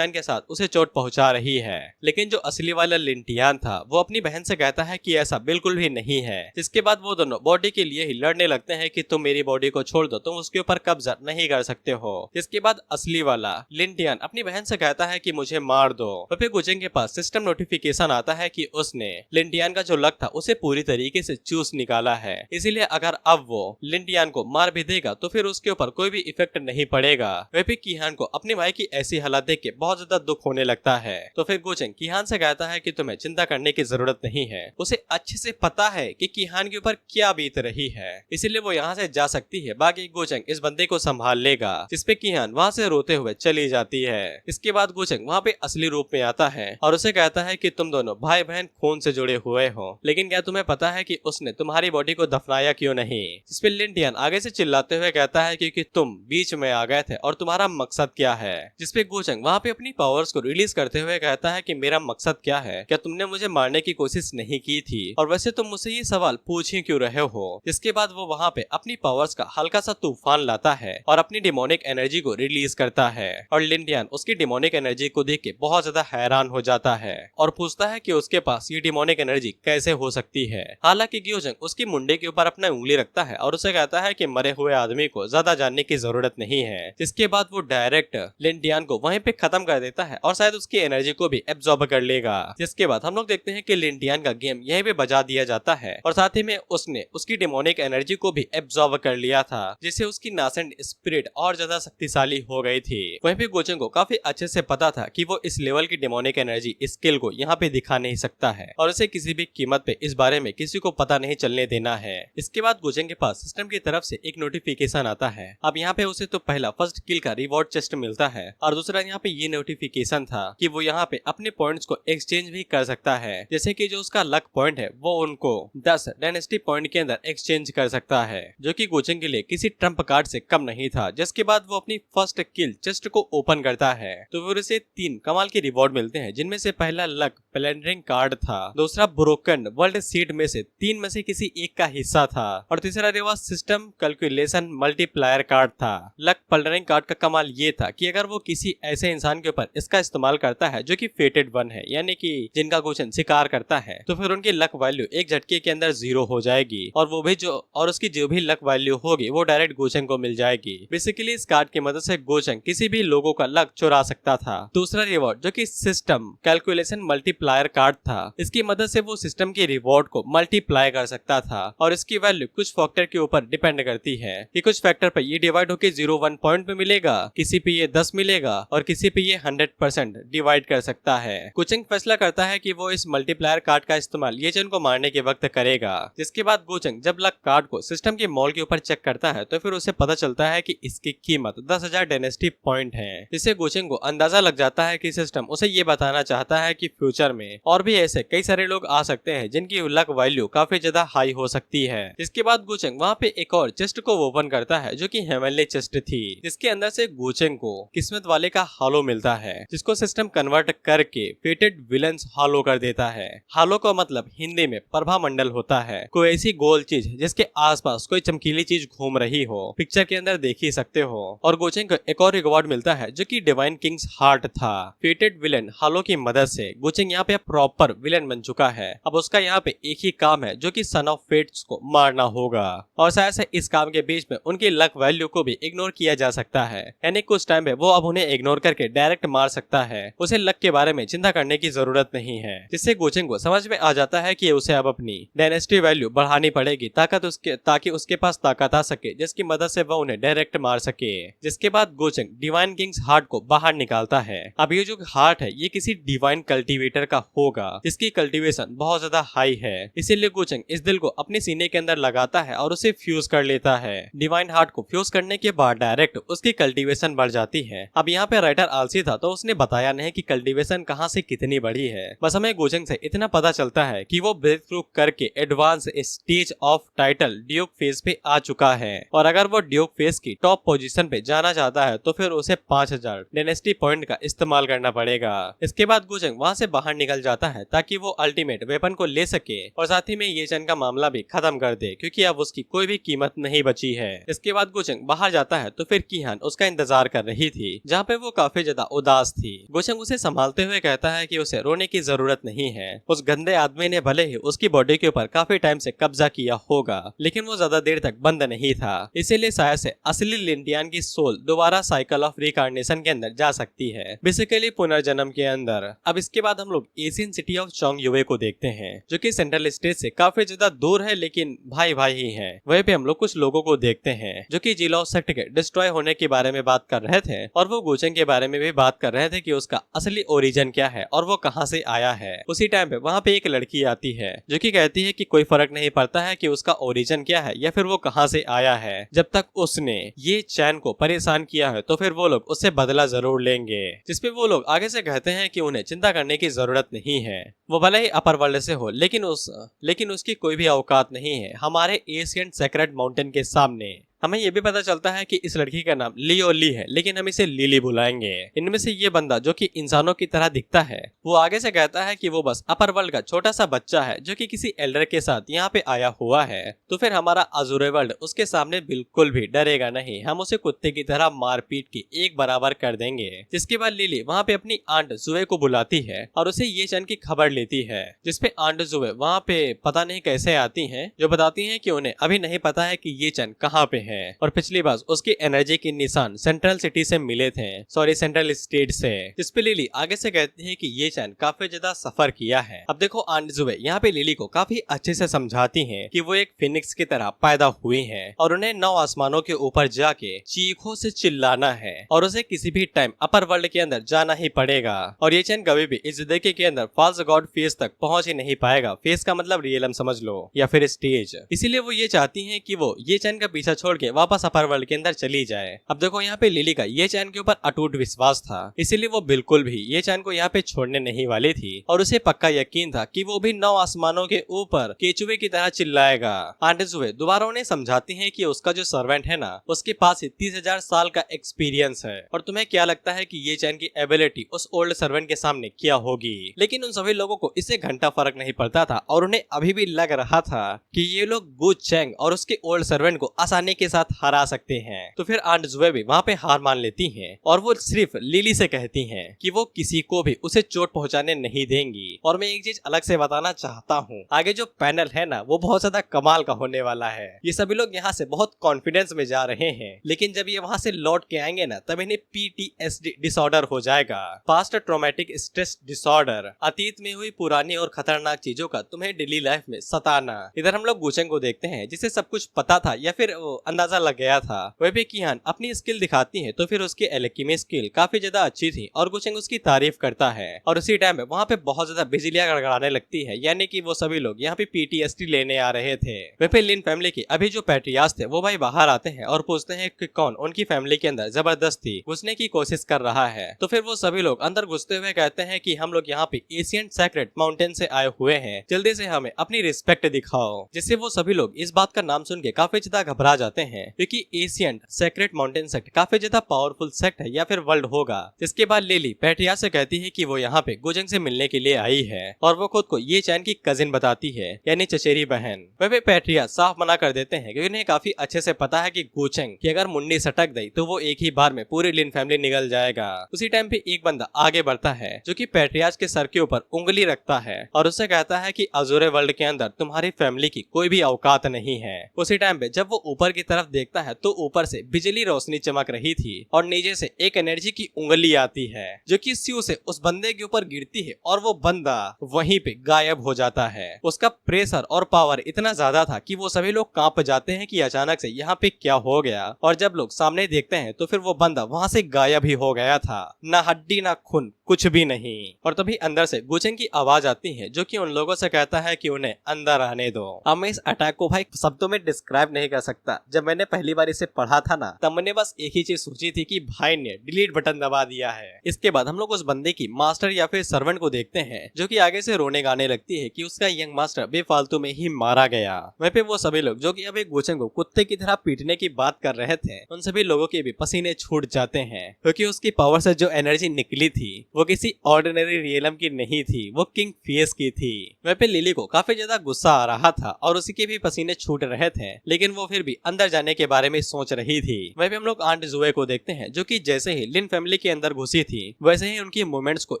के साथ उसे चोट पहुंचा रही है। लेकिन जो असली वाला लिंटियान था वो अपनी बहन से कहता है कि ऐसा बिल्कुल भी नहीं है। इसके बाद वो दोनों बॉडी के लिए ही लड़ने लगते हैं कि तुम मेरी बॉडी को छोड़ दो, तुम उसके ऊपर कब्जा नहीं कर सकते हो। इसके बाद असली वाला लिंटियान अपनी बहन से कहता है कि मुझे मार दो। फिर गोचेंग के पास सिस्टम नोटिफिकेशन आता है कि उसने लिंटियान का जो लक था उसे पूरी तरीके से चूस निकाला है, इसीलिए अगर अब वो लिंटियान को मार भी देगा तो फिर उसके ऊपर कोई भी इफेक्ट नहीं पड़ेगा। वह भी कीहान को अपने भाई की ऐसी हालत देख के बहुत ज्यादा दुख होने लगता है। तो फिर गोचेंग कीहान से कहता है कि तुम्हें चिंता करने की जरूरत नहीं है, उसे अच्छे से पता है कि कीहान के ऊपर क्या बीत रही है, इसीलिए वो यहाँ से जा सकती है, बाकी गोचेंग इस बंदे को संभाल लेगा। जिसपे कीहान वहाँ से रोते हुए चली जाती है। इसके बाद गोचेंग वहाँ पे असली रूप में आता है और उसे कहता है कि तुम दोनों भाई बहन खून से जुड़े हुए हो, लेकिन क्या तुम्हें पता है कि उसने तुम्हारी बॉडी को दफनाया क्यों नहीं। जिसपे लिंटियान आगे से चिल्लाते हुए कहता है क्योंकि तुम बीच में आ गए थे और तुम्हारा मकसद क्या है। जिसपे गोचेंग वहाँ पे अपनी पावर्स को रिलीज करते हुए कहता है कि मेरा मकसद क्या है, क्या तुमने मुझे मारने की कोशिश नहीं की थी और वैसे तुम मुझसे ये सवाल पूछ ही क्यों रहे हो। इसके बाद वो वहाँ पे अपनी पावर्स का हल्का सा तूफान लाता है और अपनी डिमोनिक एनर्जी को रिलीज करता है और लिंटियान उसकी डिमोनिक एनर्जी को देख के बहुत ज्यादा हैरान हो जाता है और पूछता है कि उसके पास ये डिमोनिक एनर्जी कैसे हो सकती है। हालांकि गोचेंग उसकी मुंडे के ऊपर अपना उंगली रखता है और उसे कहता है कि मरे हुए आदमी को ज्यादा जानने की जरूरत नहीं है। जिसके बाद वो डायरेक्ट लिंटियान को वहीं पे खत्म कर देता है और शायद उसकी एनर्जी को भी एब्जॉर्ब कर लेगा। जिसके बाद हम लोग देखते हैं कि लिंटियान का गेम यहीं पे बजा दिया जाता है और साथ ही में उसने उसकी डिमोनिक एनर्जी को भी एब्जॉर्ब कर लिया था, जिससे उसकी नासेंट स्पिरिट और ज्यादा शक्तिशाली हो गई थी। वहीं पे गोचेंग को काफी अच्छे से पता था कि वो इस लेवल की डिमोनिक एनर्जी स्किल को यहाँ पे दिखा नहीं सकता है और उसे किसी भी कीमत पे इस बारे में किसी को पता नहीं चलने देना है। इसके बाद गोचेंग के पास सिस्टम की तरफ से एक नोटिफिकेशन आता है। अब यहाँ पे उसे तो पहला फर्स्ट किल का रिवॉर्ड चेस्ट मिलता है और दूसरा यहाँ पे ये नोटिफिकेशन था कि वो यहाँ पे अपने पॉइंट्स को एक्सचेंज भी कर सकता है, जैसे कि जो उसका लक पॉइंट है वो उनको 10 डायनेस्टी पॉइंट के अंदर एक्सचेंज कर सकता है, जो कि गोचेंग के लिए किसी ट्रम्प कार्ड से कम नहीं था, जस्ट उसके बाद वो अपनी फर्स्ट किल चेस्ट को ओपन करता है तो फिर उसे 3 कमाल के रिवॉर्ड मिलते हैं, जिनमें से पहला लक प्लैंडरिंग कार्ड था, दूसरा ब्रोकन वर्ल्ड सीड में से 3 में से किसी एक का हिस्सा था और तीसरा reward system calculation multiplier card था। लक प्लैंडरिंग कार्ड का कमाल ये था कि अगर वो किसी ऐसे इंसान के ऊपर इसका इस्तेमाल करता है जो कि फेटेड वन है, यानी कि जिनका गोचन शिकार करता है, तो फिर उनकी लक वैल्यू एक झटके के अंदर 0 हो जाएगी और उसकी जो भी लक वैल्यू होगी वो डायरेक्ट गोचन को मिल जाएगी। बेसिकली इस कार्ड की मदद से गोचन किसी भी लोगों का लक चुरा सकता था। दूसरा रिवॉर्ड जो कि सिस्टम कैलकुलेशन मल्टीप्लायर कार्ड था, इसकी मदद से वो सिस्टम के रिवॉर्ड को मल्टीप्लाई कर सकता था और इसकी वैल्यू कुछ फैक्टर के ऊपर डिपेंड करती है कि कुछ फैक्टर पे ये डिवाइड होकर 0-1 पॉइंट पे मिलेगा, किसी पे ये 10 मिलेगा और किसी पे ये 100% डिवाइड कर सकता है। गोचन फैसला करता है कि वो इस मल्टीप्लायर कार्ड का इस्तेमाल ये जन को मारने के वक्त करेगा। जिसके बाद गोचन जब लक कार्ड को सिस्टम के मॉल के ऊपर चेक करता है तो फिर उसे पता चलता है कि इसकी कीमत 10,000 डायनेस्टी पॉइंट है। जिससे गोचन को अंदाजा लग जाता है कि सिस्टम उसे ये बताना चाहता है कि फ्यूचर में और भी ऐसे कई सारे लोग आ सकते हैं जिनकी लक वैल्यू काफी ज्यादा हाई हो सकती है। इसके बाद गोचन वहाँ पे एक और चेस्ट को ओपन करता है जो कि हेवनली चेस्ट थी, जिसके अंदर से गोचन को किस्मत वाले का हालो मिलता है, जिसको सिस्टम कन्वर्ट करके फेटेड विलन्स हालो कर देता है। हालो का मतलब हिंदी में प्रभा मंडल होता है, कोई ऐसी गोल चीज जिसके आसपास कोई चमकीली चीज घूम रही हो, पिक्चर के अंदर देख ही सकते हो। और गोचन को एक और रिवॉर्ड मिलता है जो कि डिवाइन किंग्स हार्ट था। फेटेड विलन हालो की मदद से गोचन यहाँ पे प्रॉपर विलन बन चुका है। अब उसका यहाँ पे एक ही काम है जो कि सन ऑफ फेट्स को मारना होगा और शायद से इस काम के बीच में उनकी लक वैल्यू को भी इग्नोर किया जा सकता है, यानी कुछ टाइम पे वो अब उन्हें इग्नोर करके डायरेक्ट मार सकता है। उसे लक के बारे में चिंता करने की जरूरत नहीं है, जिससे गोचन को समझ में आ जाता है कि उसे अब अपनी डायनेस्टी वैल्यू बढ़ानी पड़ेगी ताकि उसके पास ताकत आ सके जिसकी मदद से वह उन्हें डायरेक्ट मार सके। जिसके बाद गोचन डिवाइन किंग्स हार्ट को बाहर निकालता है। अब ये जो हार्ट है ये किसी डिवाइन कल्टीवेटर का होगा जिसकी कल्टीवेशन बहुत ज्यादा हाई है, इसीलिए गोचन इस दिल को अपने सीने के अंदर लगाता है और उसे फ्यूज कर लेता है। डिवाइन हार्ट को फ्यूज करने के बाद डायरेक्ट उसकी कल्टीवेशन बढ़ जाती है। अब यहाँ पे राइटर आलसी था तो उसने बताया नहीं कि कल्टीवेशन कहाँ से कितनी बड़ी है, बस हमें गोचन से इतना पता चलता है कि वो ब्रेक थ्रू करके advance stage of title Duke phase पे आ चुका है और अगर वो ड्यूक फेज की टॉप पोजीशन पे जाना चाहता है तो फिर उसे 5000 डायनेस्टी पॉइंट का इस्तेमाल करना पड़ेगा। इसके बाद गोचन वहाँ से बाहर निकल जाता है ताकि वो अल्टीमेट वेपन को ले सके और साथ ही में ये चन का मामला भी खत्म कर दे, क्योंकि अब उसकी कोई भी कीमत नहीं बची है। इसके बाद गोचन बाहर जाता है तो फिर कीहान उसका इंतजार कर रही थी, जहाँ पे वो काफी ज्यादा उदास थी। गोचन उसे संभालते हुए कहता है कि उसे रोने की जरूरत नहीं है। उस गंदे आदमी ने भले ही उसकी बॉडी के ऊपर काफी टाइम से कब्जा किया होगा, लेकिन वो ज्यादा देर तक बंद नहीं था, इसीलिए शायद से असली लिंटियान की सोल दोबारा साइकिल ऑफ रिकार्नेशन के अंदर जा सकती है, बेसिकली पुनर्जन्म के अंदर। अब इसके बाद हम लोग एशियन सिटी ऑफ चोंगयुए को देखते हैं जो कि सेंट्रल स्टेट से काफी ज्यादा दूर है, लेकिन भाई भाई ही है। वहीं पे हम लोग कुछ लोगों को देखते हैं जो कि जिलाओ सेक्ट के डिस्ट्रॉय होने के बारे में बात कर रहे थे और वो गोचन के बारे में भी बात कर रहे थे कि उसका असली ओरिजिन क्या है और वो कहाँ से आया है। उसी टाइम पे वहाँ पे एक लड़की आती है जो कि कहती है कि कोई फर्क नहीं पड़ता है कि उसका ओरिजिन क्या है या फिर वो कहाँ से आया है, जब तक उसने ये चैन को परेशान किया है तो फिर वो लोग उससे बदला जरूर लेंगे। जिसपे वो लोग आगे से कहते हैं कि उन्हें चिंता करने की जरूरत नहीं है, वो भले ही अपर वर्ल्ड से हो लेकिन उसकी कोई भी औकात नहीं है हमारे एशियन सेक्रेट माउंटेन के सामने। हमें ये भी पता चलता है कि इस लड़की का नाम लियो ली है, लेकिन हम इसे लिली बुलाएंगे। इनमें से ये बंदा जो कि इंसानों की तरह दिखता है वो आगे से कहता है कि वो बस अपर वर्ल्ड का छोटा सा बच्चा है जो कि किसी एल्डर के साथ यहाँ पे आया हुआ है। तो फिर हमारा अजूरे वर्ल्ड उसके सामने बिल्कुल भी डरेगा नहीं, हम उसे कुत्ते की तरह मार पीट के एक बराबर कर देंगे। जिसके बाद लिली वहाँ पे अपनी आंट जुए को बुलाती है और उसे ये चैन की खबर लेती है, जिसपे आंट जुए वहाँ पे पता नहीं कैसे आती है, जो बताती है कि उन्हें अभी नहीं पता है कि ये चैन कहाँ पे है और पिछली बार उसकी एनर्जी के निशान सेंट्रल सिटी से मिले थे, सेंट्रल स्टेट से। जिस पे लिली आगे से कहती है कि ये चैन काफी ज्यादा सफर किया है। अब देखो आंट जुए यहाँ पे लिली को काफी अच्छे से समझाती हैं कि वो एक फिनिक्स की तरह पैदा हुई हैं और उन्हें 9 आसमानों के ऊपर जाके चीखों से चिल्लाना है और उसे किसी भी टाइम अपर वर्ल्ड के अंदर जाना ही पड़ेगा और ये चैन कभी भी इस जिंदगी के अंदर फॉल्स गॉड फेस तक पहुंच ही नहीं पाएगा। फेस का मतलब रियलम समझ लो या फिर स्टेज। इसीलिए वो ये चाहती है कि वो ये चैन का पीछा छोड़ छोड़ के वापस अपर वर्ल्ड के अंदर चली जाए। अब देखो यहाँ पे लिली का ये चैन के ऊपर अटूट विश्वास था, इसीलिए वो बिल्कुल भी ये चैन को यहाँ पे छोड़ने नहीं वाली थी और उसे पक्का यकीन था कि वो भी 9 आसमानों के ऊपर केचुए की तरह चिल्लाएगा। आंट जुए दोबारा उन्हें समझाती है कि उसका जो सर्वेंट है ना उसके पास 30,000 साल का एक्सपीरियंस है और तुम्हें क्या लगता है कि ये चैन की एबिलिटी उस ओल्ड सर्वेंट के सामने क्या होगी। लेकिन उन सभी लोगों को इससे घंटा फर्क नहीं पड़ता था और उन्हें अभी भी लग रहा था कि ये लोग गु चैंग और उसके ओल्ड सर्वेंट को आसानी के साथ हरा सकते हैं। तो फिर आंट जुए भी वहाँ पे हार मान लेती हैं और वो सिर्फ लिली से कहती हैं कि वो किसी को भी उसे चोट पहुंचाने नहीं देंगी। और मैं एक चीज अलग से बताना चाहता हूँ, आगे जो पैनल है ना वो बहुत ज्यादा कमाल का होने वाला है। ये सभी लोग यहाँ से बहुत कॉन्फिडेंस में जा रहे हैं, लेकिन जब ये वहाँ से लौट के आएंगे ना तब इन्हें PTSD डिसऑर्डर हो जाएगा, पास्ट ट्रॉमेटिक स्ट्रेस डिसऑर्डर, अतीत में हुई पुरानी और खतरनाक चीजों का तुम्हें डेली लाइफ में सताना। इधर हम लोग गुचेंग को देखते हैं जिसे सब कुछ पता था या फिर अंदाजा लग गया था। वह भी किहान अपनी स्किल दिखाती है तो फिर उसकी एल्केमी स्किल काफी ज्यादा अच्छी थी और गुचेंग उसकी तारीफ करता है और उसी टाइम पे वहाँ पे बहुत ज्यादा बिजलियां गड़गड़ाने लगती है, यानी कि वो सभी लोग यहाँ पे PTSD लेने आ रहे थे। वह पे लिन फैमिली के अभी जो पैट्रियार्च थे वो भाई बाहर आते हैं और पूछते हैं कि कौन उनकी फैमिली के अंदर जबरदस्ती घुसने की कोशिश कर रहा है। तो फिर वो सभी लोग अंदर घुसते हुए कहते हैं कि हम लोग यहाँ पे एशियंट सेक्रेट माउंटेन से आए हुए हैं, जल्दी से हमें अपनी रिस्पेक्ट दिखाओ। जिससे वो सभी लोग इस बात का नाम सुन के काफी ज्यादा घबरा जाते हैं क्योंकि एशियंट सेक्रेट माउंटेन सेक्ट काफी ज्यादा पावरफुल सेक्ट है या फिर वर्ल्ड होगा। जिसके बाद लिली पैट्रियार्च से कहती है कि वो यहाँ पे गुचेंग से मिलने के लिए आई है और वो खुद को ये चैन की कजिन बताती है, यानी चचेरी बहन। वह पैट्रियार्च साफ मना कर देते हैं क्योंकि उन्हें काफी अच्छे से पता है कि गुचेंग की अगर मुंडी सटक गई तो वो एक ही बार में पूरी लिन फैमिली निगल जाएगा। उसी टाइम पे एक बंदा आगे बढ़ता है जो कि पैट्रियार्च के सर के ऊपर उंगली रखता है और उससे कहता है कि अजूरे वर्ल्ड के अंदर तुम्हारी फैमिली की कोई भी औकात नहीं है। उसी टाइम पे जब वो ऊपर की तरफ देखता है तो ऊपर से बिजली रोशनी चमक रही थी और नीचे से एक एनर्जी की उंगली आती है जो कि स्यू से उस बंदे के ऊपर गिरती है और वो बंदा वहीं पे गायब हो जाता है। उसका प्रेशर और पावर इतना ज्यादा था कि वो सभी लोग कांप जाते हैं कि अचानक से यहाँ पे क्या हो गया और जब लोग सामने देखते हैं तो फिर वो बंदा वहाँ से गायब ही हो गया था, ना हड्डी ना खून कुछ भी नहीं। और तभी अंदर से गुचेंग की आवाज आती है जो कि उन लोगों से कहता है कि उन्हें अंदर आने दो। अब मैं इस अटैक को भाई शब्दों में डिस्क्राइब नहीं कर सकता, जब मैंने पहली बार इसे पढ़ा था ना तब मैंने बस एक ही चीज सोची थी कि भाई ने डिलीट बटन दबा दिया है। इसके बाद हम लोग उस बंदे की मास्टर या फिर सर्वेंट को देखते हैं जो कि आगे से रोने गाने लगती है कि उसका यंग मास्टर बेफालतू में ही मारा गया। वहीं पे वो सभी लोग जो कि अब एक गुचेंग को कुत्ते की तरह पीटने की बात कर रहे थे उन सभी लोगों के भी पसीने छूट जाते हैं क्योंकि उसकी पावर से जो एनर्जी निकली थी वो किसी ऑर्डिनरी रियलम की नहीं थी, वो किंग फियस की थी। वहीं पे लिली को काफी ज्यादा गुस्सा आ रहा था और उसी के भी पसीने छूट रहे थे, लेकिन वो फिर भी अंदर जाने के बारे में सोच रही थी। वहीं पे हम लोग आंट जुए को देखते हैं जो कि जैसे ही लिन फैमिली के अंदर घुसी थी वैसे ही उनकी मूवमेंट्स को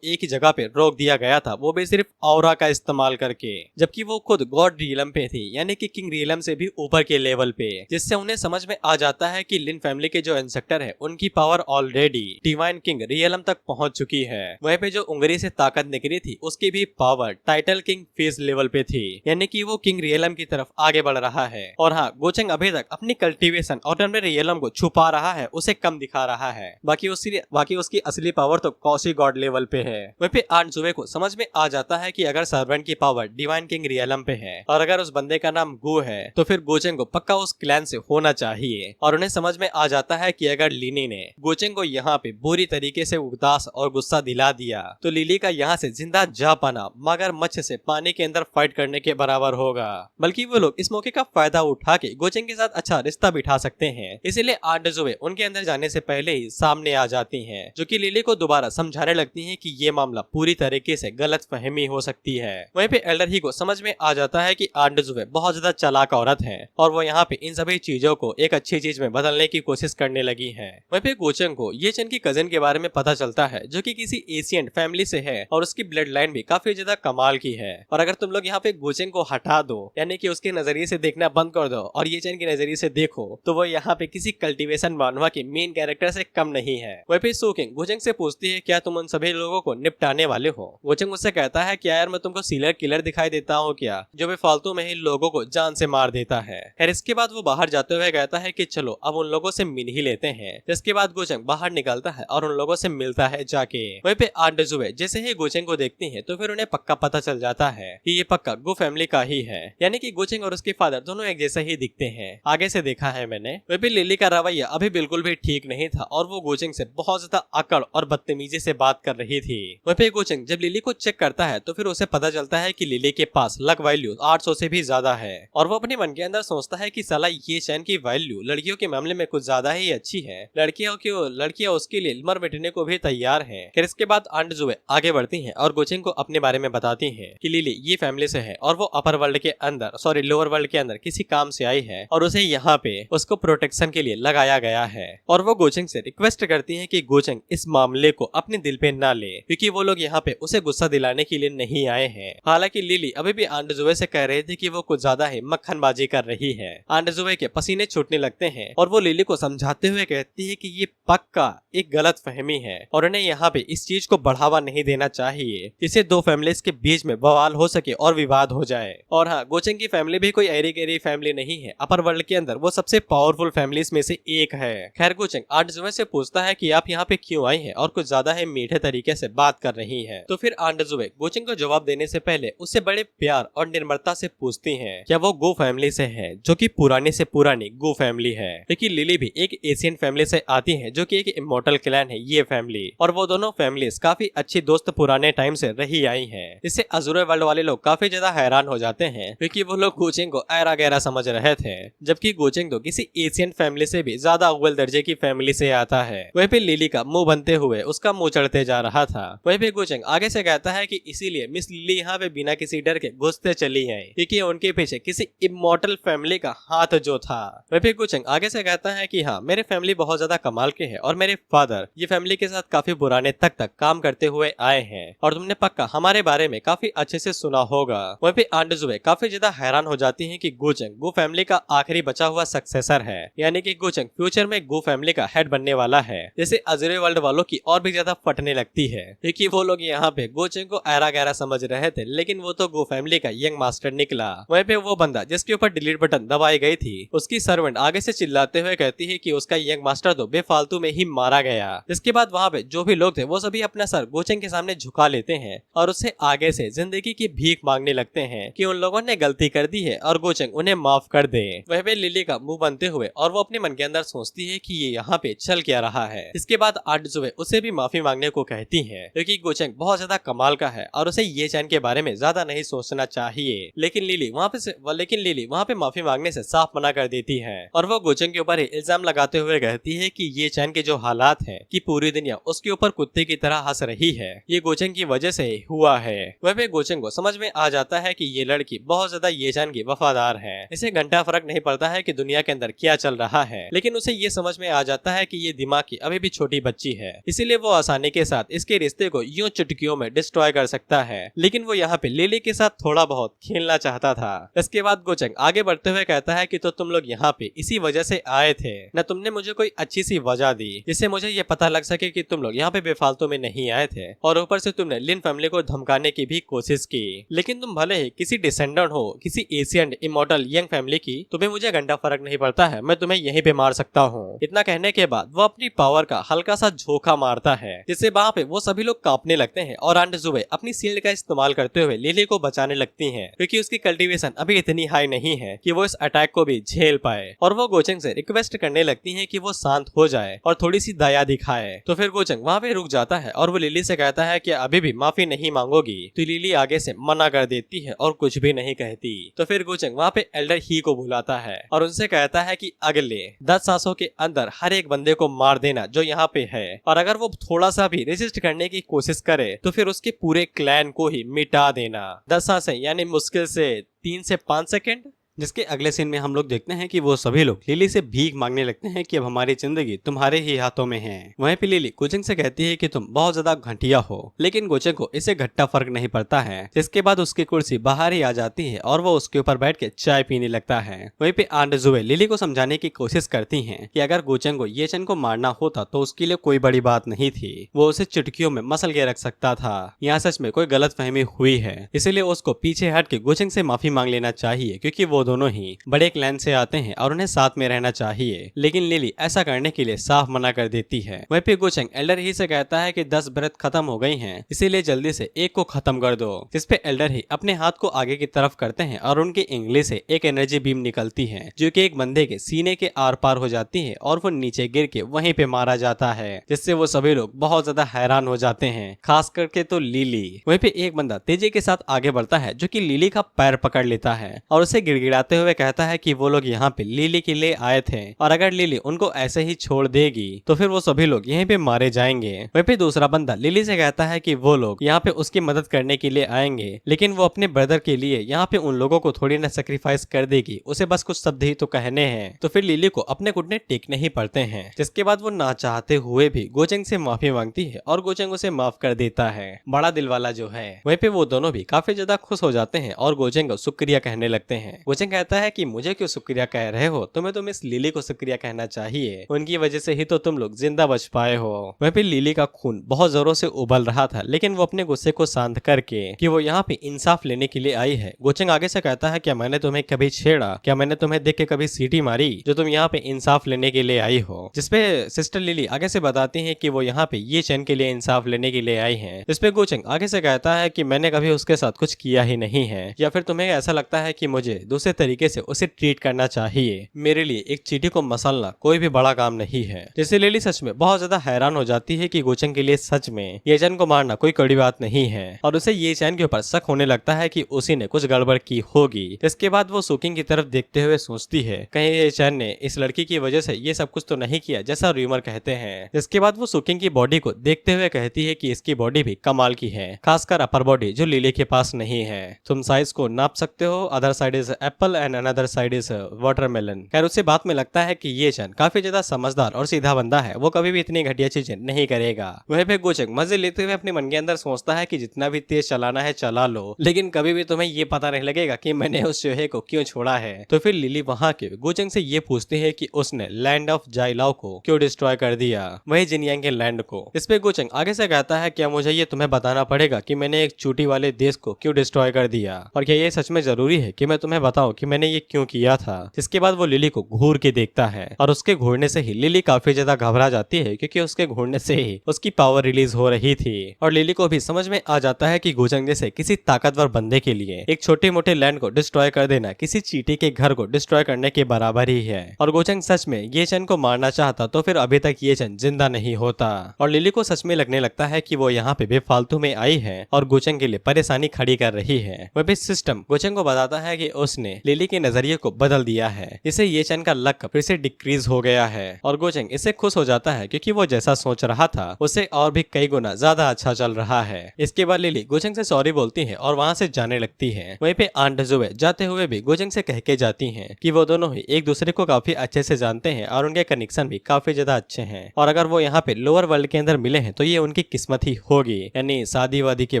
एक ही जगह पे रोक दिया गया था, वो भी सिर्फ ऑरा का इस्तेमाल करके, जबकि वो खुद गॉड रियलम पे थी यानी कि किंग रियलम से भी ऊपर के लेवल पे, जिससे उन्हें समझ में आ जाता है कि लिन फैमिली के जो इंसेक्टर है उनकी power already divine king realm तक पहुंच चुकी है। वहीं पे जो उंगली से ताकत निकली थी उसकी भी power title king face level पे थी, यानी कि वो किंग रियलम की तरफ आगे बढ़ रहा है। और हाँ, गुचेंग अभी तक अपनी कल्टीवेशन और अपने रियलम को छुपा रहा है, उसे कम दिखा रहा है, बाकी उसकी असली पावर तो कौशी गॉड लेवल पे है। वहीं पे आंट जुए को समझ में आ जाता है कि अगर सर्वेंट की पावर डिवाइन किंग रियलम पे है और अगर उस बंदे का नाम गु है तो फिर गुचेंग को पक्का उस क्लैन से होना चाहिए। और उन्हें समझ में आ जाता है कि अगर लिनी ने गुचेंग को यहाँ पे बुरी तरीके से उदास और गुस्सा दिला दिया तो लिली का यहाँ से जिंदा जा पाना मगरमच्छ से पानी के अंदर फाइट करने के बराबर होगा। बल्कि वो लोग इस मौके का फायदा उठा के गुचेंग के साथ अच्छा रिश्ता बिठा सकते हैं, इसीलिए आंट जुए उनके अंदर जाने से पहले ही सामने आ जाती हैं, जो कि लिली को दोबारा समझाने लगती हैं कि ये मामला पूरी तरीके से गलत फहमी हो सकती है। वहीं पे एल्डर ही को समझ में आ जाता है कि आंट जुए बहुत ज्यादा चालाक औरत है और वो यहाँ पे इन सभी चीजों को एक अच्छी चीज में बदलने की कोशिश करने लगी है। वहीं पे गुचेंग को ये चेन की कजिन के बारे में पता चलता है जो कि किसी एशियन फैमिली से है और उसकी ब्लड लाइन भी काफी ज्यादा कमाल की है। और अगर तुम लोग यहाँ पे गुचेंग को हटा दो यानी कि उसके नजरिए से देखना बंद कर दो और ये चेन के नजरिए से देखो तो वो यहाँ पे किसी कल्टीवेशन मानवा के मेन कैरेक्टर से कम नहीं है। वहीं पे सुकिंग गुचेंग से पूछती है क्या तुम उन सभी लोगों को निपटाने वाले हो। गुचेंग उससे कहता है क्या यार मैं तुमको सीरियल किलर दिखाई देता हूँ क्या जो बेफालतू में ही लोगों को जान से मार देता है। खैर इसके बाद वो बाहर जाते हुए कहता है कि चलो अब उन लोगों से मिल ही लेते हैं। जिसके बाद गुचेंग बाहर निकलता है और उन लोगों से मिलता है जाके। वहीं पे आंट जुए जैसे ही गुचेंग को देखती है तो फिर उन्हें पक्का पता चल जाता है कि ये पक्का गु फैमिली का ही है, यानी कि गुचेंग और उसके फादर दोनों एक जैसे ही दिखते हैं। आगे से देखा है मैंने, वह भी लिली का रवैया अभी बिल्कुल भी ठीक नहीं था और वो गोचेंग से बहुत ज्यादा अकड़ और बदतमीजी से बात कर रही थी। वह पे गोचेंग जब लिली को चेक करता है तो फिर उसे पता चलता है कि लिली के पास लक वैल्यू 800 से भी ज्यादा है और वो अपने मन के अंदर सोचता है कि साला ये चैन की वैल्यू लड़कियों के मामले में कुछ ज्यादा ही अच्छी है, लड़कियां उसके लिए मर मिटने को भी तैयार है। फिर इसके बाद आंट जुए आगे बढ़ती है और गोचेंग को अपने बारे में बताती है कि लिली ये फैमिली से है और वो अपर वर्ल्ड के अंदर लोअर वर्ल्ड के अंदर किसी काम से आई है और उसे यहाँ पे उसको प्रोटेक्शन के लिए लगाया गया है। और वो गोचेंग से रिक्वेस्ट करती है कि गोचेंग इस मामले को अपने दिल पे ना ले क्योंकि वो लोग यहाँ पे उसे गुस्सा दिलाने के लिए नहीं आए हैं। हालांकि लिली अभी भी आंट जुए से कह रही थी कि वो कुछ ज्यादा ही मक्खनबाजी कर रही है। आंट जुए के पसीने छूटने लगते हैं और वो लिली को समझाते हुए कहती है कि ये पक्का एक गलत फहमी है और उन्हें यहाँ पे इस चीज को बढ़ावा नहीं देना चाहिए जिससे दो फैमिलीज के बीच में बवाल हो सके और विवाद हो जाए। और हाँ, गोचेंग की फैमिली भी कोई एरी गेरी फैमिली नहीं है, अपर वर्ल्ड के अंदर वो सबसे पावरफुल फैमिलीज में से एक है। खैर गोचेंग आंट जुए से पूछता है कि आप यहाँ पे क्यों आई हैं और कुछ ज्यादा ही मीठे तरीके से बात कर रही हैं। तो फिर आंट जुए गोचेंग को जवाब देने से पहले उससे बड़े प्यार और निर्मलता से पूछती हैं क्या वो गो फैमिली से है, जो कि पुरानी से पुरानी गो फैमिली है। लेकिन लिली भी एक एशियन फैमिली से आती है जो कि एक इमोर्टल क्लैन है ये फैमिली, और वो दोनों फैमिलीज काफी अच्छी दोस्त पुराने टाइम से रही आई हैं। इससे अज़ूरे वर्ल्ड वाले लोग काफी ज्यादा हैरान हो जाते हैं क्योंकि वो लोग गोचेंग को ऐरा गहरा समझ रहे थे, जबकि गोचेंग तो किसी एशियन फैमिली से भी ज्यादा अव्वल दर्जे की फैमिली से आता है। वह पे लिली का मुंह बनते हुए उसका मुंह चढ़ते जा रहा था। वह पे गोचेंग आगे से कहता है कि इसीलिए मिस लिली यहाँ पे बिना किसी डर के घुसते चली आई क्योंकि उनके पीछे किसी इमोर्टल फैमिली का हाथ जो था। वह पे गोचेंग आगे से कहता है कि हाँ, मेरे फैमिली बहुत ज्यादा कमाल के है और मेरे फादर ये फैमिली के साथ काफी पुराने तक काम करते हुए आए हैं और तुमने पक्का हमारे बारे में काफी अच्छे से सुना होगा। वह पे आंट जुए काफी ज्यादा हैरान हो जाती है कि गोचेंग गो फैमिली का आखिरी बचा हुआ सक्सेसर है, यानी कि गोचेंग फ्यूचर में गो फैमिली का हेड बनने वाला है। जैसे अज़ूरे वर्ल्ड वालों की और भी ज्यादा फटने लगती है क्योंकि वो लोग यहाँ पे गोचेंग को ऐरा गहरा समझ रहे थे, लेकिन वो तो गो फैमिली का यंग मास्टर निकला। वहीं पे वो बंदा जिसके ऊपर डिलीट बटन दबाई गई थी उसकी सर्वेंट आगे से चिल्लाते हुए कहती है कि उसका यंग मास्टर तो बेफालतू में ही मारा गया। इसके बाद वहाँ पे जो भी लोग थे वो सभी अपना सर गोचेंग के सामने झुका लेते हैं और उससे आगे से जिंदगी की भीख मांगने लगते हैं कि उन लोगों ने गलती कर दी है और गोचेंग उन्हें माफ कर दे। वह पे लिली का मुंह बनते हुए और वो अपने मन के अंदर सोचती है कि ये यहाँ पे चल क्या रहा है। इसके बाद आंट जुए उसे भी माफी मांगने को कहती है क्योंकि गोचेंग बहुत ज्यादा कमाल का है और उसे ये चैन के बारे में ज्यादा नहीं सोचना चाहिए। लेकिन लिली वहाँ पे माफी मांगने से साफ मना कर देती है और वो गोचेंग के ऊपर इल्जाम लगाते हुए कहती है कि ये चैन के जो हालात है कि पूरी दुनिया उसके ऊपर कुत्ते की तरह हंस रही है, ये गोचेंग की वजह से हुआ है। वह पे गोचेंग को समझ में आ जाता है कि ये लड़की बहुत ज्यादा ये चैन की वफादार है, इसे घंटा फर्क नहीं पड़ता है कि दुनिया के अंदर क्या चल रहा है, लेकिन उसे ये समझ में आ जाता है कि ये दिमाग की अभी भी छोटी बच्ची है, इसीलिए वो आसानी के साथ इसके रिश्ते को यूं चुटकियों में डिस्ट्रॉय कर सकता है। लेकिन वो यहाँ पे लिली के साथ थोड़ा बहुत खेलना चाहता था। इसके बाद गोचेंग आगे बढ़ते हुए कहता है कि तो तुम लोग यहाँ पे इसी वजह से आए थे न, तुमने मुझे कोई अच्छी सी वजह दी जिससे मुझे ये पता लग सके कि तुम लोग यहाँ पे बेफालतू में नहीं आए थे, और ऊपर से तुमने लिन फैमिली को धमकाने की भी कोशिश की। लेकिन तुम भले ही किसी डिसेंडेंट हो किसी एशियन इमोर्टल यंग फैमिली की, तुम्हें मुझे घंटा फर्क नहीं पड़ता है, मैं तुम्हें यहीं पे मार सकता हूँ। इतना कहने के बाद वो अपनी पावर का हल्का सा झोंका मारता है जिससे वहाँ पे वो सभी लोग कांपने लगते हैं और आंट जुए अपनी शील्ड का इस्तेमाल करते हुए लिली को बचाने लगती है क्योंकि उसकी कल्टीवेशन अभी इतनी हाई नहीं है कि वो इस अटैक को भी झेल पाए। और वो गोचेंग से रिक्वेस्ट करने लगती है कि वो शांत हो जाए और थोड़ी सी दया दिखाए। तो फिर गोचेंग वहाँ पे रुक जाता है और वो लिली से कहता है कि अभी भी माफी नहीं मांगोगी, तो लिली आगे से मना कर देती है और कुछ भी नहीं कहती। तो फिर गोचेंग वहाँ पे एल्डर ही को बुलाता है और उनसे कहता है कि अगले 10 सांसों के अंदर हर एक बंदे को मार देना जो यहाँ पे है, और अगर वो थोड़ा सा भी रेजिस्ट करने की कोशिश करे तो फिर उसके पूरे क्लैन को ही मिटा देना। 10 सांसें यानी मुश्किल से 3 से 5 सेकेंड। जिसके अगले सीन में हम लोग देखते हैं कि वो सभी लोग लिली से भीख मांगने लगते हैं कि अब हमारी जिंदगी तुम्हारे ही हाथों में है। वहीं पे लिली गोचेंग से कहती है कि तुम बहुत ज्यादा घटिया हो, लेकिन गोचेंग को इससे घट्टा फर्क नहीं पड़ता है। जिसके बाद उसकी कुर्सी बाहर ही आ जाती है और वो उसके ऊपर बैठ के चाय पीने लगता है। वहीं पे आंट जुए लिली को समझाने की कोशिश करती है कि अगर गोचेंग को ये चैन को मारना होता तो उसके लिए कोई बड़ी बात नहीं थी, वो उसे चुटकियों में मसल के रख सकता था। यहाँ सच में कोई गलत फहमी हुई है, इसीलिए उसको पीछे हट के गोचेंग से माफी मांग लेना चाहिए क्योंकि वो दोनों ही बड़े क्लैन से आते हैं और उन्हें साथ में रहना चाहिए, लेकिन लिली ऐसा करने के लिए साफ मना कर देती है। वहीं पे गोचेंग एल्डर ही से कहता है कि 10 ब्रेथ खत्म हो गई हैं, इसीलिए जल्दी से एक को खत्म कर दो। जिसपे एल्डर ही अपने हाथ को आगे की तरफ करते हैं और उनकी इंगली से एक एनर्जी बीम निकलती है जो कि एक बंदे के सीने के आर पार हो जाती है और वो नीचे गिर के वहीं पे मारा जाता है, जिससे वो सभी लोग बहुत ज्यादा हैरान हो जाते हैं, खास करके तो लिली। वहीं पे एक बंदा तेजी के साथ आगे बढ़ता है जो कि लिली का पैर पकड़ लेता है और उसे गिड़गिड़ाते हुए कहता है कि वो लोग यहाँ पे लिली के लिए आए थे और अगर लिली उनको ऐसे ही छोड़ देगी तो फिर वो सभी लोग यहीं पे मारे जाएंगे। वहीं पे दूसरा बंदा लिली से कहता है कि वो लोग यहाँ पे उसकी मदद करने के लिए आएंगे, लेकिन वो अपने ब्रदर के लिए यहाँ पे उन लोगों को थोड़ी ना सेक्रीफाइस कर देगी, उसे बस कुछ शब्द ही तो कहने हैं। तो फिर लिली को अपने घुटने टेकने ही पड़ते हैं, जिसके बाद वो ना चाहते हुए भी गोचेंग से माफी मांगती है और गोचेंग उसे माफ कर देता है। बड़ा दिल वाला जो है। वहीं पे वो दोनों भी काफी ज्यादा खुश हो जाते हैं और गोचेंग को शुक्रिया कहने लगते हैं। गोचेंग कहता है कि मुझे क्यों शुक्रिया कह रहे हो, तुम्हें तो मिस लिली को शुक्रिया कहना चाहिए, उनकी वजह से ही तो तुम लोग जिंदा बच पाए हो। वहीं पे लिली का खून बहुत जोरों से उबल रहा था, लेकिन वो अपने गुस्से को शांत करके कि वो यहाँ पे इंसाफ लेने के लिए आई है। गोचेंग आगे से कहता है क्या मैंने तुम्हें कभी छेड़ा, क्या मैंने तुम्हें देख के कभी सीटी मारी जो तुम यहाँ पे इंसाफ लेने के लिए आई हो। जिसपे सिस्टर लिली आगे से बताती है कि वो यहाँ पे ये चैन के लिए इंसाफ लेने के लिए आई है। जिसपे गोचेंग आगे से कहता है कि मैंने कभी उसके साथ कुछ किया ही नहीं है, या फिर तुम्हें ऐसा लगता है कि मुझे दूसरे तरीके से उसे ट्रीट करना चाहिए। मेरे लिए एक चीटी को मसलना कोई भी बड़ा काम नहीं है। जैसे लिली सच में बहुत ज्यादा हैरान हो जाती है कि गोचेंग के लिए सच में ये चैन को मारना कोई कड़ी बात नहीं है और उसे ये चैन के ऊपर शक होने लगता है कि उसी ने कुछ गड़बड़ की होगी। इसके बाद वो सुकिंग की तरफ देखते हुए सोचती है कहीं ये चैन ने इस लड़की की वजह से ये सब कुछ तो नहीं किया जैसा रूमर कहते हैं। इसके बाद वो सुकिंग की बॉडी को देखते हुए कहती है कि इसकी बॉडी भी कमाल की है, खासकर अपर बॉडी जो लिली के पास नहीं है। तुम साइज को नाप सकते हो, other side is Apple and another side is watermelon. खैर उससे बात में लगता है कि ये चैन काफी ज्यादा समझदार और सीधा बंदा है, वो कभी भी इतनी घटिया चीजें नहीं करेगा। वहीं पे गोचेंग मजे लेते हुए अपने मन के अंदर सोचता है कि जितना भी तेज चलाना है चला लो, लेकिन कभी भी तुम्हें ये पता नहीं लगेगा कि मैंने उस चूहे को क्यों छोड़ा है। तो फिर लिली वहाँ के गोचेंग से ये पूछती है कि उसने लैंड ऑफ जाइलाओ को क्यों डिस्ट्रॉय कर दिया, वही जिनियांग के लैंड को। इस पे गोचेंग आगे से कहता है क्या मुझे ये तुम्हें बताना पड़ेगा कि मैंने एक चोटी वाले देश को क्यों डिस्ट्रॉय कर दिया, और क्या ये सच में जरूरी है कि मैं तुम्हें बताऊं कि मैंने ये क्यों किया था। जिसके बाद वो लिली को घूर के देखता है और उसके घूरने से ही लिली काफी ज्यादा घबरा जाती है, क्योंकि उसके घूरने से ही उसकी पावर रिलीज हो रही थी और लिली को भी समझ में आ जाता है कि गोचेंग जैसे किसी ताकतवर बंदे के लिए एक छोटे मोटे लैंड को डिस्ट्रॉय कर देना किसी चींटी के घर को डिस्ट्रॉय करने के बराबर ही है। और गोचेंग सच में ये चैन को मारना चाहता तो फिर अभी तक ये चैन जिंदा नहीं होता। और लिली को सच में लगने लगता है कि वो यहाँ पे बेफालतू में आई है और गोचेंग के लिए परेशानी खड़ी कर रही है। वह भी सिस्टम गोचेंग को बताता है कि उसने लिली के नजरिए को बदल दिया है, इससे ये चैन का लक फिर से डिक्रीज हो गया है। और गोचेंग इससे खुश हो जाता है क्योंकि वो जैसा सोच रहा था उससे और भी कई गुना ज्यादा अच्छा चल रहा है। इसके बाद लिली गोचेंग से सॉरी बोलती है और वहाँ से जाने लगती है। वहीं पे आंट जुए जाते हुए भी गोचेंग से कह के जाती हैं कि वो दोनों ही एक दूसरे को काफी अच्छे से जानते हैं और उनके कनेक्शन भी काफी ज्यादा अच्छे हैं, और अगर वो यहाँ पे लोअर वर्ल्ड के अंदर मिले हैं तो ये उनकी किस्मत ही होगी, यानी शादी वादी की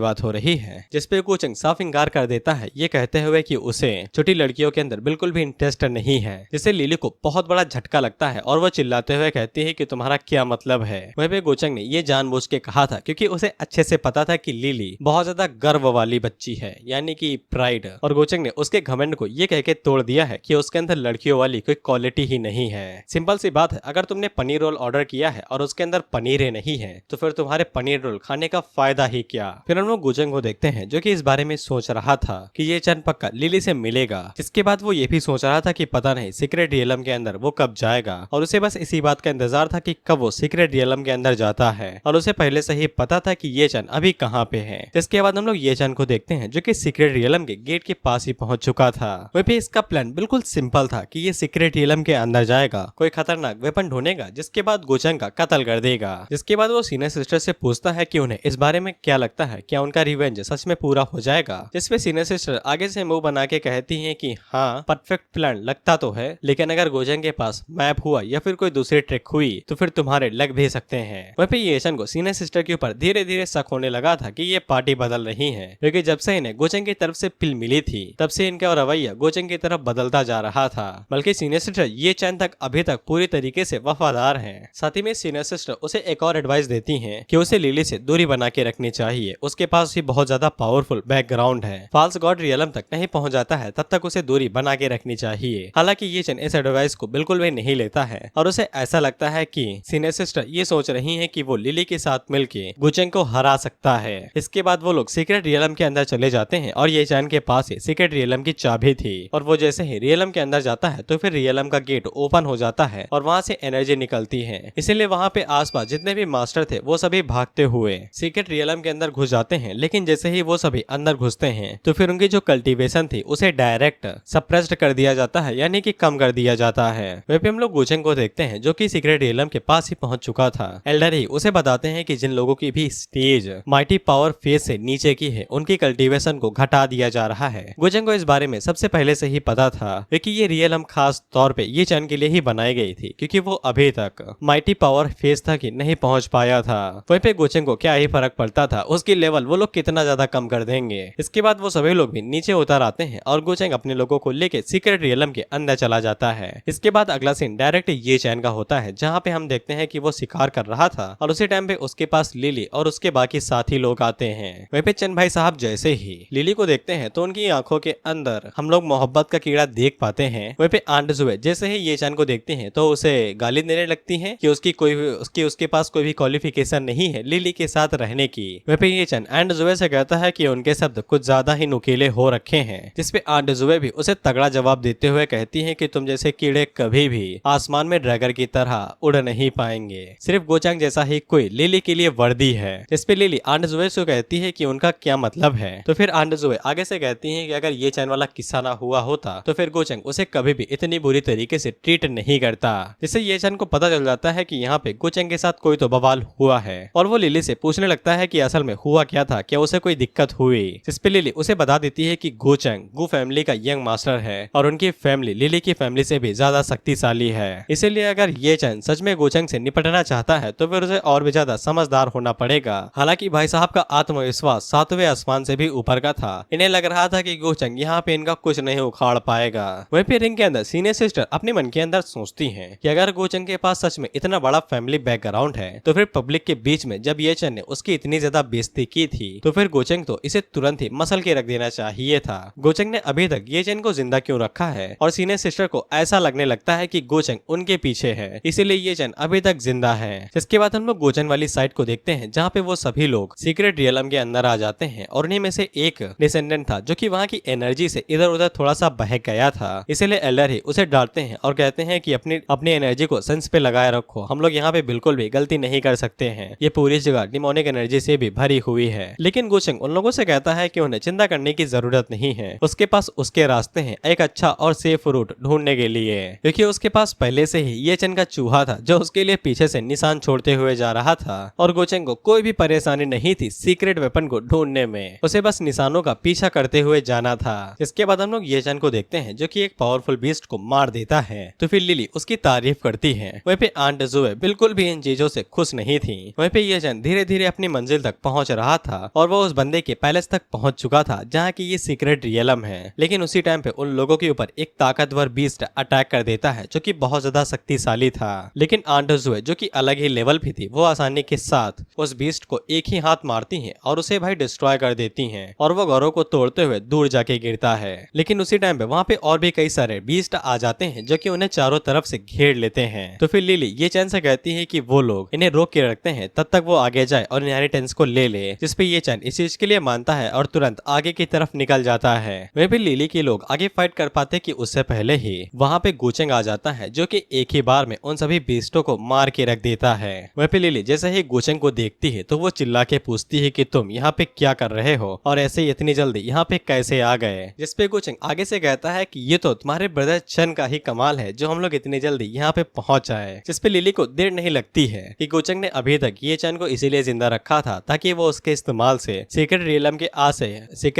बात हो रही है। जिसपे गोचेंग साफ इंकार कर देता है, ये कहते हुए कि उसे छोटी लड़कियों के अंदर बिल्कुल भी इंटरेस्ट नहीं है। जिससे लिली को बहुत बड़ा झटका लगता है और वो चिल्लाते हुए कहती है कि तुम्हारा क्या मतलब है। वहीं पे गोचेंग ने ये जानबूझ के कहा था क्योंकि उसे अच्छे से पता था कि लिली बहुत ज्यादा गर्व वाली बच्ची है, यानी कि प्राइड, और गोचेंग ने उसके घमंड को ये कह के तोड़ दिया है कि उसके अंदर लड़कियों वाली कोई क्वालिटी ही नहीं है। सिंपल सी बात है, अगर तुमने पनीर रोल ऑर्डर किया है और उसके अंदर पनीर ही नहीं है तो फिर तुम्हारे पनीर रोल खाने का फायदा ही क्या। फिर हम लोग गोचेंग को देखते हैं जो कि इस बारे में सोच रहा था कि ये चैन पक्का लिली से मिलेगा। जिसके बाद वो ये भी सोच रहा था कि पता नहीं सीक्रेट रियलम के अंदर वो कब जाएगा, और उसे बस इसी बात का इंतजार था कि कब वो सीक्रेट रियलम के अंदर जाता है, और उसे पहले से ही पता था कि ये चैन अभी कहाँ पे है। जिसके बाद हम लोग ये चैन को देखते हैं जो कि सीक्रेट रियलम के गेट के पास ही पहुंच चुका था। वहीं पे इसका प्लान बिल्कुल सिंपल था कि ये सीक्रेट रियलम के अंदर जाएगा, कोई खतरनाक वेपन ढूंढेगा, जिसके बाद गोचेंग का कत्ल कर देगा। जिसके बाद वो सीनियर सिस्टर से पूछता है कि उन्हें इस बारे में क्या लगता है, क्या उनका रिवेंज सच में पूरा हो जाएगा। जिसपे सीनियर सिस्टर आगे से मुंह बना के कहती है कि हाँ परफेक्ट प्लान लगता तो है, लेकिन अगर गोचेंग के पास मैप हुआ या फिर कोई दूसरी ट्रिक हुई तो फिर तुम्हारे लग भी सकते हैं। वहीं पे ये चैन को सीनियर सिस्टर के ऊपर धीरे धीरे शक होने लगा था कि ये पार्टी बदल रही है, क्योंकि जब से इन्हें गोचेंग की तरफ से पिल मिली थी तब से इनका रवैया गोचेंग की तरफ बदलता जा रहा था। बल्कि सीनियर सिस्टर ये चैन तक अभी तक पूरी तरीके से वफादार हैं। साथ ही में सीनियर सिस्टर उसे एक और एडवाइस देती हैं कि उसे लिली से दूरी बना के रखनी चाहिए, उसके पास ही बहुत ज्यादा पावरफुल बैकग्राउंड है। फॉल्स गॉड रियलम तक नहीं पहुंच जाता है तब तक से दूरी बना के रखनी चाहिए। हालांकि ये चन इस एडवाइस को बिल्कुल भी नहीं लेता है और उसे ऐसा लगता है कि सीनियर सिस्टर ये सोच रही है कि वो लिली के साथ मिलके गुचेंग को हरा सकता है। इसके बाद वो लोग सीक्रेट रियलम के अंदर चले जाते हैं और ये चैन के पास ही सीक्रेट रियलम की चाबी थी और वो जैसे ही रियलम के अंदर जाता है तो फिर रियलम का गेट ओपन हो जाता है और वहाँ से एनर्जी निकलती है। इसीलिए वहाँ पे आसपास जितने भी मास्टर थे वो सभी भागते हुए सीक्रेट रियलम के अंदर घुस जाते हैं। लेकिन जैसे ही वो सभी अंदर घुसते हैं तो फिर उनकी जो कल्टीवेशन थी उसे डायरेक्ट सप्रेस्ड कर दिया जाता है, यानी कि कम कर दिया जाता है। वहीं पे हम लोग गुचेंग को देखते हैं जो कि सीक्रेट रियलम के पास ही पहुंच चुका था। एल्डर ही उसे बताते हैं कि जिन लोगों की भी स्टेज माइटी पावर फेज से नीचे की है उनकी कल्टीवेशन को घटा दिया जा रहा है। गुचेंग को इस बारे में सबसे पहले से ही पता था क्योंकि ये रियलम खास तौर पे ये चैन के लिए ही बनाई गई थी क्योंकि वो अभी तक माइटी पावर फेज तक ही नहीं पहुंच पाया था। वहीं पे गुचेंग को क्या ही फर्क पड़ता था, उसकी लेवल वो लोग कितना ज्यादा कम कर देंगे। इसके बाद वो सभी लोग भी नीचे उतर आते हैं और गुचेंग अपने लोगों को लेके सीक्रेट रियलम के अंदर चला जाता है। इसके बाद अगला सीन डायरेक्ट ये चैन का होता है जहाँ पे हम देखते हैं कि वो शिकार कर रहा था और उसी टाइम पे उसके पास लिली और उसके बाकी साथी लोग आते हैं। वहीं पे चंद भाई साहब जैसे ही लिली को देखते हैं तो उनकी आंखों के अंदर हम लोग मोहब्बत का कीड़ा देख पाते हैं। वहीं पे आंट जुए जैसे ही ये चैन को देखते हैं तो उसे गाली देने लगती है कि उसके पास कोई भी क्वालिफिकेशन नहीं है लिली के साथ रहने की। वहीं पे ये चैन आंट जुए से कहता है कि उनके शब्द कुछ ज्यादा ही नुकीले हो रखे हैं, जिसपे आंट जुए भी उसे तगड़ा जवाब देते हुए कहती है कि तुम जैसे कीड़े कभी भी आसमान में ड्रैगन की तरह उड़ नहीं पाएंगे, सिर्फ गोचांग जैसा ही कोई लिली के लिए वर्दी है। इस पे लिली आंट जुए से कहती है कि उनका क्या मतलब है। तो फिर आंट जुए आगे से कहती है कि अगर ये चैन वाला किस्सा ना हुआ होता तो फिर गोचांग उसे कभी भी इतनी बुरी तरीके से ट्रीट नहीं करता। जिससे ये चैन को पता चल जाता है कि यहाँ पे गोचांग के साथ कोई तो बवाल हुआ है और वो लिली से पूछने लगता है कि असल में हुआ क्या था, क्या उसे कोई दिक्कत हुई। जिस पे लिली उसे बता देती है कि गोचांग गु फैमिली का यंग मास्टर है और उनकी फैमिली लिली की फैमिली से भी ज्यादा शक्तिशाली है। इसीलिए अगर ये चैन सच में गोचांग से निपटना चाहता है तो फिर उसे और भी ज्यादा समझदार होना पड़ेगा। हालांकि भाई साहब का आत्मविश्वास 7वें आसमान से भी ऊपर का था। इन्हें लग रहा था कि गोचांग यहाँ पे इनका कुछ नहीं उखाड़ पाएगा। वहीं पे रिंग के अंदर सीनियर सिस्टर अपने मन के अंदर सोचती हैं कि अगर गोचांग के पास सच में इतना बड़ा फैमिली बैकग्राउंड है तो फिर पब्लिक के बीच में जब ये चैन ने उसकी इतनी ज्यादा बेइज्जती की थी तो फिर गोचांग तो इसे तुरंत ही मसल के रख देना चाहिए था। गोचांग ने अभी तक ये चैन को जिंदा क्यों रखा है और सीनियर सिस्टर को ऐसा लगने लगता है कि गोचांग उनके पीछे है, इसीलिए ये चैन अभी तक जिंदा है। इसके बाद हम लोग गोचांग वाली साइड को देखते हैं जहाँ पे वो सभी लोग सीक्रेट रियलम के अंदर आ जाते हैं और उन्हीं में से एक डिसेंडेंट था जो कि वहाँ की एनर्जी से इधर उधर थोड़ा सा बहक गया था। इसीलिए एल्डर ही उसे डांटते हैं और कहते हैं कि अपनी एनर्जी को सेंस पे लगाए रखो, हम लोग यहाँ पे बिल्कुल भी गलती नहीं कर सकते हैं, ये पूरी जगह डिमोनिक एनर्जी से भी भरी हुई है। लेकिन गोचांग उन लोगों से कहता है कि उन्हें चिंता करने की जरूरत नहीं है, उसके पास उसके रास्ते हैं एक अच्छा और सेफ रूट ढूंढने के लिए, क्योंकि उसके पास पहले से ही ये चैन का चूहा था जो उसके लिए पीछे से निशान छोड़ते हुए जा रहा था और गोचांग को कोई भी परेशानी नहीं थी सीक्रेट वेपन को ढूंढने में, उसे बस निशानों का पीछा करते हुए जाना था। इसके बाद हम लोग ये चैन को देखते हैं जो कि एक पावरफुल बीस्ट को मार देता है तो फिर लिली उसकी तारीफ करती है। वहीं पे आंट जुए बिल्कुल भी इन चीजों से खुश नहीं थी। वहीं पे ये चैन धीरे धीरे अपनी मंजिल तक पहुंच रहा था और वो उस बंदे के पैलेस तक पहुंच चुका था जहाँ की ये सीक्रेट रियलम है। लेकिन उसी टाइम पे उन लोगों के ऊपर एक ताकतवर बीस्ट अटैक कर देता है जो कि बहुत ज्यादा शक्तिशाली था। लेकिन आंट जुए जो कि अलग ही लेवल पे थी वो आसानी के साथ उस बीस्ट को एक ही हाथ मारती है और उसे भाई डिस्ट्रॉय कर देती है और वो घरों को तोड़ते हुए दूर जाके गिरता है। लेकिन उसी टाइम पे वहाँ पे और भी कई सारे बीस्ट आ जाते हैं जो कि उन्हें चारों तरफ से घेर लेते हैं। तो फिर लिली ये चैन से कहती है कि वो लोग इन्हें रोक के रखते हैं तब तक वो आगे जाए और इनहेरिटेंस को ले ले, जिसपे ये चैन इस चीज के लिए मानता है और तुरंत आगे की तरफ निकल जाता है। वहीं पे लिली के लोग आगे फाइट कर पाते कि उससे पहले ही वहाँ पे गोचांग आ जाता है जो कि एक ही बार में उन सभी बीस्टों को मार के रख देता है। वहीं पे लिली जैसे ही गोचांग को देखती है तो वो चिल्ला के पूछती है कि तुम यहाँ पे क्या कर रहे हो और ऐसे ही इतनी जल्दी यहाँ पे कैसे आ गए। जिसपे गोचांग आगे से कहता है कि ये तो तुम्हारे ब्रदर chen का ही कमाल है जो हम लोग इतनी जल्दी यहाँ पे पहुंच आए। जिसपे लिली को देर नहीं लगती है कि गोचांग ने अभी तक ये chen को इसीलिए जिंदा रखा था ताकि वो उसके इस्तेमाल से सीक्रेट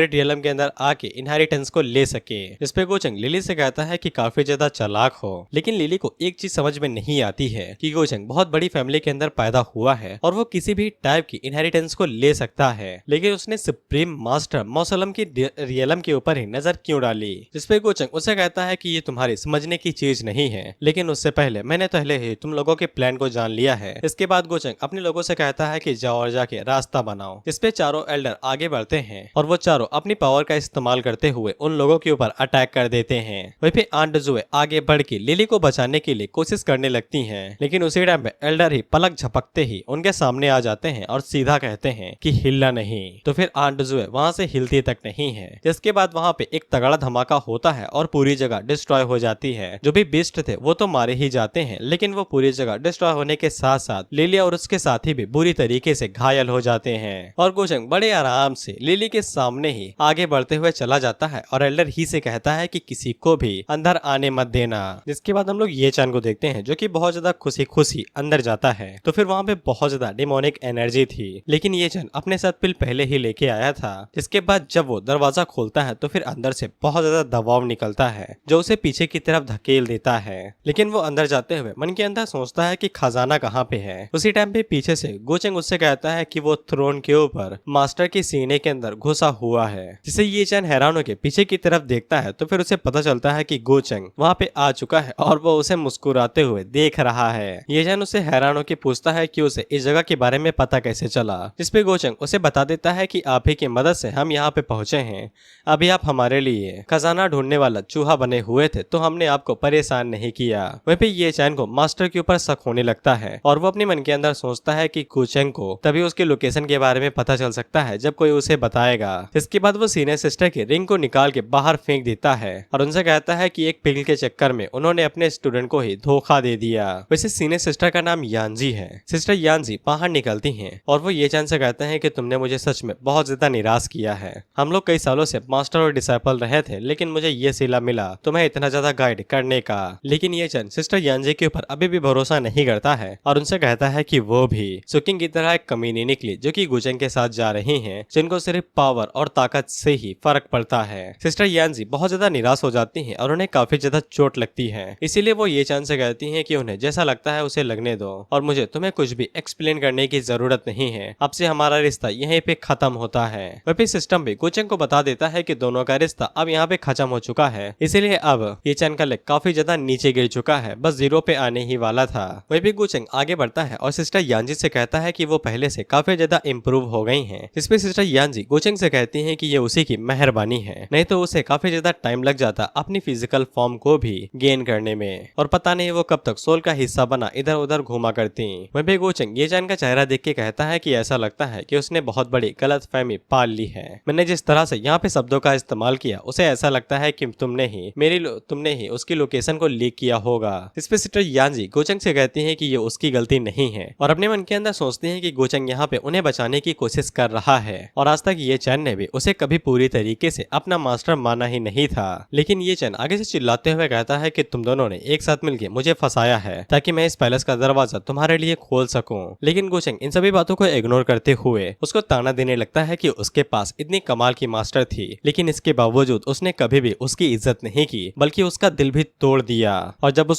रियलम के अंदर आके इनहेरिटेंस को ले सके। जिसपे गोचांग लिली से कहता है कि काफी ज्यादा चालाक हो। लेकिन लिली को एक चीज समझ में नहीं आती है कि गोचांग बहुत बड़ी फैमिली के अंदर पैदा हुआ है और वो किसी भी टाइप की इनहेरिटेंस को ले सकता है, लेकिन उसने सुप्रीम मास्टर मौसलम की रियलम के ऊपर ही नजर क्यों डाली। जिसपे गोचांग उसे कहता है कि ये तुम्हारी समझने की चीज नहीं है, लेकिन उससे पहले मैंने पहले ही तुम लोगों के प्लान को जान लिया है। इसके बाद गोचांग अपने लोगों से कहता है कि जाओ और जाके रास्ता बनाओ। जिसपे चारों एल्डर आगे बढ़ते हैं और वो चारों अपनी पावर का इस्तेमाल करते हुए उन लोगों के ऊपर अटैक कर देते हैं। वहीं पे आंट जुए आगे बढ़ के लिली को बचाने के लिए कोशिश करने लगती हैं, लेकिन उसी टाइम पे एल्डर ही पलक झपकते ही उनके सामने आ जाते हैं और सीधा कहते हैं कि हिलना नहीं। तो फिर आंट जुए वहां से हिलती तक नहीं है, जिसके बाद वहां पे एक तगड़ा धमाका होता है और पूरी जगह डिस्ट्रॉय हो जाती है। जो भी बीस्ट थे वो तो मारे ही जाते हैं, लेकिन वो पूरी जगह डिस्ट्रॉय होने के साथ साथ लिली और उसके साथी भी बुरी तरीके से घायल हो जाते हैं। और गोचंग बड़े आराम से लिली के सामने ही आगे बढ़ते हुए चला जाता है और एल्डर ही से कहता है कि किसी को भी अंदर आने मत देना। जिसके बाद हम लोग ये चान को देखते हैं जो कि बहुत ज्यादा खुशी खुशी अंदर जाता है। तो फिर वहाँ पे बहुत ज्यादा डिमोनिक एनर्जी थी, लेकिन ये चान अपने साथ पिल पहले ही लेके आया था। जिसके बाद जब वो दरवाजा खोलता है तो फिर अंदर से बहुत ज्यादा दबाव निकलता है जो उसे पीछे की तरफ धकेल देता है। लेकिन वो अंदर जाते हुए मन के अंदर सोचता है कि खजाना कहाँ पे है। उसी टाइम पे पीछे से गोचेंग उससे कहता है कि वो थ्रोन के ऊपर मास्टर के सीने के अंदर घुसा हुआ है। जिसे ये चान हैरान होकर पीछे की तरफ देखता है तो फिर उसे पता चलता है कि गोचेंग वहाँ पे आ चुका है और वो उसे मुस्कुराते हुए देख रहा है। ये चान उसे हैरान होकर पूछता है कि उसे इस जगह के बारे में पता कैसे चला। जिसपे गोचेंग उसे बता देता है कि आप ही की मदद से हम यहाँ पे पहुंचे हैं। अभी आप हमारे लिए खजाना ढूंढने वाला चूहा बने हुए थे तो हमने आपको परेशान नहीं किया। वहीं पे ये चैन को मास्टर के ऊपर शक होने लगता है और वो अपने मन के अंदर सोचता है कि गोचेंग को तभी उसके लोकेशन के बारे में पता चल सकता है जब कोई उसे बताएगा। इसके बाद वो सीनियर सिस्टर के रिंग को निकाल के बाहर फेंक देता है और उनसे कहता है कि एक पिल के चक्कर में उन्होंने अपने स्टूडेंट को ही धोखा दे दिया। वैसे सीनियर सिस्टर का नाम यांजी है। सिस्टर यांजी बाहर निकलती हैं और वो ये चान से कहते हैं कि तुमने मुझे सच में बहुत ज्यादा निराश किया है। हम लोग कई सालों से मास्टर और डिसाइपल रहे थे, लेकिन मुझे ये सिला मिला तुम्हें इतना ज्यादा गाइड करने का। लेकिन ये चान सिस्टर यांजी के ऊपर अभी भी भरोसा नहीं करता है और उनसे कहता है कि वो भी सुकिंग की तरह एक कमीनी निकली जो कि गोचेंग के साथ जा रही हैं, जिनको सिर्फ पावर और ताकत से ही फर्क पड़ता है। सिस्टर यांजी बहुत ज्यादा निराश हो जाती हैं और उन्हें काफी ज्यादा चोट लगती है। इसीलिए वो ये चान से कहती हैं कि उन्हें जैसा लगता है उसे लगने दो और मुझे तुम्हें कुछ भी एक्सप्लेन करने की जरूरत नहीं है। अब से हमारा रिश्ता यहीं पे खत्म होता है। वही सिस्टम भी गोचेंग को बता देता है कि दोनों का रिश्ता अब यहाँ पे खत्म हो चुका है, इसीलिए अब ये चान का लेग काफी ज्यादा नीचे गिर चुका है, बस 0 पे आने ही वाला था। वही भी गोचेंग आगे बढ़ता है और सिस्टर यांजी से कहता है कि वो पहले से काफी ज्यादा इम्प्रूव हो गई हैं। जिसपे सिस्टर यांजी गोचेंग से कहती हैं कि ये उसी की मेहरबानी है, नहीं तो उसे काफी ज्यादा टाइम लग जाता अपनी फिजिकल फॉर्म को भी गेन करने में, और पता नहीं वो कब तक सोल का हिस्सा बना इधर उधर घूमा करती। वहीं पे गोचेंग ये चान का चेहरा देख के कहता है कि ऐसा लगता है कि उसने बहुत बड़ी गलतफहमी पाल ली है। मैंने जिस तरह से यहाँ पे शब्दों का इस्तेमाल किया उसे ऐसा लगता है कि तुमने ही उसकी लोकेशन को लीक किया होगा। इस पे सिस्टर यांजी गोचेंग से कहती है कि ये उसकी गलती नहीं है और अपने मन के अंदर सोचती है कि गोचेंग यहाँ पे उन्हें बचाने की कोशिश कर रहा है और आज तक ये चैन ने भी उसे कभी पूरी तरीके से अपना मास्टर माना ही नहीं था। लेकिन ये चैन आगे से चिल्लाते हुए कहता है कि तुम दोनों ने एक साथ मिलकर मुझे फंसाया है ताकि मैं इस पैलेस का दरवाजा तुम्हारे लिए खोल सकूं। लेकिन गोचेंग इन सभी बातों को इग्नोर करते हुए उसको ताना देने लगता है कि उसके पास इतनी कमाल की मास्टर थी, लेकिन इसके बावजूद उसने कभी भी उसकी इज्जत नहीं की बल्कि उसका दिल भी तोड़ दिया। और जब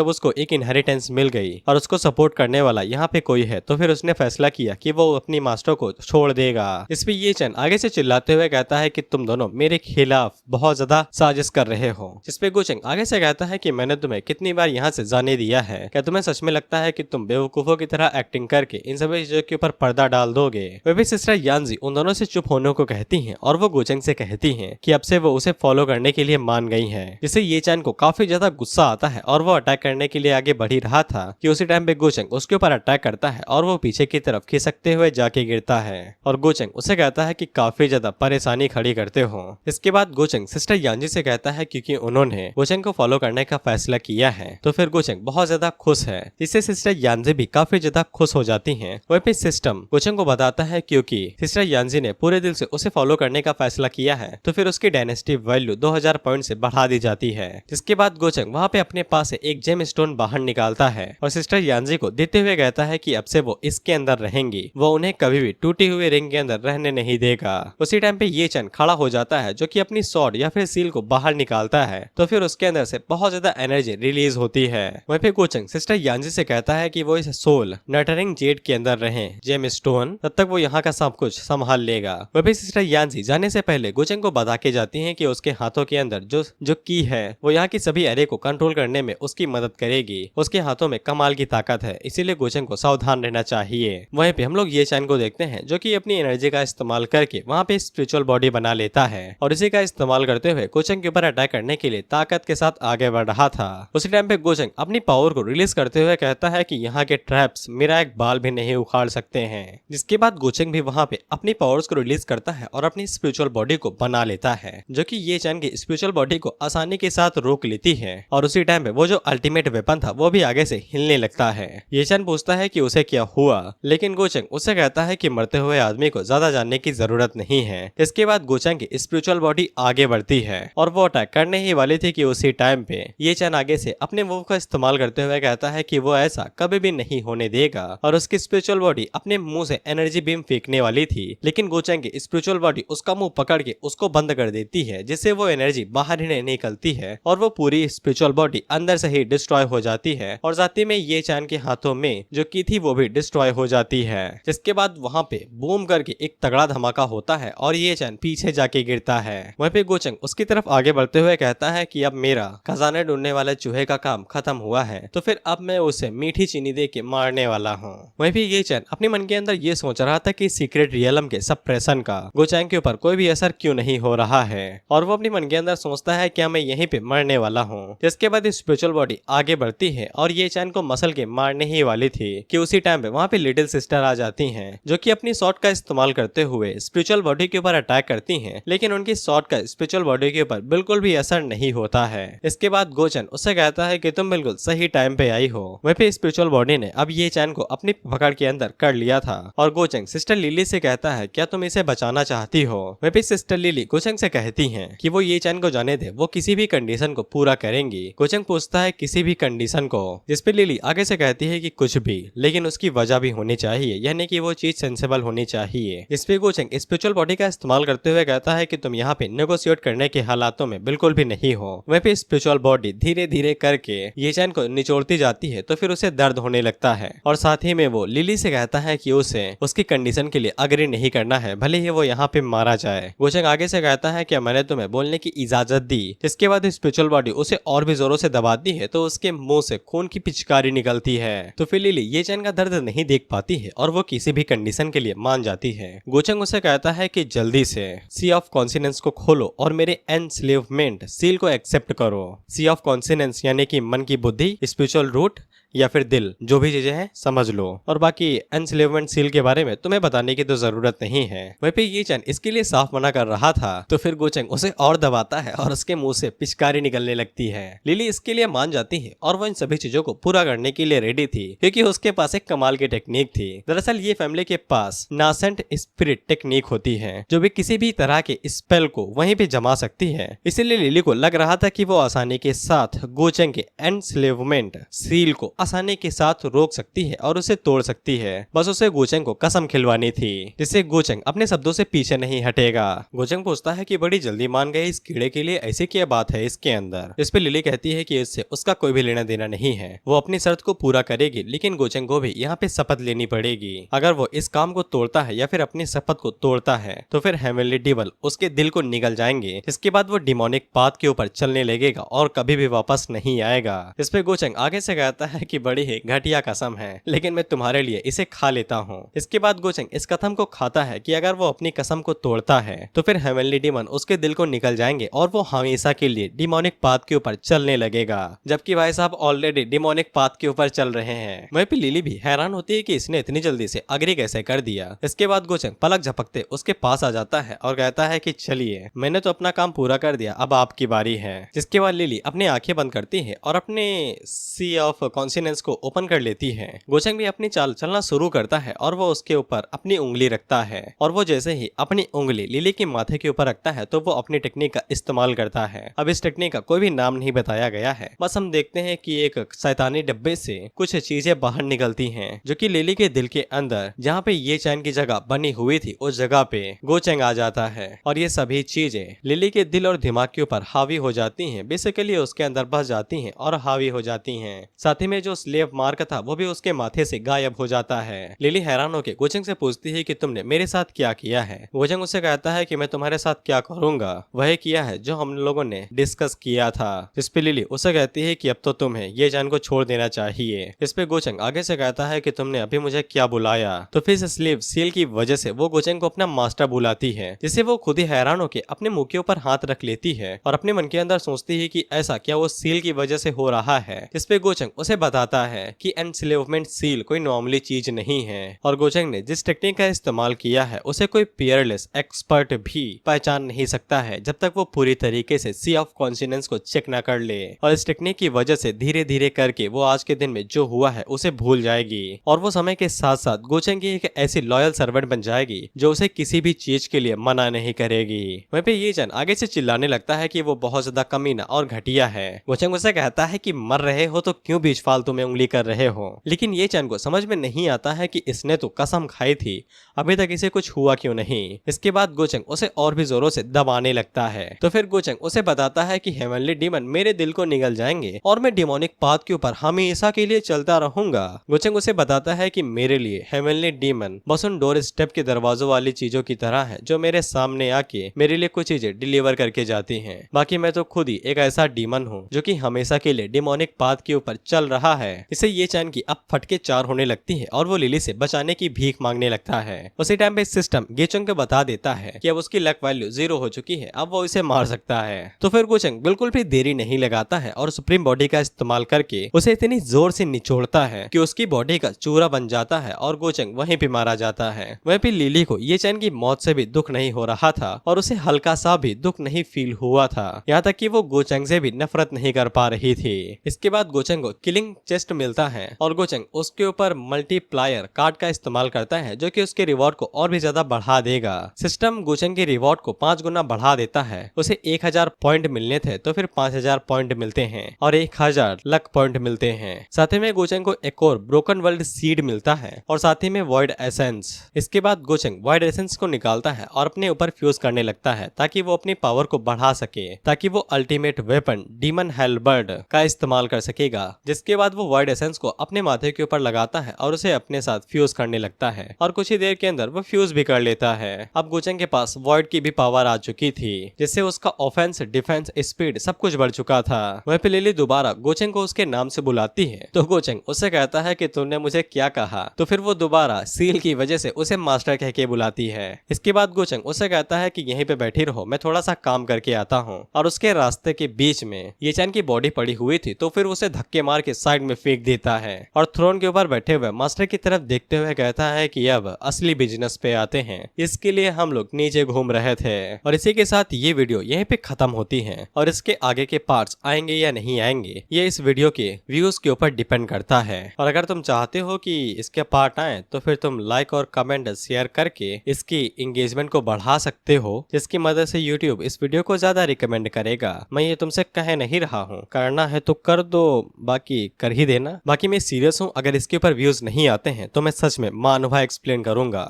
उसको एक इनहेरिटेंस मिल गई और उसको सपोर्ट करने वाला यहाँ पे कोई है तो फिर उसने फैसला किया कि वो अपनी मास्टर को छोड़ देगा। इस पे ये चैन आगे से चिल्लाते हुए कहता है कि तुम दोनों मेरे खिलाफ बहुत ज्यादा साजिश कर रहे हो। जिस पे गोचेंग आगे से कहता है कि मैंने तुम्हें कितनी बार यहाँ से जाने दिया है, क्या तुम्हें सच में लगता है कि तुम बेवकूफों की तरह एक्टिंग करके इन सभी चीजों के ऊपर पर्दा डाल दोगे। वे भी सिस्टर यांजी उन दोनों से चुप होने को कहती हैं और वो गोचेंग से कहती हैं कि अब से वो उसे फॉलो करने के लिए मान गई हैं। जिससे ये चैन को काफी ज्यादा गुस्सा आता है और वो अटैक करने के लिए आगे बढ़ ही रहा था कि उसी टाइम पे गोचेंग उसके ऊपर अटैक करता है और वो पीछे की तरफ खिसकते हुए जाके गिरता है और गोचेंग उसे कहता है कि काफी ज्यादा परेशानी खड़ी करते हो। इसके बाद गोचेंग सिस्टर यांजी से कहता है क्योंकि उन्होंने गोचेंग को फॉलो करने का फैसला किया है तो फिर गोचेंग बहुत ज्यादा खुश है, जिससे सिस्टर यांजी भी काफी ज्यादा खुश हो जाती हैं। वहीं पे सिस्टम गोचेंग को बताता है क्योंकि सिस्टर यांजी ने पूरे दिल से उसे फॉलो करने का फैसला किया है तो फिर उसकी डायनेस्टी वैल्यू 2000 पॉइंट से बढ़ा दी जाती है। जिसके बाद गोचेंग वहाँ पे अपने पास से एक जेम स्टोन बाहर निकालता है और सिस्टर यांजी को देते हुए कहता है कि अब से वो इसके अंदर रहेंगी, वो उन्हें कभी भी टूटी हुई रिंग के अंदर रहने नहीं देगा। उसी टाइम पे ये चैन खड़ा हो जाता है जो कि अपनी स्वॉर्ड या फिर सील को बाहर निकालता है तो फिर उसके अंदर से बहुत ज्यादा एनर्जी रिलीज होती है। वहीं पे गोचेंग सिस्टर यांजी से कहता है कि वो इस सोल नटरिंग जेड के अंदर रहे जेम स्टोन, तब तक वो यहाँ का सब कुछ संभाल लेगा। वह भी सिस्टर यांजी जाने से पहले गोचेंग को बता के जाती है कि उसके हाथों के अंदर जो की है वो यहाँ की सभी एरे को कंट्रोल करने में उसकी मदद करेगी। उसके हाथों में कमाल की ताकत है, इसीलिए गोचेंग को सावधान रहना चाहिए। वहीं पे हम लोग ये चैन को देखते हैं जो कि अपनी एनर्जी का इस्तेमाल करके वहाँ पे स्पिरिचुअल बॉडी बना लेता है और इसी का इस्तेमाल करते हुए गोचंग के ऊपर अटैक करने के लिए ताकत के साथ आगे बढ़ रहा था। उसी टाइम पे गोचंग अपनी पावर को रिलीज करते हुए कहता है कि यहाँ के ट्रैप्स मेरा एक बाल भी नहीं उखाड़ सकते हैं। जिसके बाद गोचंग भी वहाँ पे अपनी पावर्स को रिलीज करता है और अपनी स्पिरिचुअल बॉडी को बना लेता है, जो कि ये चैन की स्पिरिचुअल बॉडी को आसानी के साथ रोक लेती है। और उसी टाइम पे वो जो अल्टीमेट वेपन था वो भी आगे से हिलने लगता है। ये चैन पूछता है कि उसे क्या हुआ, लेकिन गोचंग उससे कहता है कि मरते हुए आदमी को ज्यादा जानने की जरूरत नहीं है। इसके बाद गोचंग की स्पिरिचुअल बॉडी आगे बढ़ती है और वो अटैक करने ही वाली थी कि उसी टाइम पे ये चैन आगे से अपने मूव का इस्तेमाल करते हुए कहता है कि वो ऐसा कभी भी नहीं होने देगा और उसकी स्पिरिचुअल बॉडी अपने मुंह से एनर्जी बीम फेंकने वाली थी, लेकिन गोचंग की स्पिरिचुअल बॉडी उसका मुंह पकड़ के उसको बंद कर देती है, जिससे वो एनर्जी बाहर ही नहीं निकलती है और वो पूरी स्पिरिचुअल बॉडी अंदर से ही डिस्ट्रॉय हो जाती है और साथ में ये चैन के हाथों में जो की थी वो भी डिस्ट्रॉय हो जाती है। जिसके बाद वहाँ पे बूम करके एक तगड़ा धमाका होता है और ये चैन पीछे जाके गिरता है। वहीं पे गोचंग उसकी तरफ आगे बढ़ते हुए कहता है कि अब मेरा खजाने ढूंढने वाले चूहे का काम खत्म हुआ है, तो फिर अब मैं उसे मीठी चीनी दे के मारने वाला हूँ। वहीं पे ये चैन अपने मन के अंदर ये सोच रहा था कि सीक्रेट रियलम के सप्रेशन का गोचंग के ऊपर कोई भी असर क्यों नहीं हो रहा है, और वो अपने मन के अंदर सोचता है क्या मैं यहीं पे मरने वाला हूँ। जिसके बाद स्पिरिचुअल बॉडी आगे बढ़ती है और ये चैन को मसल के मारने ही वाली थी कि उसी टाइम पे वहाँ पे लिटिल सिस्टर आ जाती हैं, जो कि अपनी शॉट का इस्तेमाल करते हुए स्पिरिचुअल बॉडी के ऊपर अटैक करती हैं, लेकिन उनकी शॉट का स्पिरिचुअल बॉडी के ऊपर बिल्कुल भी असर नहीं होता है। इसके बाद गोचन उससे कहता है कि तुम बिल्कुल सही टाइम पे आई हो। वहीं पे स्पिरिचुअल बॉडी ने अब ये चैन को अपनी पकड़ के अंदर कर लिया था और गोचंग सिस्टर लिली से कहता है क्या तुम इसे बचाना चाहती हो। वहीं पे सिस्टर लिली गोचंग से कहती हैं कि वो ये चैन को जाने दे, वो किसी भी कंडीशन को पूरा करेंगी। गोचंग पूछता है किसी भी कंडीशन को, जिसपे लिली आगे से कहती है कि कुछ भी, लेकिन उसकी वजह भी होनी चाहिए, यानी कि वो चीज सेंसेबल होनी चाहिए। जिसपे गोचंग स्पिरिचुअल बॉडी का इस्तेमाल करते हुए कहता है कि तुम यहाँ पे नेगोशिएट करने के हालातों में बिल्कुल भी नहीं हो। वहीं पे स्पिरिचुअल बॉडी धीरे धीरे करके ये चैन को निचोड़ती जाती है तो फिर उसे दर्द होने लगता है और साथ ही में वो लिली से कहता है कि उसे उसकी कंडीशन के लिए अग्री नहीं करना है, भले ही वो यहाँ पे मारा जाए। गोचंग आगे से कहता है कि मैंने तुम्हें बोलने की इजाजत दी। जिसके बाद स्पिरिचुअल बॉडी उसे और भी जोरों से दबाती है तो उसके मुंह से खून की पिचकारी निकलती है। तो फिर लिली ये चैन का दर्द नहीं देख पाती है और वो किसी भी कंडीशन के लिए मान जाती है। गोचंग उसे कहता है कि जल्दी से सी ऑफ कॉन्सिनेंस को खोलो और मेरे एनस्लेवमेंट सील को एक्सेप्ट करो। सी ऑफ कॉन्सिनेंस यानी कि मन की बुद्धि, स्पिरिचुअल रूट या फिर दिल, जो भी चीजें हैं समझ लो, और बाकी एनस्लेवमेंट सील के बारे में तुम्हें बताने की तो जरूरत नहीं है। वहीं पे ये चैन इसके लिए साफ मना कर रहा था तो फिर गोचंग उसे और दबाता है और उसके मुंह से पिचकारी निकलने लगती है। लिली इसके लिए मान जाती है और वो इन सभी चीजों को पूरा करने के लिए रेडी थी क्योंकि उसके पास एक कमाल की टेक्निक थी। दरअसल ये फैमिली के पास नासेंट स्पिरिट टेक्निक होती है जो भी किसी भी तरह के स्पेल को वहीं पे जमा सकती है। इसीलिए लिली को लग रहा था कि वो आसानी के साथ गोचंग के एनस्लेवमेंट सील को आसानी के साथ रोक सकती है और उसे तोड़ सकती है। बस उसे गोचंग को कसम खिलवानी थी जिससे गोचंग अपने शब्दों से पीछे नहीं हटेगा। गोचंग पूछता है कि बड़ी जल्दी मान गए इस कीड़े के लिए, ऐसी क्या बात है इसके अंदर। इस पे लिली कहती है कि इससे उसका कोई भी लेना देना नहीं है, वो अपनी शर्त को पूरा करेगी, लेकिन गोचंग को भी यहाँ पे शपथ लेनी पड़ेगी। अगर वो इस काम को तोड़ता है या फिर अपनी शपथ को तोड़ता है तो फिर हेवनली डेविल उसके दिल को निगल जाएंगे। इसके बाद वो डिमोनिक पाथ के ऊपर चलने लगेगा और कभी भी वापस नहीं आएगा। इस पे गोचंग आगे से कहता है कि बड़ी ही घटिया कसम है, लेकिन मैं तुम्हारे लिए इसे खा लेता हूँ। इसके बाद गोचंग इस कसम को खाता है कि अगर वो अपनी कसम को तोड़ता है तो फिर हेवनली डीमन उसके दिल को निकल जाएंगे और वो हमेशा के लिए डिमोनिक पाथ के ऊपर चलने लगेगा, जबकि भाई साहब ऑलरेडी डिमोनिक पाथ के ऊपर चल रहे हैं। वहीं पे लिली भी हैरान होती है कि इसने इतनी जल्दी से अग्री कैसे कर दिया। इसके बाद गोचंग पलक झपकते उसके पास आ जाता है और कहता है कि चलिए मैंने तो अपना काम पूरा कर दिया, अब आपकी बारी है। जिसके बाद लिली अपनी आंखें बंद करती है और अपने सी ऑफ कॉन्सिनेंस को ओपन कर लेती है। गोचंग भी अपनी चाल चलना शुरू करता है और वो उसके ऊपर अपनी उंगली रखता है और वो जैसे ही अपनी उंगली लिली के माथे के ऊपर रखता है तो वो अपनी टेक्निक का इस्तेमाल करता है। अब इस टेक्निक का कोई भी नाम नहीं बताया गया है, बस हम देखते हैं कि एक शैतानी डब्बे से कुछ चीजें बाहर निकलती हैं जो कि लिली के दिल के अंदर जहाँ पे ये चैन की जगह बनी हुई थी उस जगह पे गोचंग आ जाता है और ये सभी चीजें लिली के दिल और दिमाग के ऊपर हावी हो जाती हैं, बेसिकली उसके अंदर बस जाती हैं और हावी हो जाती हैं। साथ ही में जो जो स्लेव मार्क था वो भी उसके माथे से गायब हो जाता है। लिली हैरान होकर गोचंग से पूछती है कि तुमने मेरे साथ क्या किया है। गोचंग उससे कहता है कि मैं तुम्हारे साथ क्या करूंगा, वही किया है जो हम लोगों ने डिस्कस किया था। इस पे लिली उसे कहती है कि अब तो तुम्हें ये जान को छोड़ देना चाहिए। इस पे गोचंग आगे से कहता है कि तुमने अभी मुझे क्या बुलाया। तो फिर स्लेव सील की वजह से वो गोचंग को अपना मास्टर बुलाती है, जिससे वो खुद ही हैरान होकर अपने मुंह के ऊपर हाथ रख लेती है और अपने मन के अंदर सोचती है कि ऐसा क्या वो सील की वजह से हो रहा है। इस पे गोचंग उसे बताता है कि एनस्लेवमेंट सील कोई नॉर्मली चीज नहीं है और गोचंग ने जिस टेक्निक का इस्तेमाल किया है उसे कोई पियरलेस एक्सपर्ट भी पहचान नहीं सकता है जब तक वो पूरी तरीके से सी ऑफ कॉन्शियस को चेक न कर ले। और इस टेक्निक की वजह से धीरे धीरे करके वो आज के दिन में जो हुआ है उसे भूल जाएगी और वो समय के साथ साथ गोचंग की एक ऐसी लॉयल सर्वेंट बन जाएगी जो उसे किसी भी चीज के लिए मना नहीं करेगी। वहीं पे ये जन आगे से चिल्लाने लगता है कि वो बहुत ज्यादा कमीना और घटिया है। गोचंग उसे कहता है कि मर रहे हो तो क्यों बीच फालतू में उंगली कर रहे हो, लेकिन ये चैन को समझ में नहीं आता है कि इसने तो कसम खाई थी, अभी तक इसे कुछ हुआ क्यों नहीं। इसके बाद गोचंग उसे और भी जोरों से दबाने लगता है। तो फिर गोचंग उसे बताता है कि हेवनली डीमन मेरे दिल को निगल जाएंगे और मैं डिमोनिक पाथ के ऊपर हमेशा के लिए चलता रहूंगा। गोचंग उसे बताता है कि मेरे लिए हेवनली डीमन बस उन डोर स्टेप के दरवाजों वाली चीजों की तरह है जो मेरे सामने आके मेरे लिए कुछ चीजें डिलीवर करके जाती हैं। बाकी मैं तो खुद ही एक ऐसा डीमन हूँ जो कि हमेशा के लिए डिमोनिक पाथ के ऊपर चल रहा है। इसे ये चैन की अब फटके चार होने लगती है और वो लिली से बचाने की भीख मांगने लगता है। उसी टाइम पे सिस्टम गोचंग को बता देता है कि अब उसकी लक वैल्यू 0 हो चुकी है, अब वो इसे मार सकता है। तो फिर गोचंग बिल्कुल भी देरी नहीं लगाता है और सुप्रीम बॉडी का इस्तेमाल करके उसे इतनी जोर से निचोड़ता है कि उसकी बॉडी का चूरा बन जाता है और गोचंग वहीं पे मारा जाता है। वहीं पे लिली को ये चैन की मौत से भी दुख नहीं हो रहा था और उसे हल्का सा भी दुख नहीं फील हुआ था, यहाँ तक कि वो गोचंग से भी नफरत नहीं कर पा रही थी। इसके बाद गोचंग को किलिंग चेस्ट मिलता है और गोचंग उसके ऊपर मल्टीप्लायर कार्ड का इस्तेमाल करता है जो कि उसके रिवॉर्ड को और भी ज्यादा बढ़ा देगा। सिस्टम गोचंग के रिवॉर्ड को 5 गुना बढ़ा देता है। उसे 1000 पॉइंट मिलने थे तो फिर 5000 पॉइंट मिलते हैं और 1000 लक पॉइंट मिलते हैं। साथ ही में गोचंग को एक और ब्रोकन वर्ल्ड सीड मिलता है और साथ ही में वॉइड एसेंस। इसके बाद गोचंग वॉइड एसेंस को निकालता है और अपने ऊपर फ्यूज करने लगता है ताकि वो अपनी पावर को बढ़ा सके, ताकि वो अल्टीमेट वेपन डीमन हेलबर्ड का इस्तेमाल कर सकेगा। जिसके बाद वो वॉइड एसेंस को अपने माथे के ऊपर लगाता है और उसे अपने साथ फ्यूज करने लगता है और कुछ ही देर के अंदर वो फ्यूज भी कर लेता है। अब गोचंग के पास वॉइड की भी पावर आ चुकी थी, जिससे उसका ऑफेंस, डिफेंस, स्पीड सब कुछ बढ़ चुका था। वहीं पे लिली दोबारा गोचंग को उसके नाम से बुलाती है तो गोचंग उससे कहता है कि तुमने मुझे क्या कहा। तो फिर वो दोबारा सील की वजह से उसे मास्टर कह के बुलाती है। इसके बाद गोचंग उससे कहता है कि यहीं पे बैठी रहो, मैं थोड़ा सा काम करके आता हूँ। और उसके रास्ते के बीच में ये चैन की बॉडी पड़ी हुई थी तो फिर उसे धक्के मार के साइड में फेंक देता है और थ्रोन के ऊपर बैठे हुए मास्टर की तरफ देखते हुए कहता है कि अब असली बिजनेस पे आते हैं, इसके लिए हम लोग नीचे घूम रहे थे। और इसी के साथ ये वीडियो यहीं पे खत्म होती है और इसके आगे के पार्ट्स आएंगे या नहीं आएंगे ये इस वीडियो के व्यूज के ऊपर डिपेंड करता है। और अगर तुम चाहते हो कि इसके पार्ट आए तो फिर तुम लाइक और कमेंट शेयर करके इसकी एंगेजमेंट को बढ़ा सकते हो, जिसकी मदद से यूट्यूब इस वीडियो को ज्यादा रिकमेंड करेगा। मैं ये तुमसे कह नहीं रहा हूँ, करना है तो कर दो, बाकी कर ही देना। बाकी मैं सीरियस हूँ, अगर इसके ऊपर व्यूज नहीं आते हैं तो मैं सच में मानवा एक्सप्लेन करूंगा।